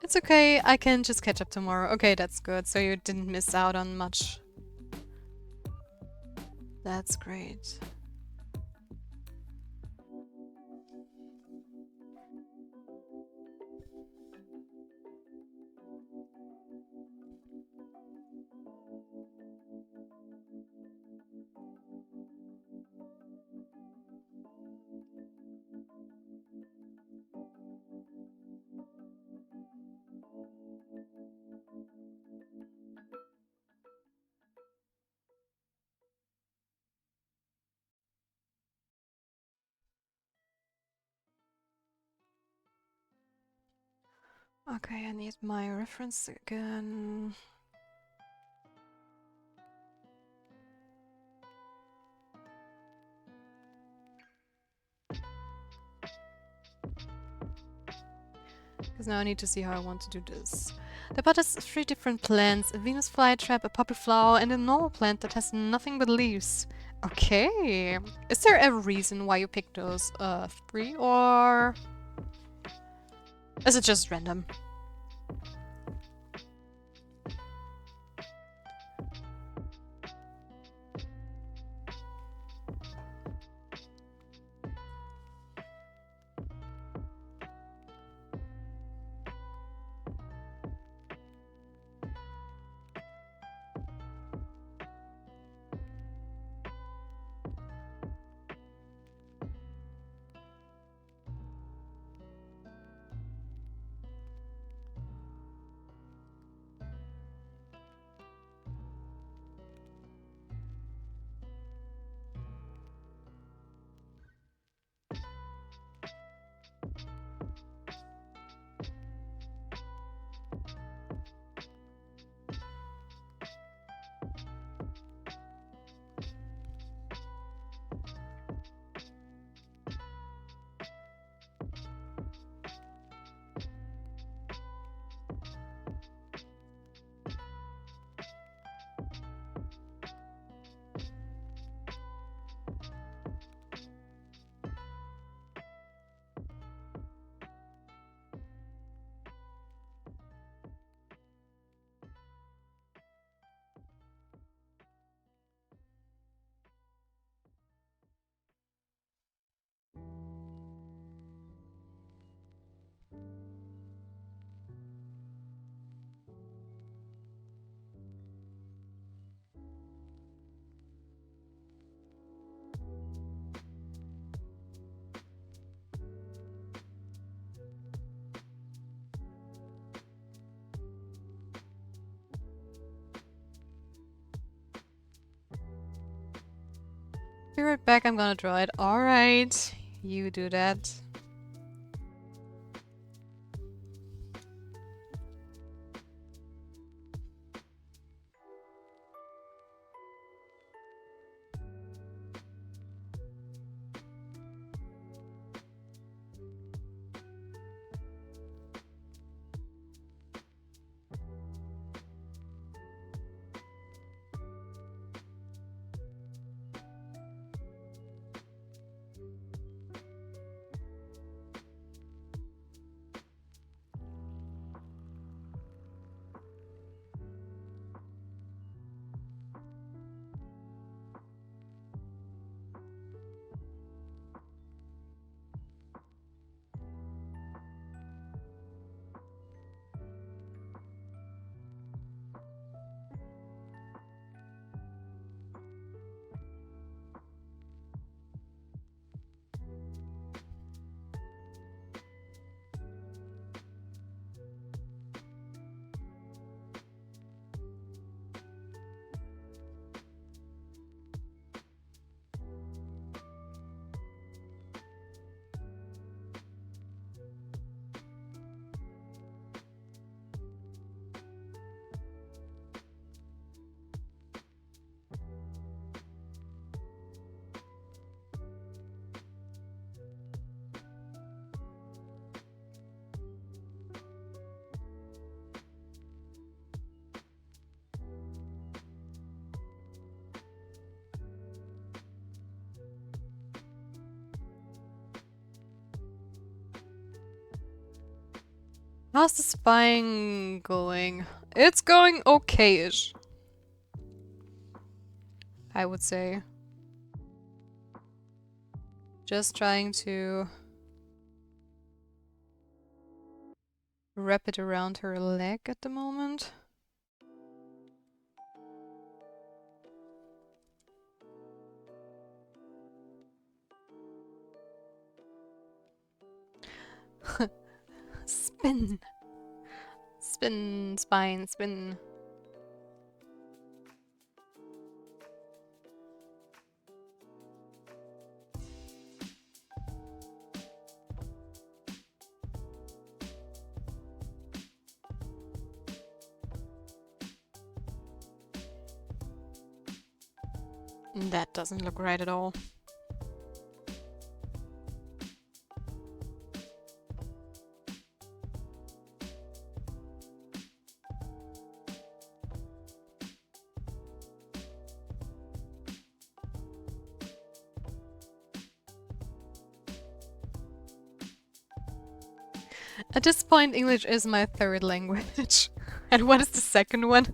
It's okay, I can just catch up tomorrow. Okay, that's good, so you didn't miss out on much. That's great. Okay, I need my reference again. Because now I need to see how I want to do this. The pot has 3 different plants, a Venus flytrap, a poppy flower, and a normal plant that has nothing but leaves. Okay. Is there a reason why you picked those 3, or is it just random? Be right back, I'm gonna draw it. Alright, you do that. How's the spying going? It's going okay-ish, I would say. Just trying to wrap it around her leg at the moment. Spin! Spin, spine, spin. That doesn't look right at all. At this point, English is my third language. And what is the second one?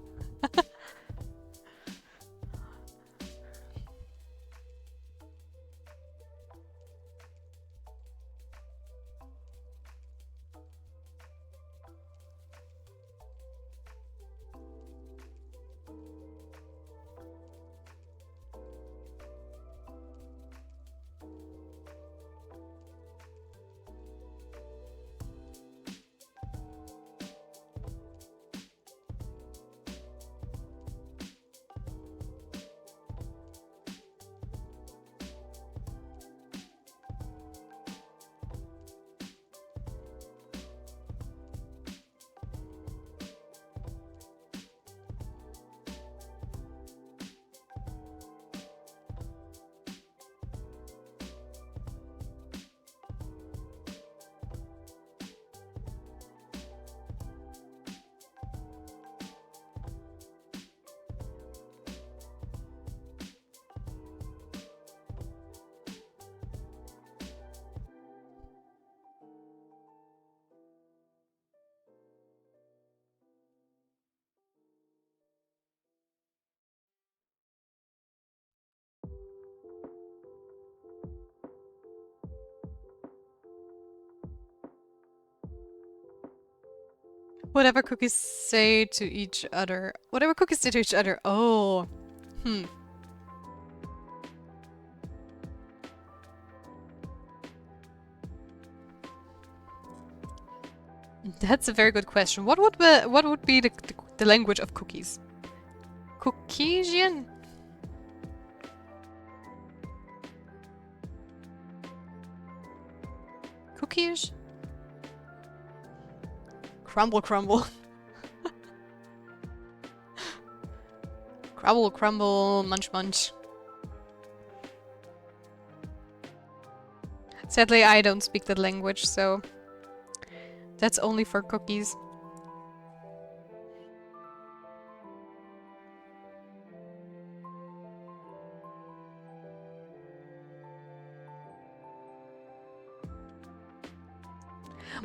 Whatever cookies say to each other. Whatever cookies say to each other. Oh. Hmm. That's a very good question. What would be the language of cookies? Caucasian? Cookies? Crumble, crumble. Crumble, crumble, munch, munch. Sadly, I don't speak that language, so that's only for cookies.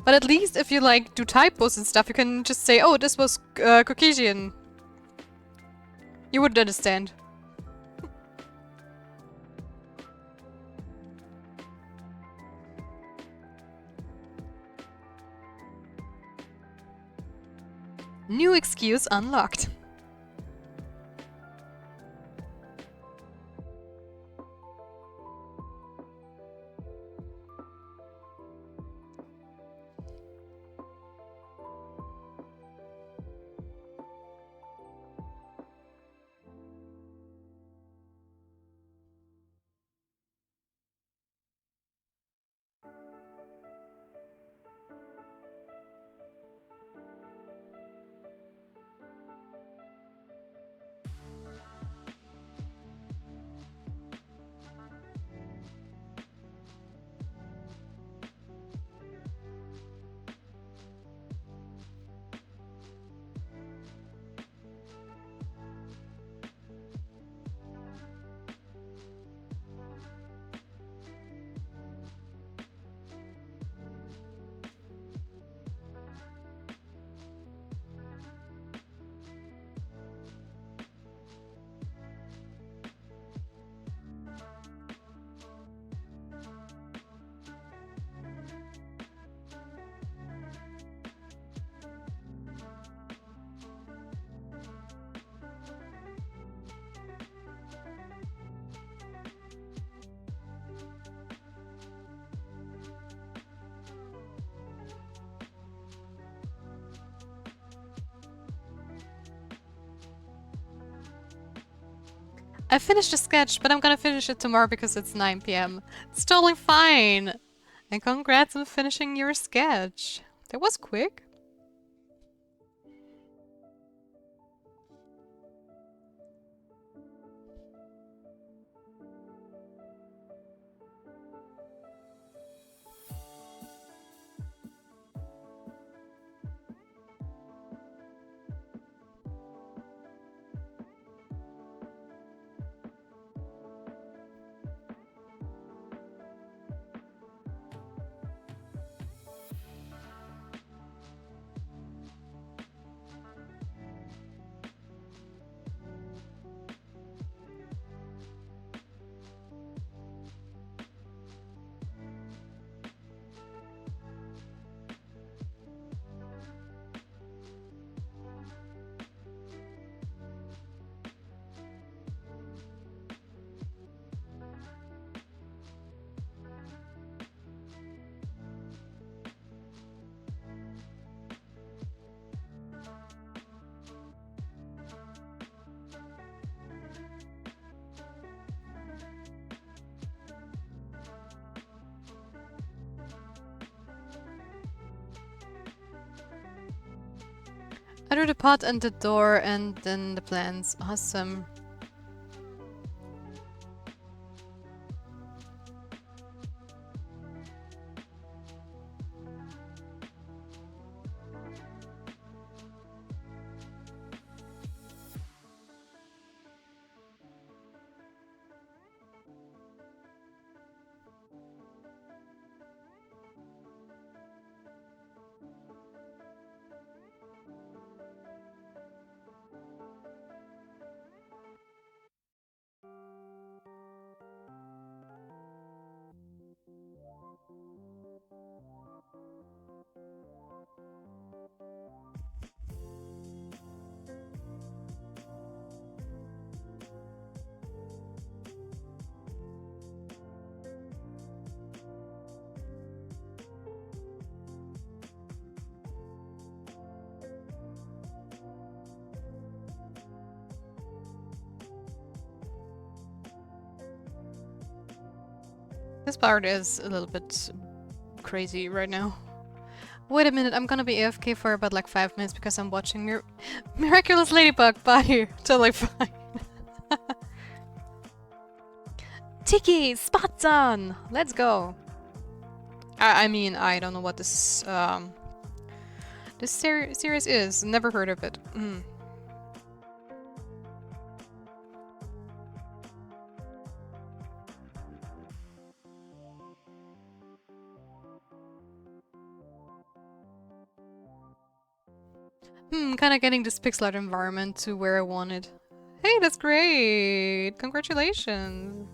But at least if you like do typos and stuff, you can just say, "Oh, this was Caucasian." You wouldn't understand. New excuse unlocked. I finished the sketch, but I'm gonna finish it tomorrow because it's 9 p.m. It's totally fine. And congrats on finishing your sketch. That was quick. I drew the pot and the door and then the plants. Awesome. This part is a little bit crazy right now. Wait a minute, I'm gonna be AFK for about like 5 minutes because I'm watching Miraculous Ladybug. Bye. Totally fine. Tiki, spots on. Let's go. I mean, I don't know what this series is. Never heard of it. Kind of getting this pixel art environment to where I wanted. Hey, that's great! Congratulations!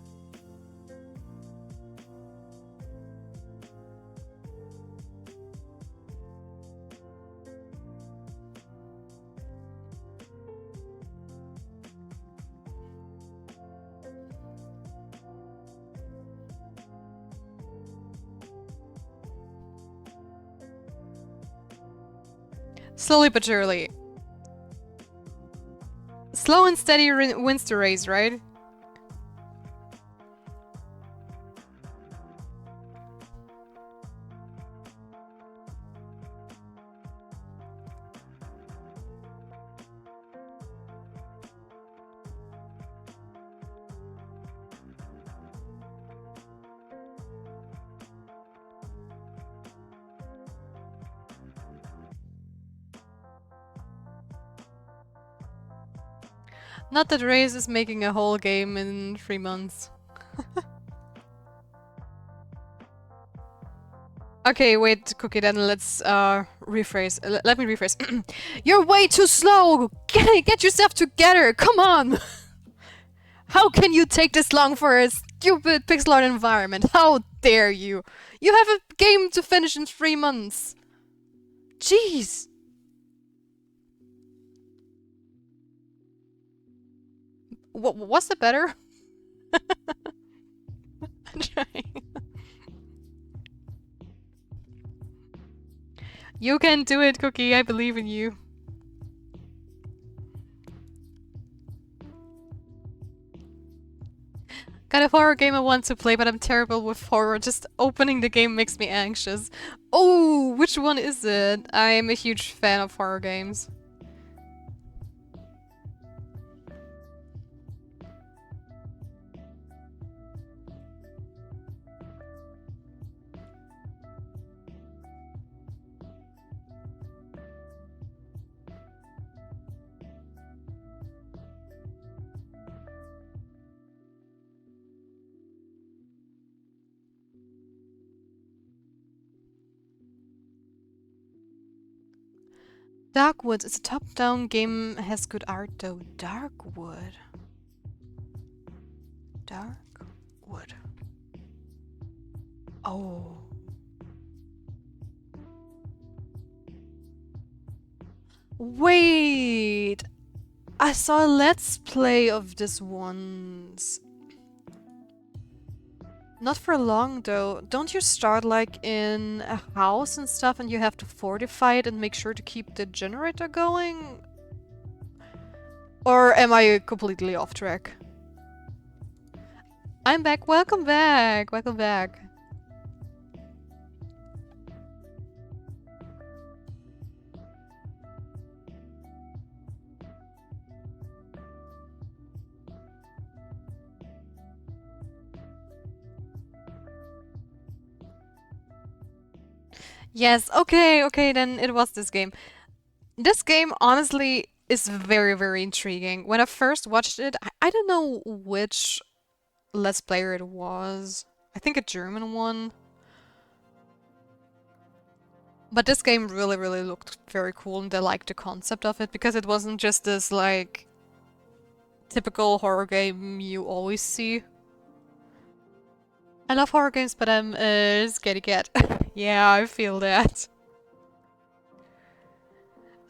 Slowly but surely. Slow and steady wins the race, right? Not that Reyes is making a whole game in 3 months. Okay, wait, Cookie, then let's rephrase. Let me rephrase. You're way too slow! Get yourself together! Come on! How can you take this long for a stupid pixel art environment? How dare you! You have a game to finish in 3 months! Jeez! Was it better? I'm trying. You can do it, Cookie. I believe in you. kind of horror game I want to play, but I'm terrible with horror. Just opening the game makes me anxious. Oh, which one is it? I'm a huge fan of horror games. Darkwood is a top-down game, has good art though. Darkwood. Darkwood. Oh. Wait! I saw a let's play of this once. Not for long though. Don't you start like in a house and stuff and you have to fortify it and make sure to keep the generator going? Or am I completely off track? I'm back. Welcome back. Welcome back. Yes, okay, then it was this game. This game, honestly, is very, very intriguing. When I first watched it, I don't know which Let's Player it was. I think a German one. But this game really, really looked very cool, and I liked the concept of it, because it wasn't just this, like, typical horror game you always see. I love horror games, but I'm a scaredy cat. Yeah, I feel that.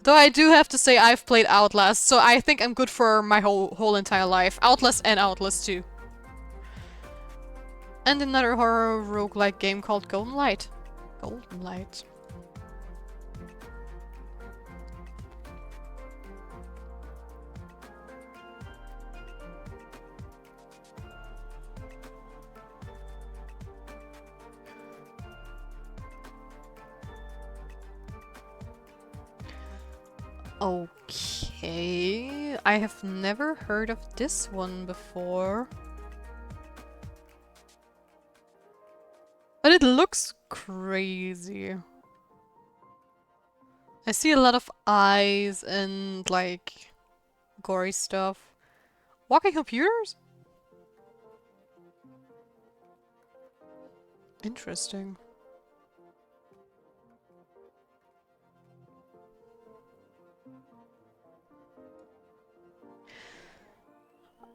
Though I do have to say I've played Outlast, so I think I'm good for my whole entire life. Outlast and Outlast 2. And another horror roguelike game called Golden Light. Golden Light. Okay, I have never heard of this one before. But it looks crazy. I see a lot of eyes and like gory stuff. Walking computers? Interesting.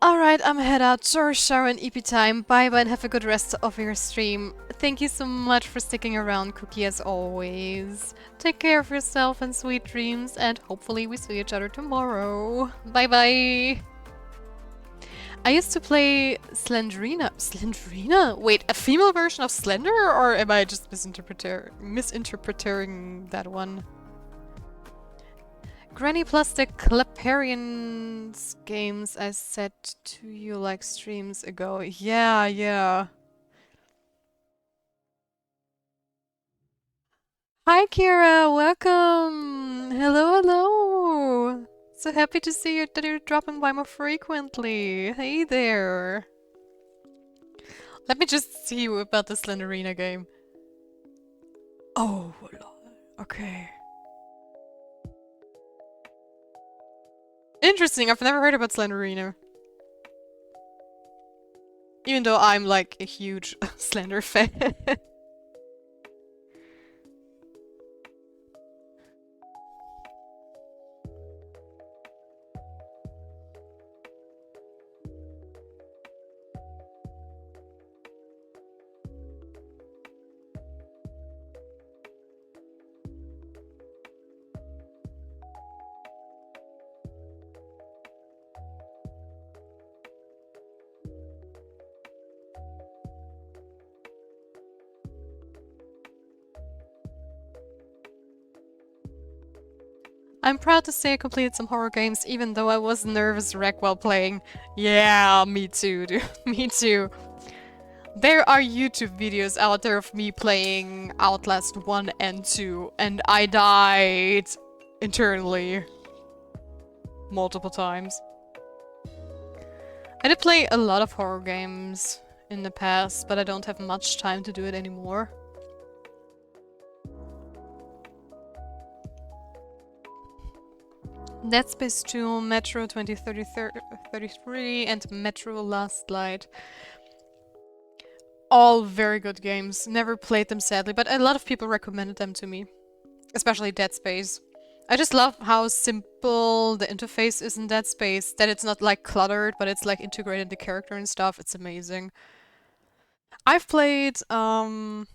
Alright, I'm head out. Sorry, Sharon, EP time. Bye bye and have a good rest of your stream. Thank you so much for sticking around, Cookie, as always. Take care of yourself and sweet dreams, and hopefully we see each other tomorrow. Bye bye! I used to play Slendrina. Slendrina? Wait, a female version of Slender? Or am I just misinterpreting that one? Granny plus the Claparians games I said to you like streams ago. Yeah, yeah. Hi Kira, welcome! Hello, hello! So happy to see you that you're dropping by more frequently. Hey there! Let me just see you about the Slenderina game. Oh, okay. Interesting, I've never heard about Slenderina. Even though I'm like a huge Slender fan. I'm proud to say I completed some horror games even though I was a nervous wreck while playing. Yeah, me too, dude. Me too. There are YouTube videos out there of me playing Outlast 1 and 2, and I died internally multiple times. I did play a lot of horror games in the past, but I don't have much time to do it anymore. Dead Space 2, Metro 2033, and Metro Last Light. All very good games. Never played them sadly, but a lot of people recommended them to me. Especially Dead Space. I just love how simple the interface is in Dead Space. That it's not like cluttered, but it's like integrated the character and stuff. It's amazing. I've played both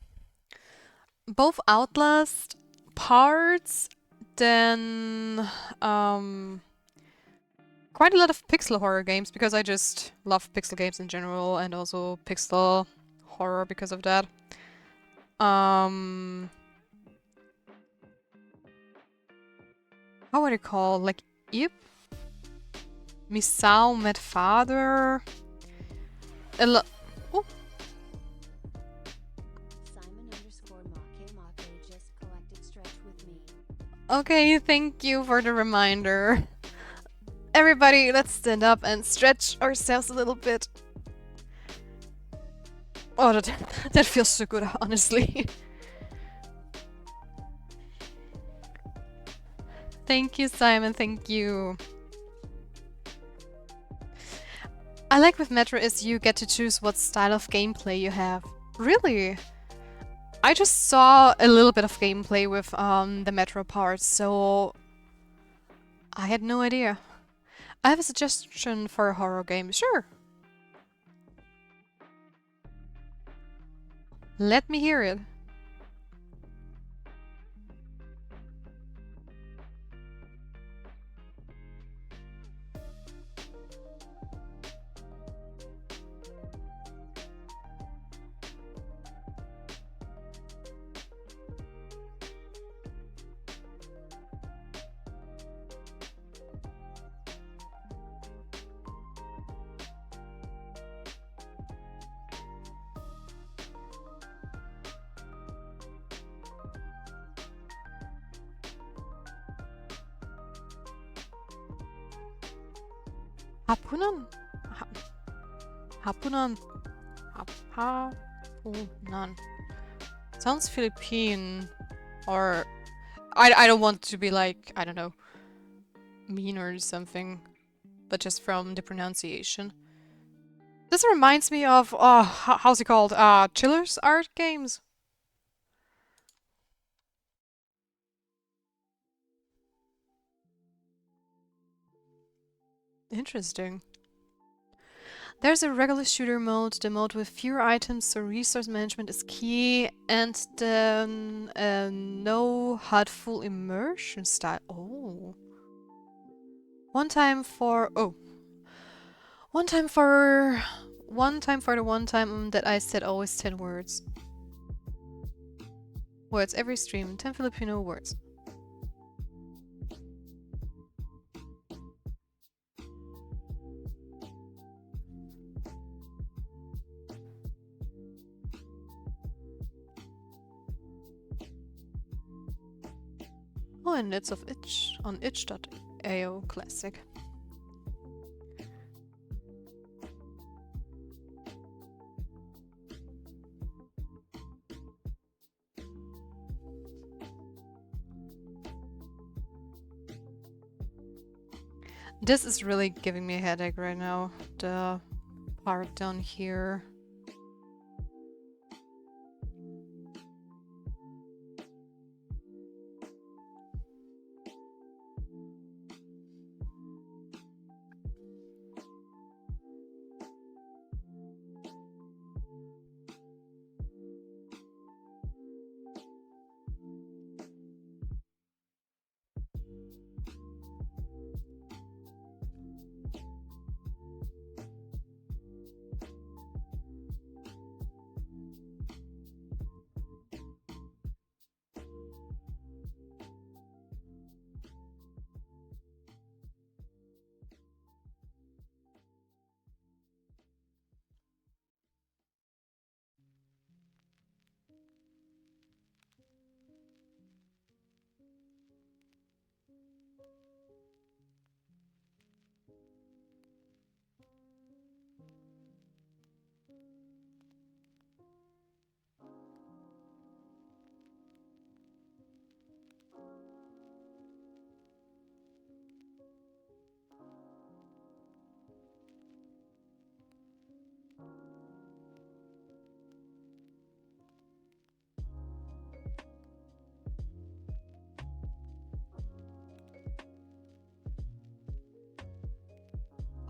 Outlast parts, then quite a lot of pixel horror games because I just love pixel games in general and also pixel horror because of that. How would I call like Ip? Misao met father. Oh. Simon_Make just collected stretch with me. Okay, thank you for the reminder. Everybody, let's stand up and stretch ourselves a little bit. Oh, that feels so good, honestly. Thank you, Simon, thank you. I like with Metro is you get to choose what style of gameplay you have. Really? I just saw a little bit of gameplay with the Metro part, so I had no idea. I have a suggestion for a horror game. Sure. Let me hear it. Hapunan? Hapunan? Hapunan. Sounds Philippine. Or... I don't want to be like, I don't know, mean or something. But just from the pronunciation. This reminds me of, how's it called? Chiller's Art Games? Interesting. There's a regular shooter mode, the mode with fewer items, so resource management is key, and then no HUD full immersion style. Oh. One time for the one time that I said always 10 words. Words every stream, 10 Filipino words. Oh, and it's of itch on itch.io classic. This is really giving me a headache right now. The part down here.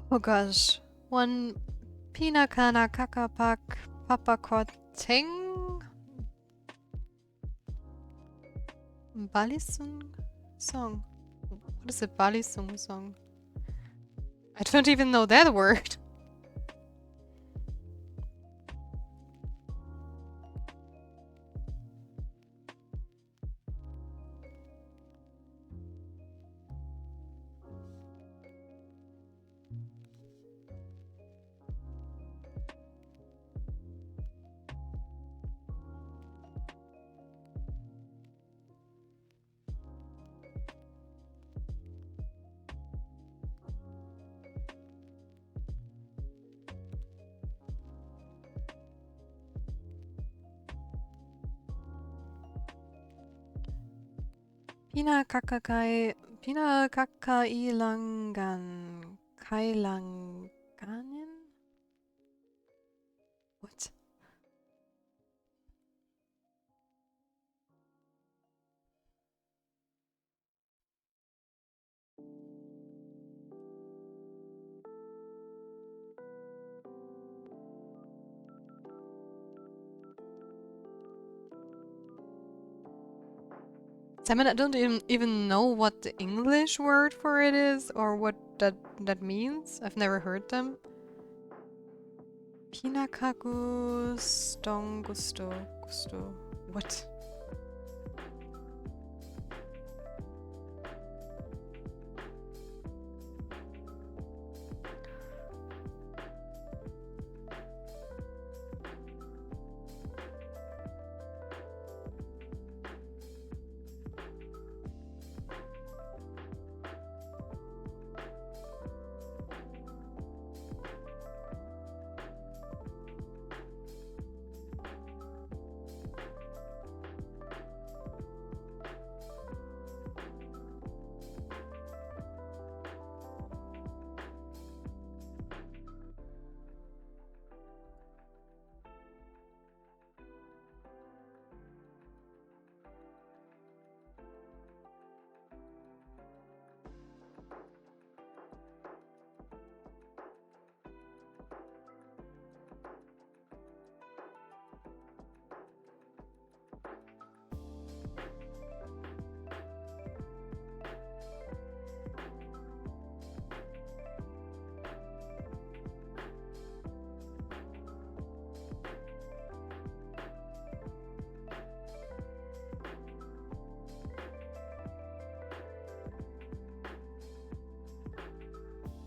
Oh gosh. One Pinakana Kakapak Papakoting Balisung song. What is a Balisung song? I don't even know that word. Pina Kakailangan Kailanganin? What? Simon, I don't even know what the English word for it is or what that means. I've never heard them. Pinakaku Stongusto Gusto. What?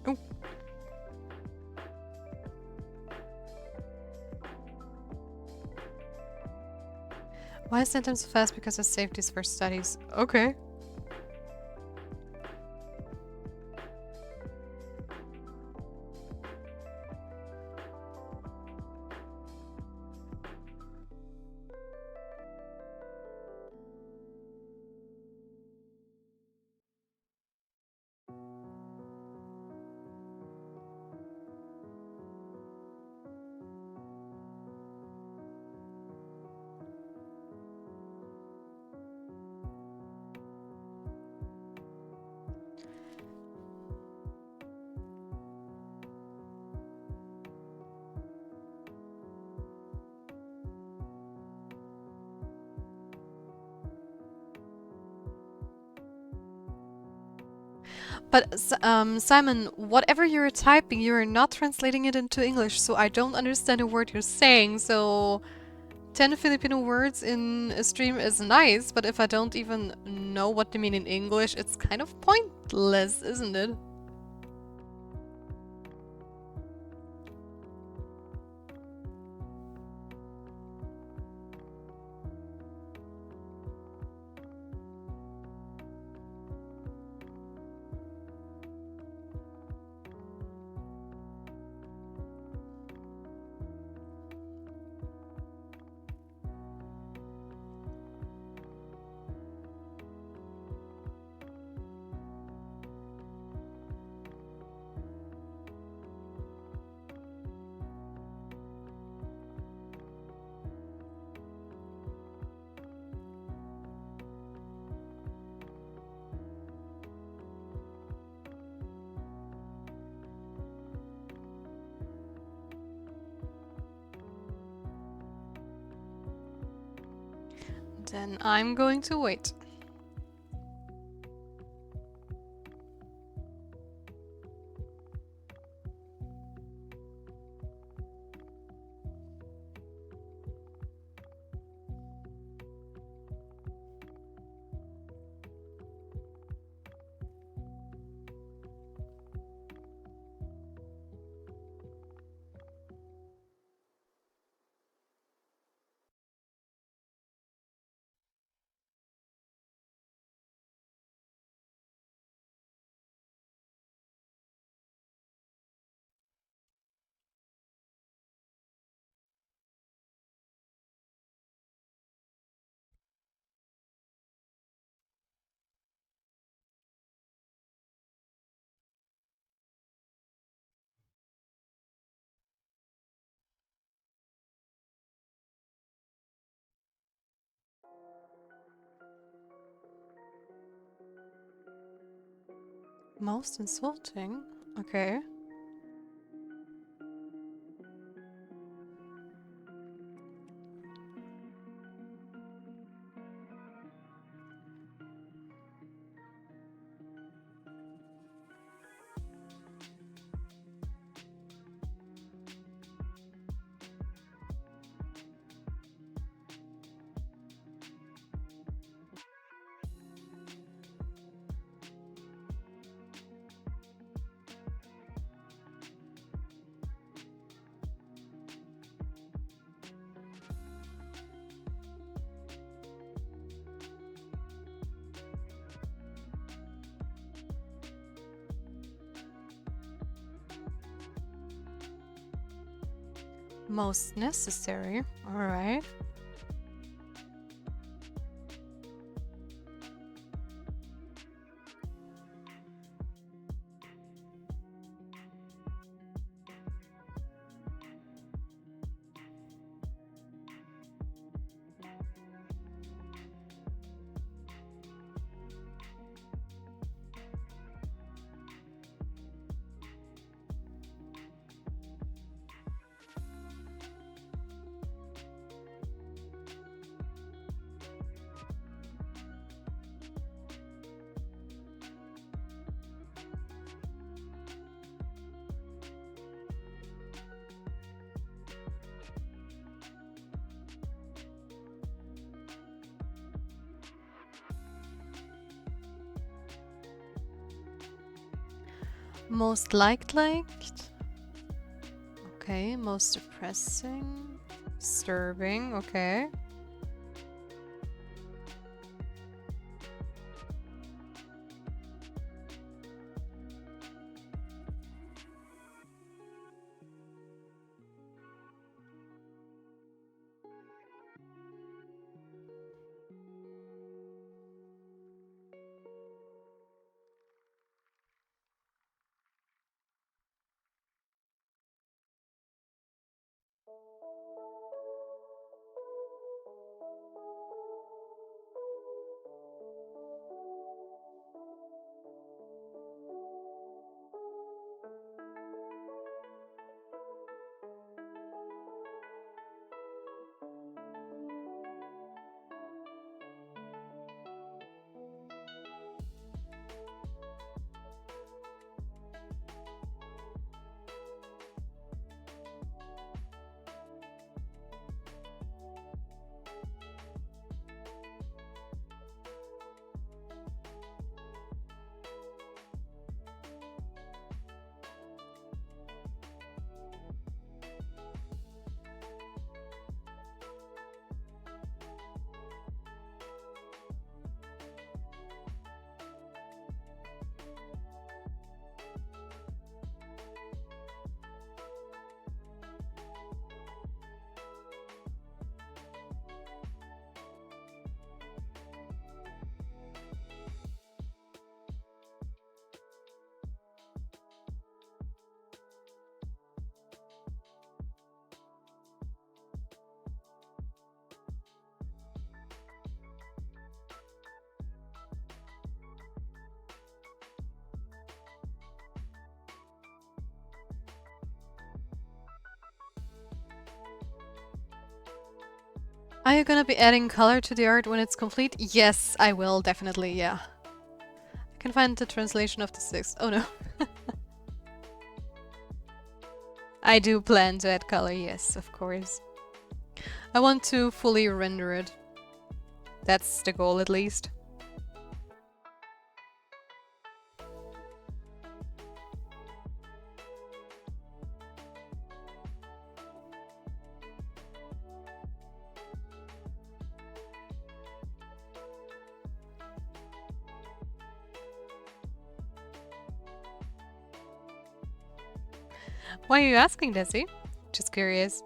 Oh. Why is sentence fast? Because of safeties for studies. Okay. But Simon, whatever you're typing, you're not translating it into English, so I don't understand a word you're saying. So 10 Filipino words in a stream is nice, but if I don't even know what they mean in English, it's kind of pointless, isn't it? Then I'm going to wait. Most insulting? Okay. Most necessary. Alright. Most liked. Okay, most depressing. Disturbing, okay. Are you gonna be adding color to the art when it's complete? Yes, I will, definitely, yeah. I can find the translation of the 6th. Oh no. I do plan to add color, yes, of course. I want to fully render it. That's the goal, at least. Why are you asking, Desi? Just curious.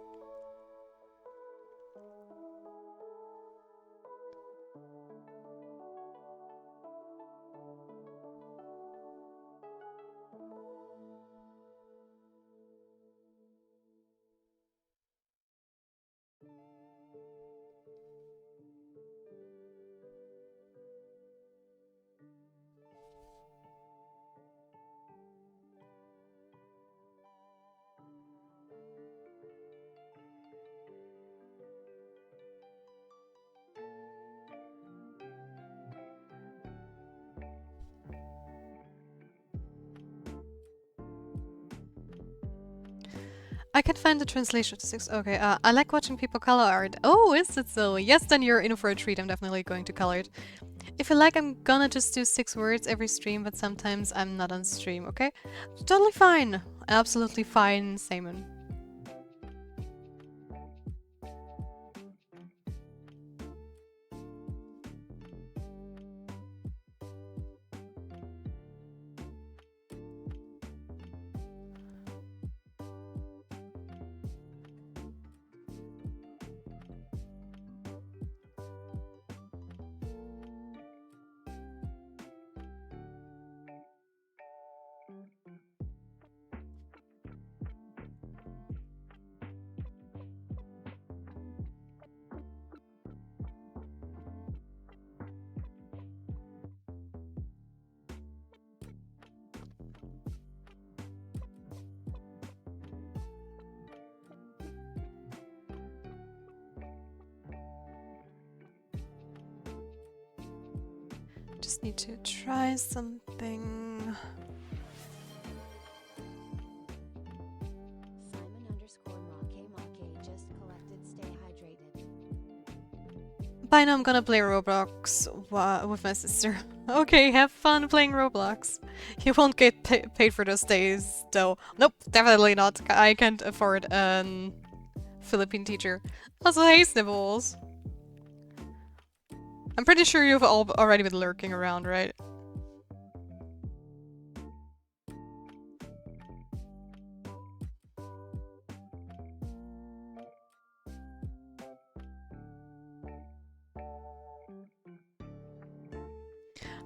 I can find the translation to 6. Okay, I like watching people color art. Oh, is it so? Yes, then you're in for a treat. I'm definitely going to color it. If you like, I'm gonna just do 6 words every stream, but sometimes I'm not on stream, okay? Totally fine. Absolutely fine, Simon. Just need to try something. Simon_Make just collected. Stay hydrated. By now I'm gonna play Roblox with my sister. Okay, have fun playing Roblox. You won't get paid for those days, though. Nope, definitely not. I can't afford a Philippine teacher. Also, hey, Snibbles. I'm pretty sure you've all already been lurking around, right?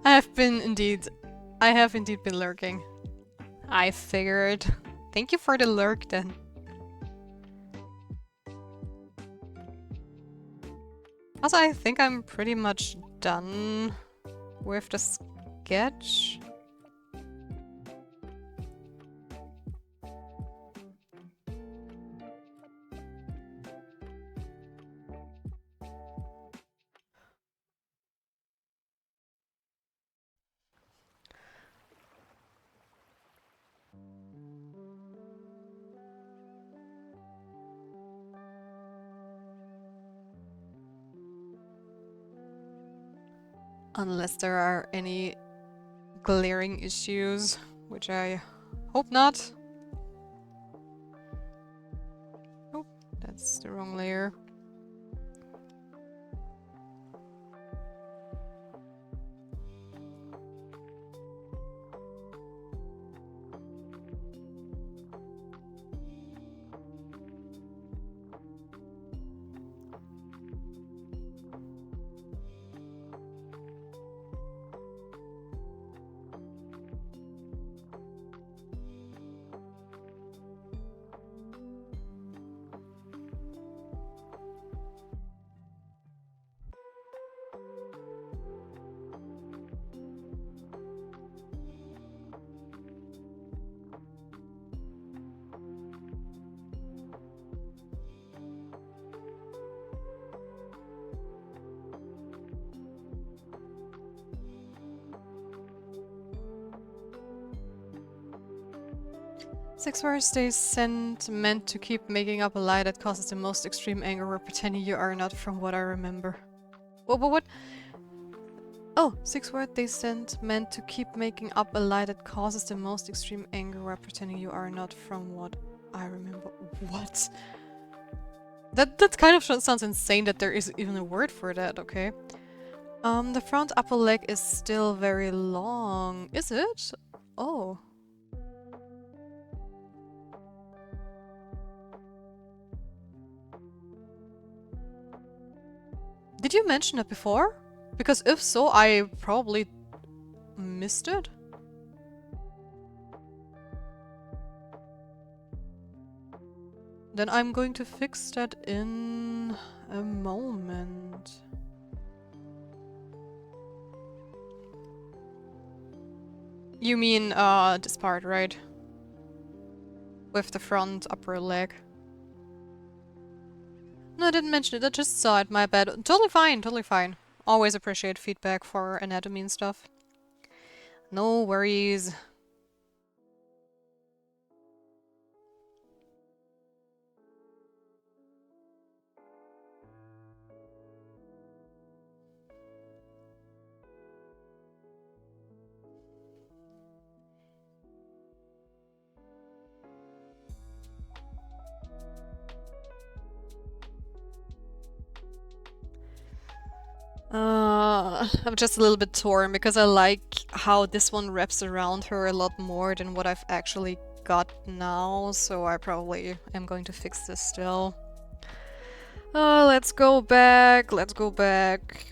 I have indeed been lurking. I figured. Thank you for the lurk then. Also, I think I'm pretty much done with the sketch. Unless there are any glaring issues, which I hope not. Oh, that's the wrong layer. 6 words they sent meant to keep making up a lie that causes the most extreme anger or pretending you are not from what I remember. What? Oh, 6 words they sent meant to keep making up a lie that causes the most extreme anger while pretending you are not from what I remember. What? That kind of sounds insane that there is even a word for that, okay. The front upper leg is still very long. Is it? Oh. Did you mention it before? Because if so, I probably missed it. Then I'm going to fix that in a moment. You mean, this part, right? With the front upper leg. No, I didn't mention it, I just saw it, my bad. Totally fine, totally fine. Always appreciate feedback for anatomy and stuff. No worries. I'm just a little bit torn because I like how this one wraps around her a lot more than what I've actually got now, so I probably am going to fix this still. Let's go back, let's go back.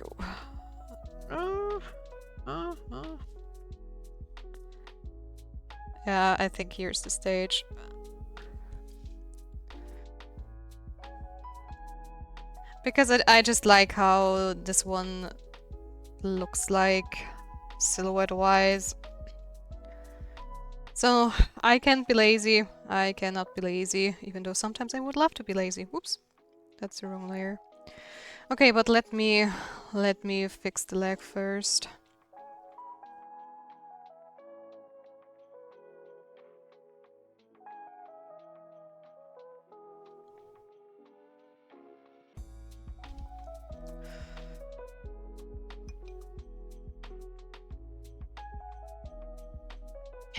Yeah, I think here's the stage. Because I just like how this one looks like, silhouette-wise. So, I can't be lazy. I cannot be lazy, even though sometimes I would love to be lazy. Whoops. That's the wrong layer. Okay, but let me fix the leg first.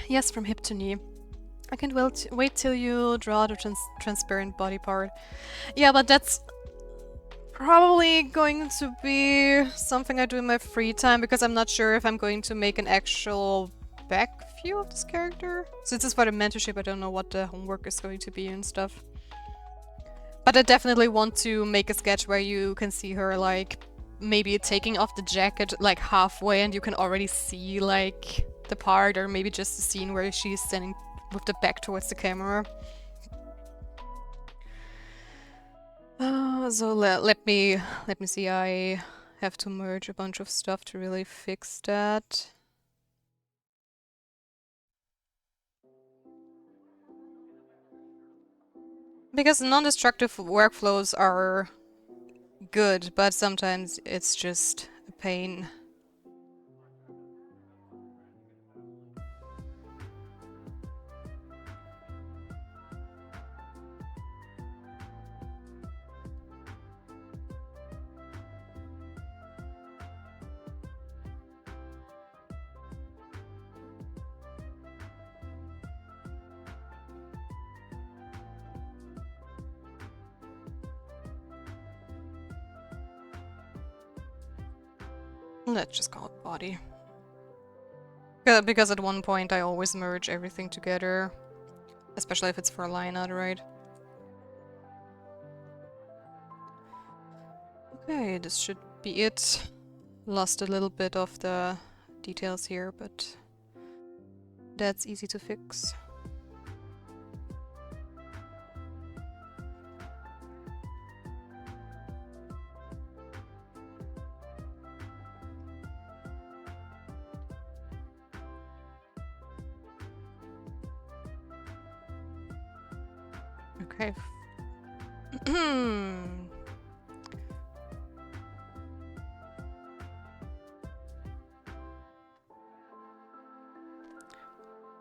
Yes, from hip to knee. I can't wait till you draw the transparent body part. Yeah, but that's probably going to be something I do in my free time because I'm not sure if I'm going to make an actual back view of this character. Since it's for the mentorship, I don't know what the homework is going to be and stuff. But I definitely want to make a sketch where you can see her like maybe taking off the jacket like halfway and you can already see like the part, or maybe just a scene where she's standing with the back towards the camera. So let me see. I have to merge a bunch of stuff to really fix that. Because non-destructive workflows are good, but sometimes it's just a pain. Let's just call it body. Because at one point I always merge everything together. Especially if it's for a line art, right? Okay, this should be it. Lost a little bit of the details here, but that's easy to fix. Okay.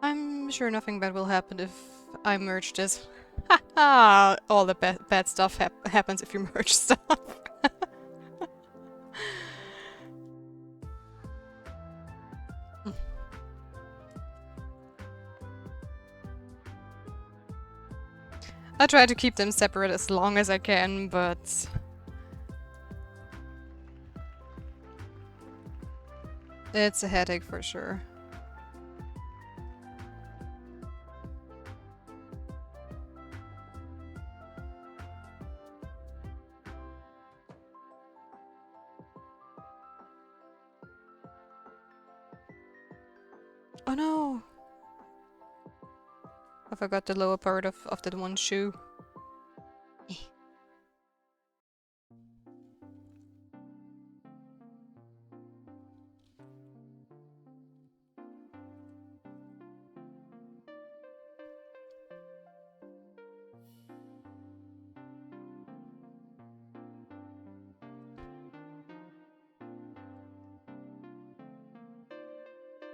I'm sure nothing bad will happen if I merge this. Haha! All the bad stuff happens if you merge stuff. I try to keep them separate as long as I can, but... it's a headache for sure. Oh no! I forgot the lower part of that one shoe.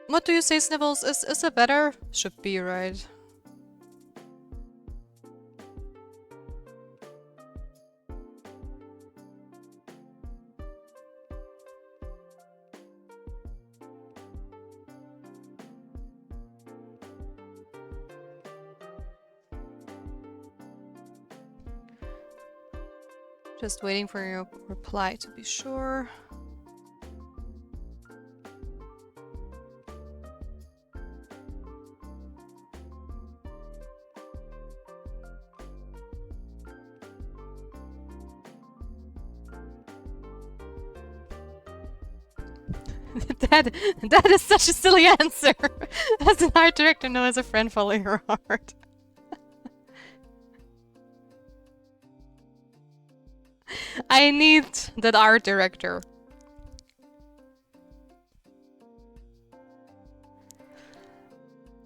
What do you say, Snivels? Is it better? Should be, right? Just waiting for your reply to be sure. That is such a silly answer. As an art director, no, as a friend, follow your heart. I need that art director.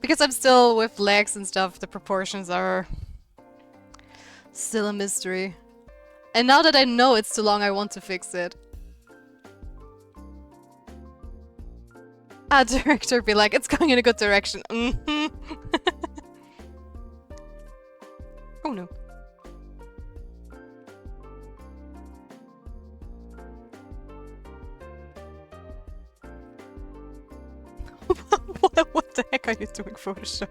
Because I'm still with legs and stuff, the proportions are still a mystery. And now that I know it's too long, I want to fix it. Art director be like, it's going in a good direction. Mm-hmm. Oh no. What the heck are you doing, Photoshop?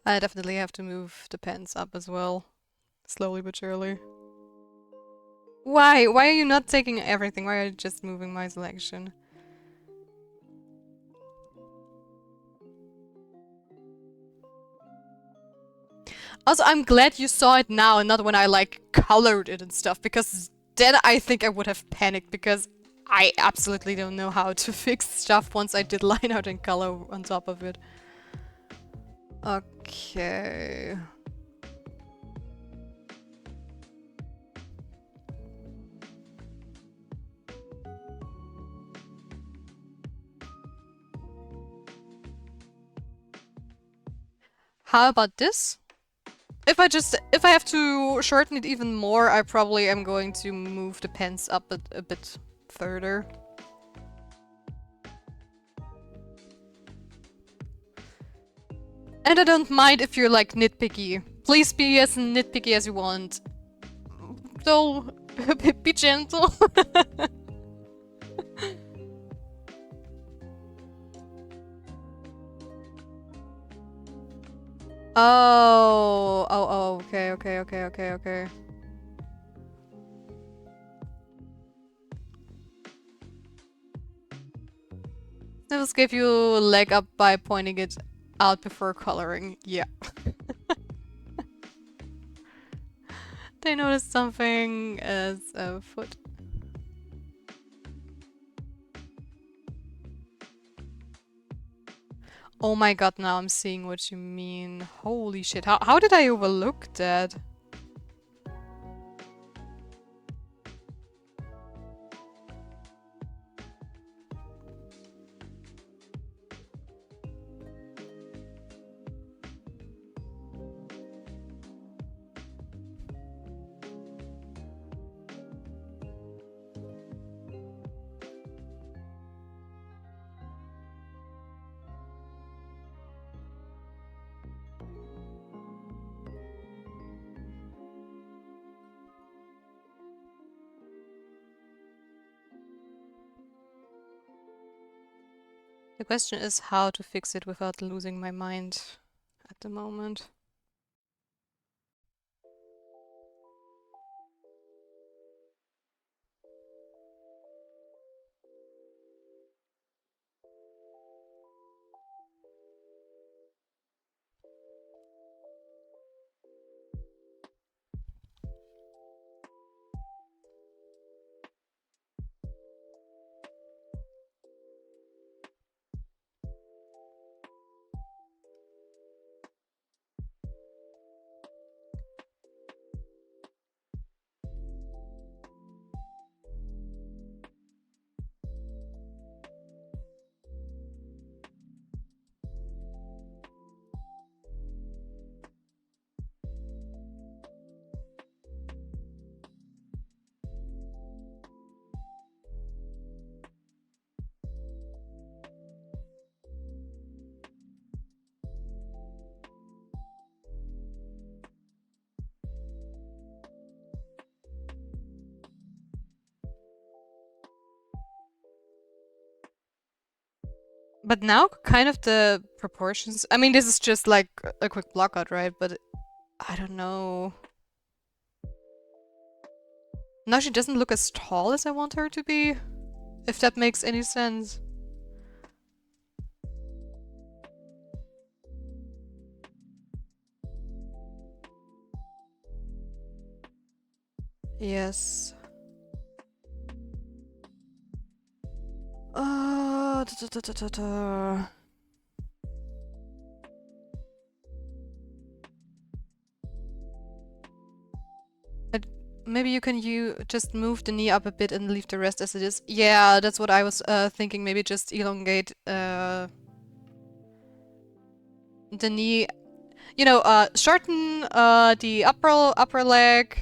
I definitely have to move the pens up as well. Slowly but surely. Why? Why are you not taking everything? Why are you just moving my selection? Also, I'm glad you saw it now and not when I like colored it and stuff, because then I think I would have panicked because I absolutely don't know how to fix stuff once I did line out and color on top of it. Okay. How about this? If I have to shorten it even more, I probably am going to move the pens up a bit further. And I don't mind if you're like nitpicky. Please be as nitpicky as you want. So, be gentle. Oh, okay. This gave you a leg up by pointing it out before coloring. Yeah. They noticed something as a foot. Oh my god, now I'm seeing what you mean. Holy shit, how did I overlook that? The question is how to fix it without losing my mind at the moment. But now, kind of the proportions. I mean, this is just like a quick blockout, right? But I don't know. Now she doesn't look as tall as I want her to be, if that makes any sense. Yes. Da, da, da, da, da. Maybe you can just move the knee up a bit and leave the rest as it is. Yeah, that's what I was thinking. Maybe just elongate the knee. You know, shorten the upper leg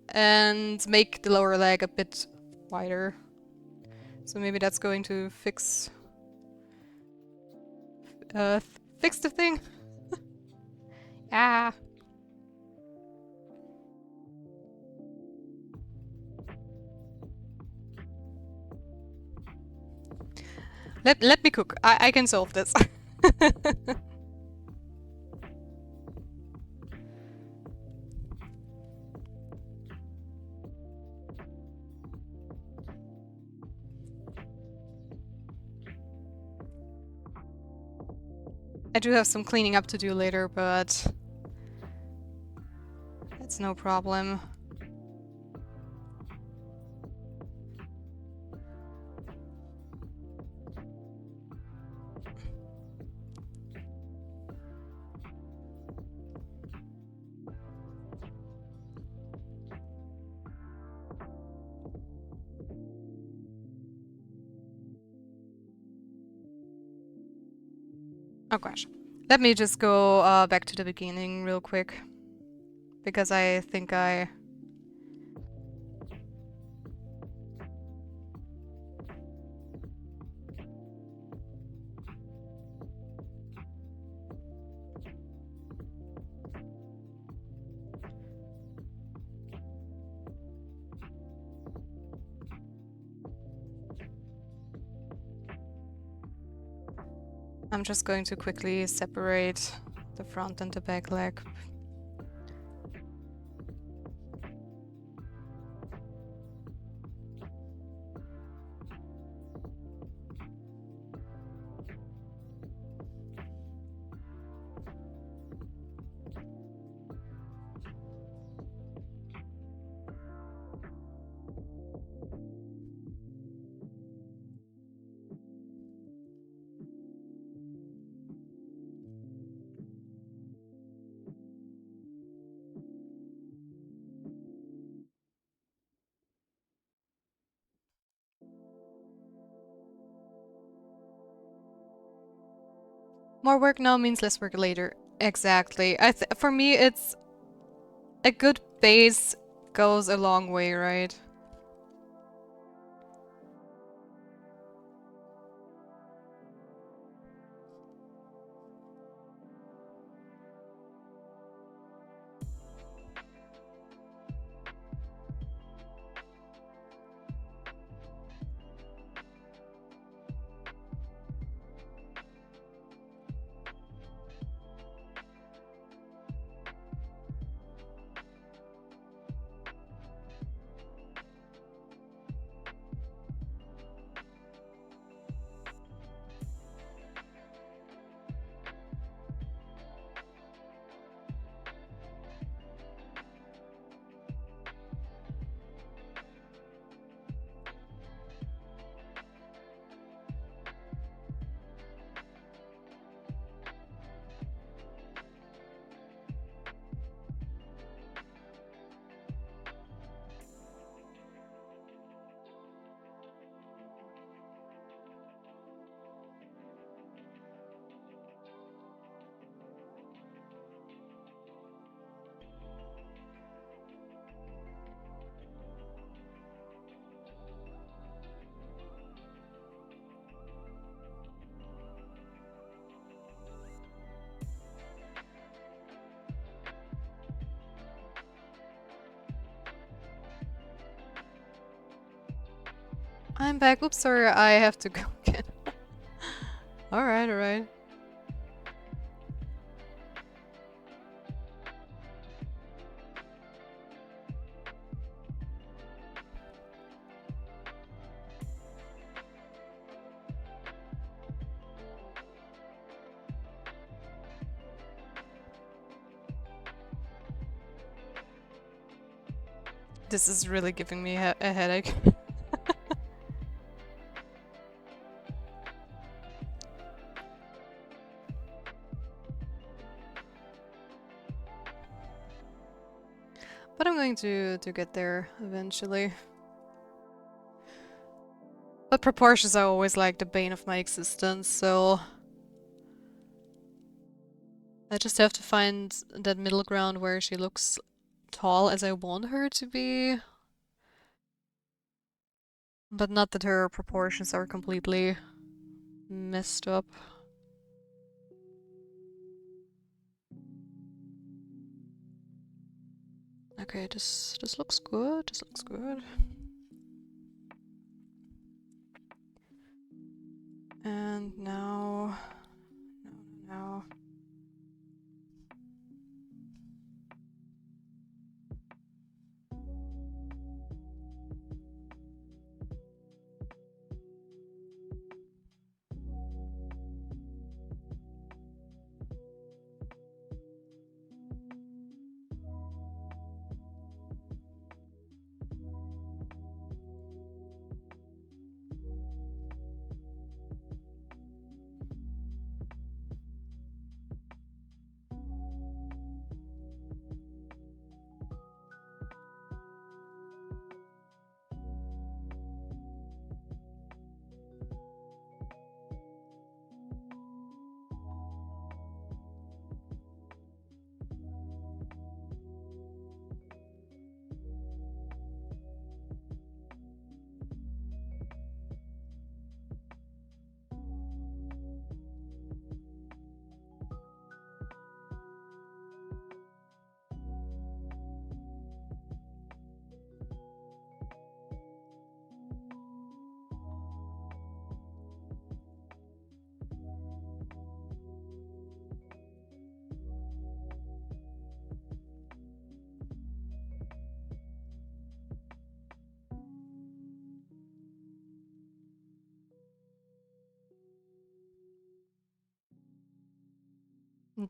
and make the lower leg a bit wider. So maybe that's going to fix fix the thing. Ah. Let me cook. I can solve this. I do have some cleaning up to do later, but it's no problem. Oh gosh. Let me just go back to the beginning real quick. Because I think I'm just going to quickly separate the front and the back leg. More work now means less work later. Exactly. For me, it's a good base goes a long way, right? I'm back. Oops, sorry, I have to go again. Alright, alright. This is really giving me a headache. But I'm going to get there eventually. But proportions are always like the bane of my existence, so I just have to find that middle ground where she looks tall as I want her to be. But not that her proportions are completely messed up. Okay, this looks good. This looks good. And now, now.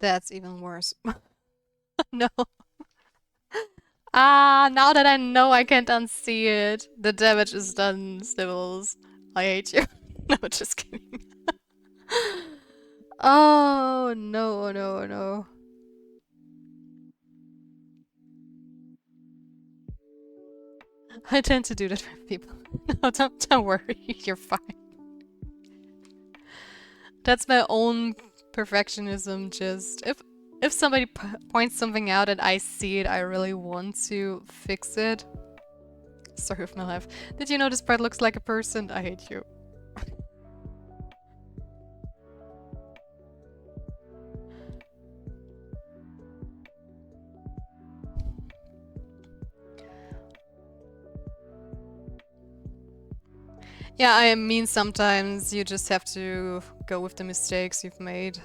That's even worse. No. Ah, now that I know I can't unsee it. The damage is done, Stibbles. I hate you. No, just kidding. Oh, no, no, no. I tend to do that with people. No, don't worry. You're fine. That's my own perfectionism. Just if somebody points something out and I see it, I really want to fix it. Story of my life. Did you know this part looks like a person? I hate you. Yeah, I mean sometimes you just have to go with the mistakes you've made.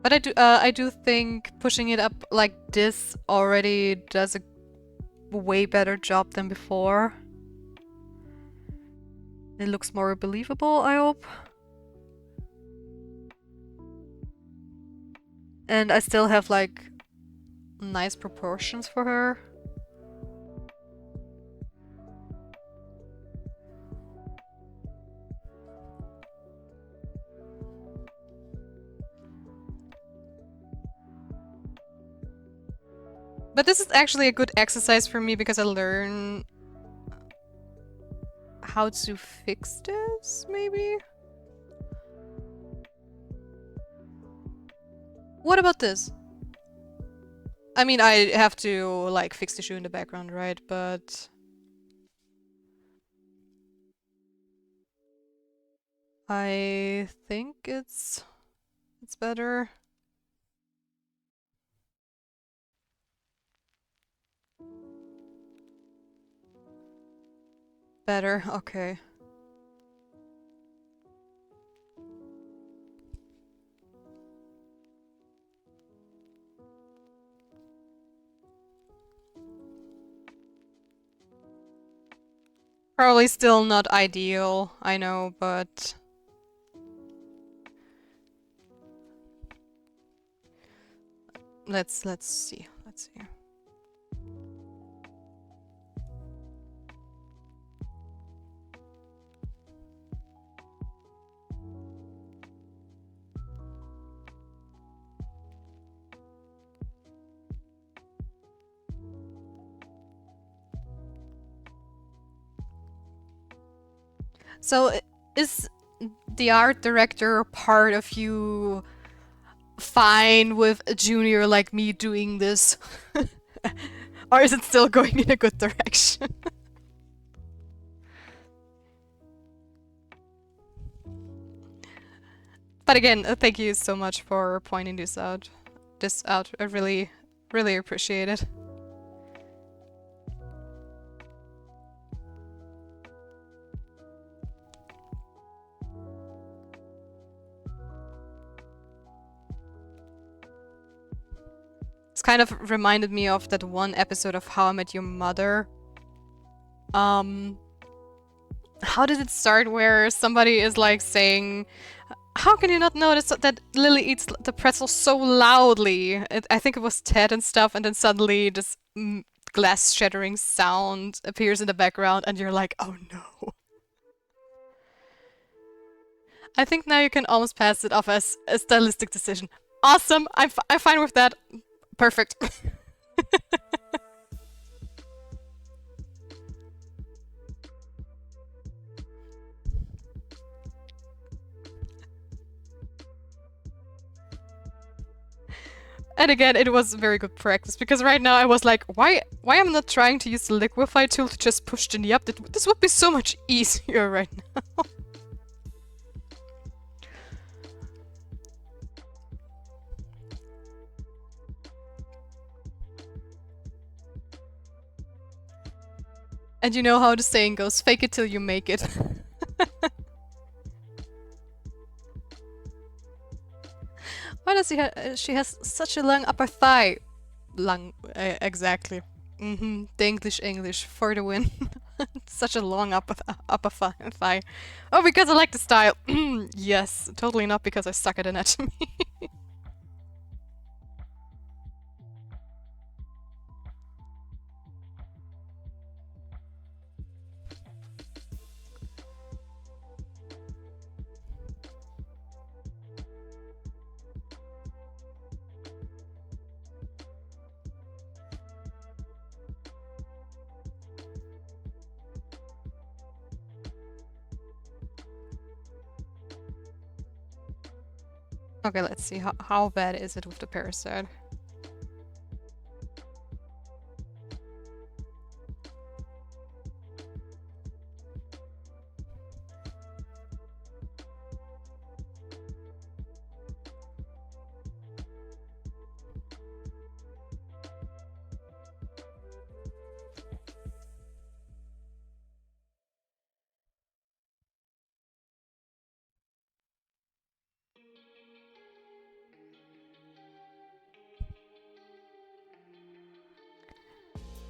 But I do think pushing it up like this already does a way better job than before. It looks more believable, I hope. And I still have like nice proportions for her. But this is actually a good exercise for me because I learn how to fix this, maybe? What about this? I mean, I have to, like, fix the shoe in the background, right? But I think it's better. better. Okay. Probably still not ideal, I know, but... Let's see. Let's see. So, is the art director part of you fine with a junior like me doing this? Or is it still going in a good direction? But again, thank you so much for pointing this out. I really, really appreciate it. It's kind of reminded me of that one episode of How I Met Your Mother. How did it start where somebody is like saying, how can you not notice that Lily eats the pretzel so loudly? I think it was Ted and stuff, and then suddenly this glass shattering sound appears in the background and you're like, oh no. I think now you can almost pass it off as a stylistic decision. Awesome! I'm fine with that. Perfect. And again, it was very good practice, because right now I was like, why am I not trying to use the liquify tool to just push the knee up? This would be so much easier right now. And you know how the saying goes, fake it till you make it. Why does she has such a long upper thigh? Long, exactly. The English for the win. Such a long upper thigh. Oh, because I like the style. Yes, totally not because I suck at anatomy. Okay, let's see. How bad is it with the parasite?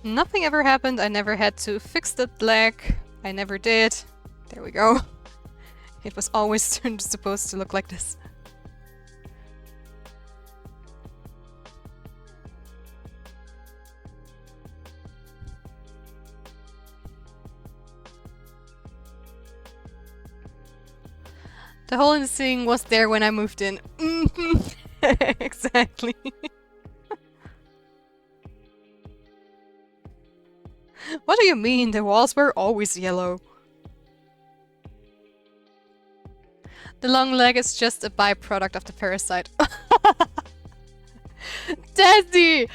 Nothing ever happened. I never had to fix that leg. I never did. There we go. It was always supposed to look like this. The hole in the ceiling was there when I moved in. Exactly. What do you mean? The walls were always yellow. The long leg is just a byproduct of the parasite. Daddy!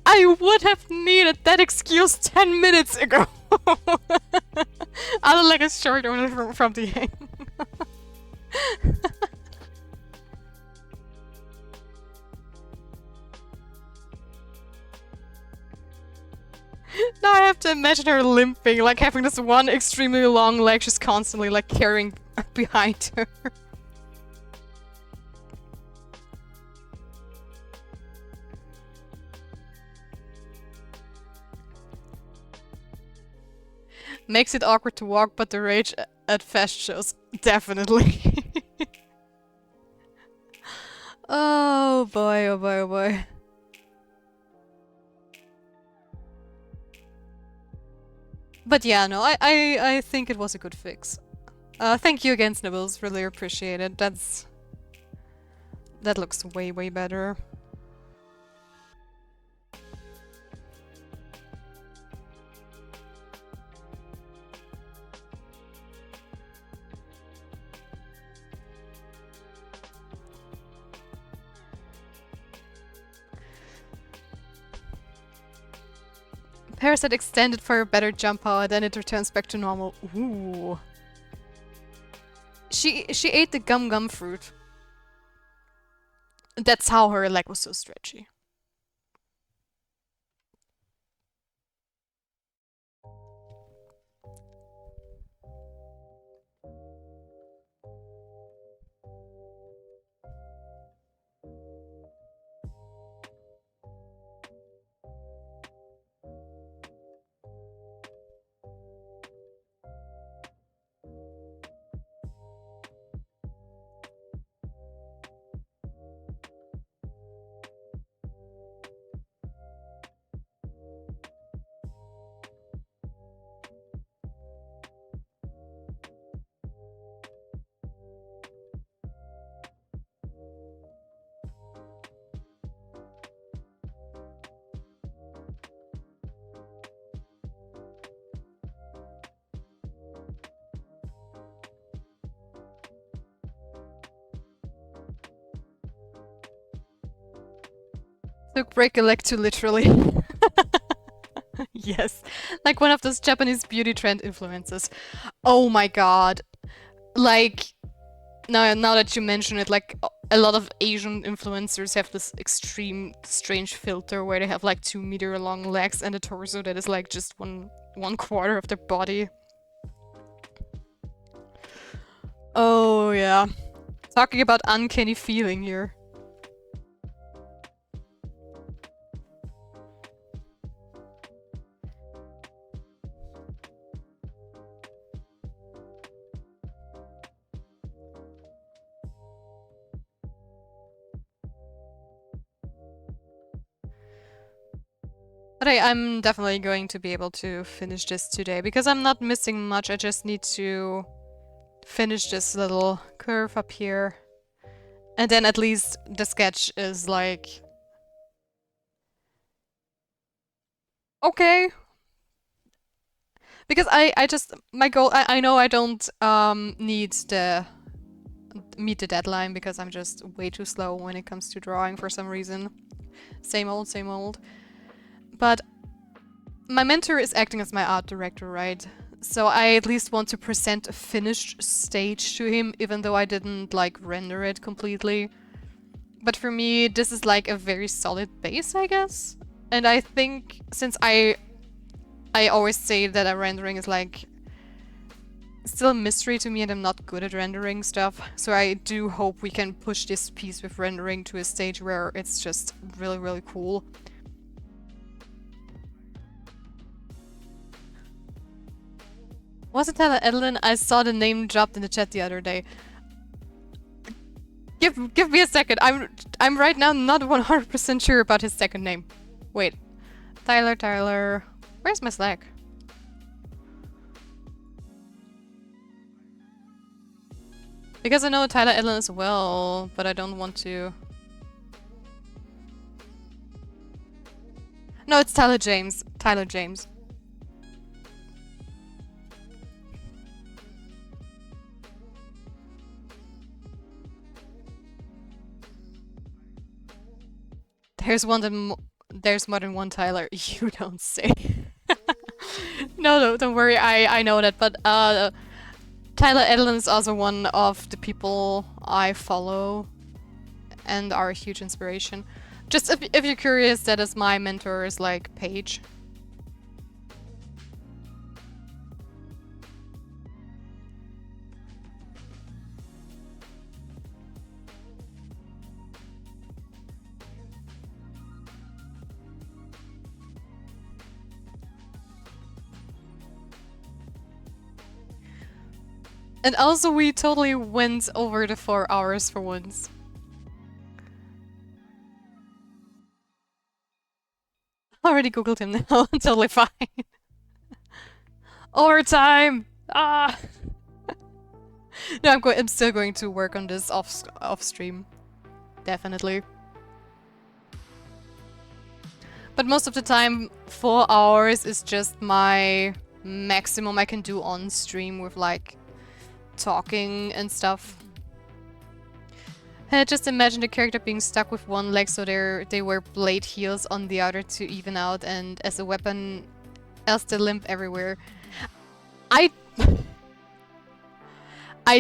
I would have needed that excuse 10 minutes ago! Other leg is short only from the aim. Now I have to imagine her limping, like having this one extremely long leg she's constantly like carrying behind her. Makes it awkward to walk, but the rage at fest shows, definitely. Oh boy, oh boy, oh boy. But yeah, no, I think it was a good fix. Thank you again, Snibbles. Really appreciate it. That looks way, way better. Parasite extended for a better jump power, then it returns back to normal. Ooh. She ate the gum gum fruit. That's how her leg was so stretchy. Took break a leg too literally. Yes, like one of those Japanese beauty trend influencers. Oh my god. Like, now that you mention it, like a lot of Asian influencers have this extreme strange filter where they have like 2-meter long legs and a torso that is like just one quarter of their body. Oh yeah. Talking about uncanny feeling here. But I'm definitely going to be able to finish this today because I'm not missing much. I just need to finish this little curve up here. And then at least the sketch is like... okay. Because I just... my goal... I know I don't need to meet the deadline because I'm just way too slow when it comes to drawing for some reason. Same old, same old. But my mentor is acting as my art director, right? So I at least want to present a finished stage to him, even though I didn't like render it completely. But for me, this is like a very solid base, I guess. And I think since I always say that a rendering is like still a mystery to me and I'm not good at rendering stuff. So I do hope we can push this piece with rendering to a stage where it's just really, really cool. Was it Tyler Edelin? I saw the name dropped in the chat the other day. Give me a second. I'm right now not 100% sure about his second name. Wait. Tyler. Where's my Slack? Because I know Tyler Edelin as well, but I don't want to... No, it's Tyler James. Tyler James. There's more than one Tyler. You don't say. No, don't worry. I know that, but Tyler Edelin is also one of the people I follow and are a huge inspiration. Just if you're curious, that is my mentor's like page. And also we totally went over the 4 hours for once. Already googled him now, totally fine. Overtime! Ah! No, I'm still going to work on this off stream. Definitely. But most of the time, 4 hours is just my maximum I can do on stream with like talking and stuff. Just imagine the character being stuck with one leg, so they wear blade heels on the other to even out, and as a weapon, else they limp everywhere. I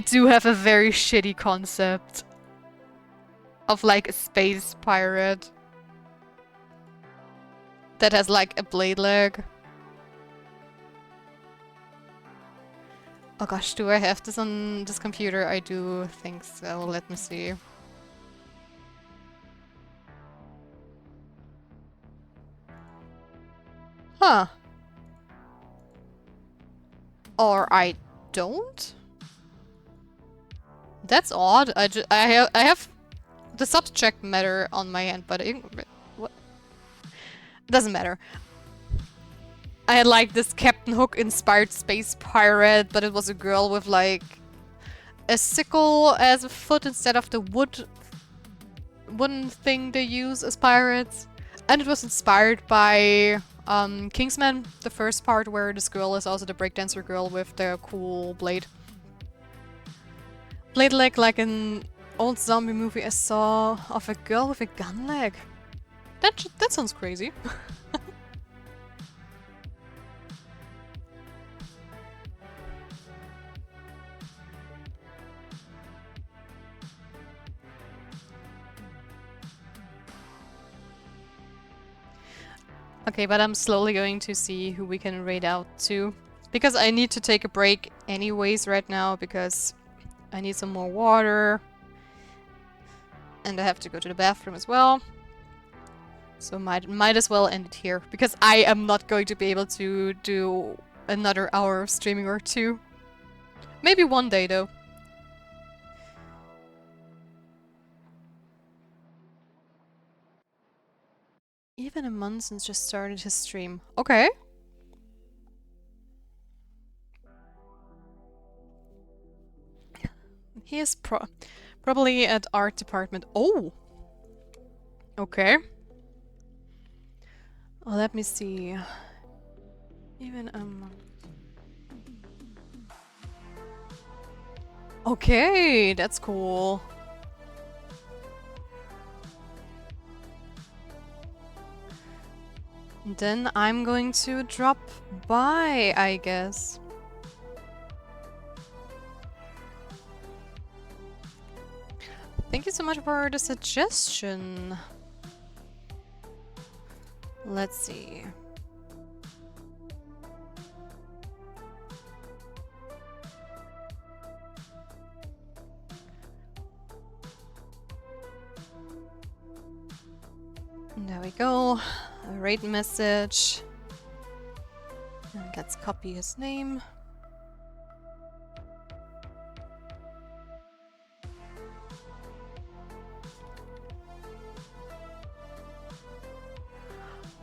do have a very shitty concept of like a space pirate that has like a blade leg. Oh gosh, do I have this on this computer? I do think so. Let me see. Huh. Or I don't? That's odd. I have the subject matter on my hand, but what? Doesn't matter. I had like this Captain Hook inspired space pirate, but it was a girl with like a sickle as a foot instead of the wooden thing they use as pirates. And it was inspired by Kingsman, the first part where this girl is also the breakdancer girl with the cool blade. Blade leg like an old zombie movie I saw of a girl with a gun leg. That sounds crazy. Okay, but I'm slowly going to see who we can raid out to. Because I need to take a break anyways right now, because I need some more water. And I have to go to the bathroom as well. So might as well end it here. Because I am not going to be able to do another hour of streaming or two. Maybe one day though. Even a month since just started his stream. Okay. He is probably at art department. Oh! Okay. Well, let me see. Even a month. Okay, that's cool. Then I'm going to drop by, I guess. Thank you so much for the suggestion. Let's see. There we go. A raid message. And let's copy his name.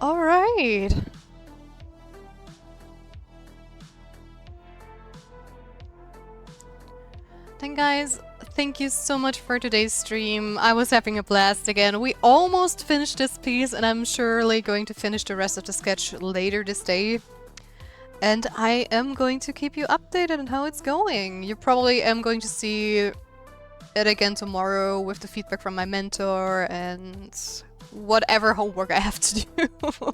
All right. Then guys, thank you so much for today's stream. I was having a blast again. We almost finished this piece and I'm surely going to finish the rest of the sketch later this day. And I am going to keep you updated on how it's going. You probably am going to see it again tomorrow with the feedback from my mentor and whatever homework I have to do.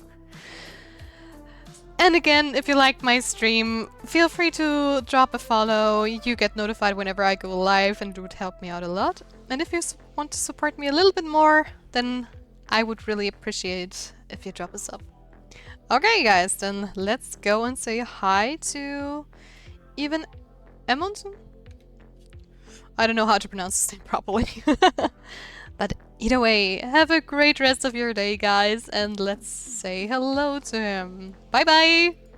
And again, if you liked my stream, feel free to drop a follow. You get notified whenever I go live and it would help me out a lot. And if you want to support me a little bit more, then I would really appreciate if you drop a sub. Okay guys, then let's go and say hi to even Emonson? I don't know how to pronounce his name properly. But either way, have a great rest of your day, guys, and let's say hello to him. Bye bye!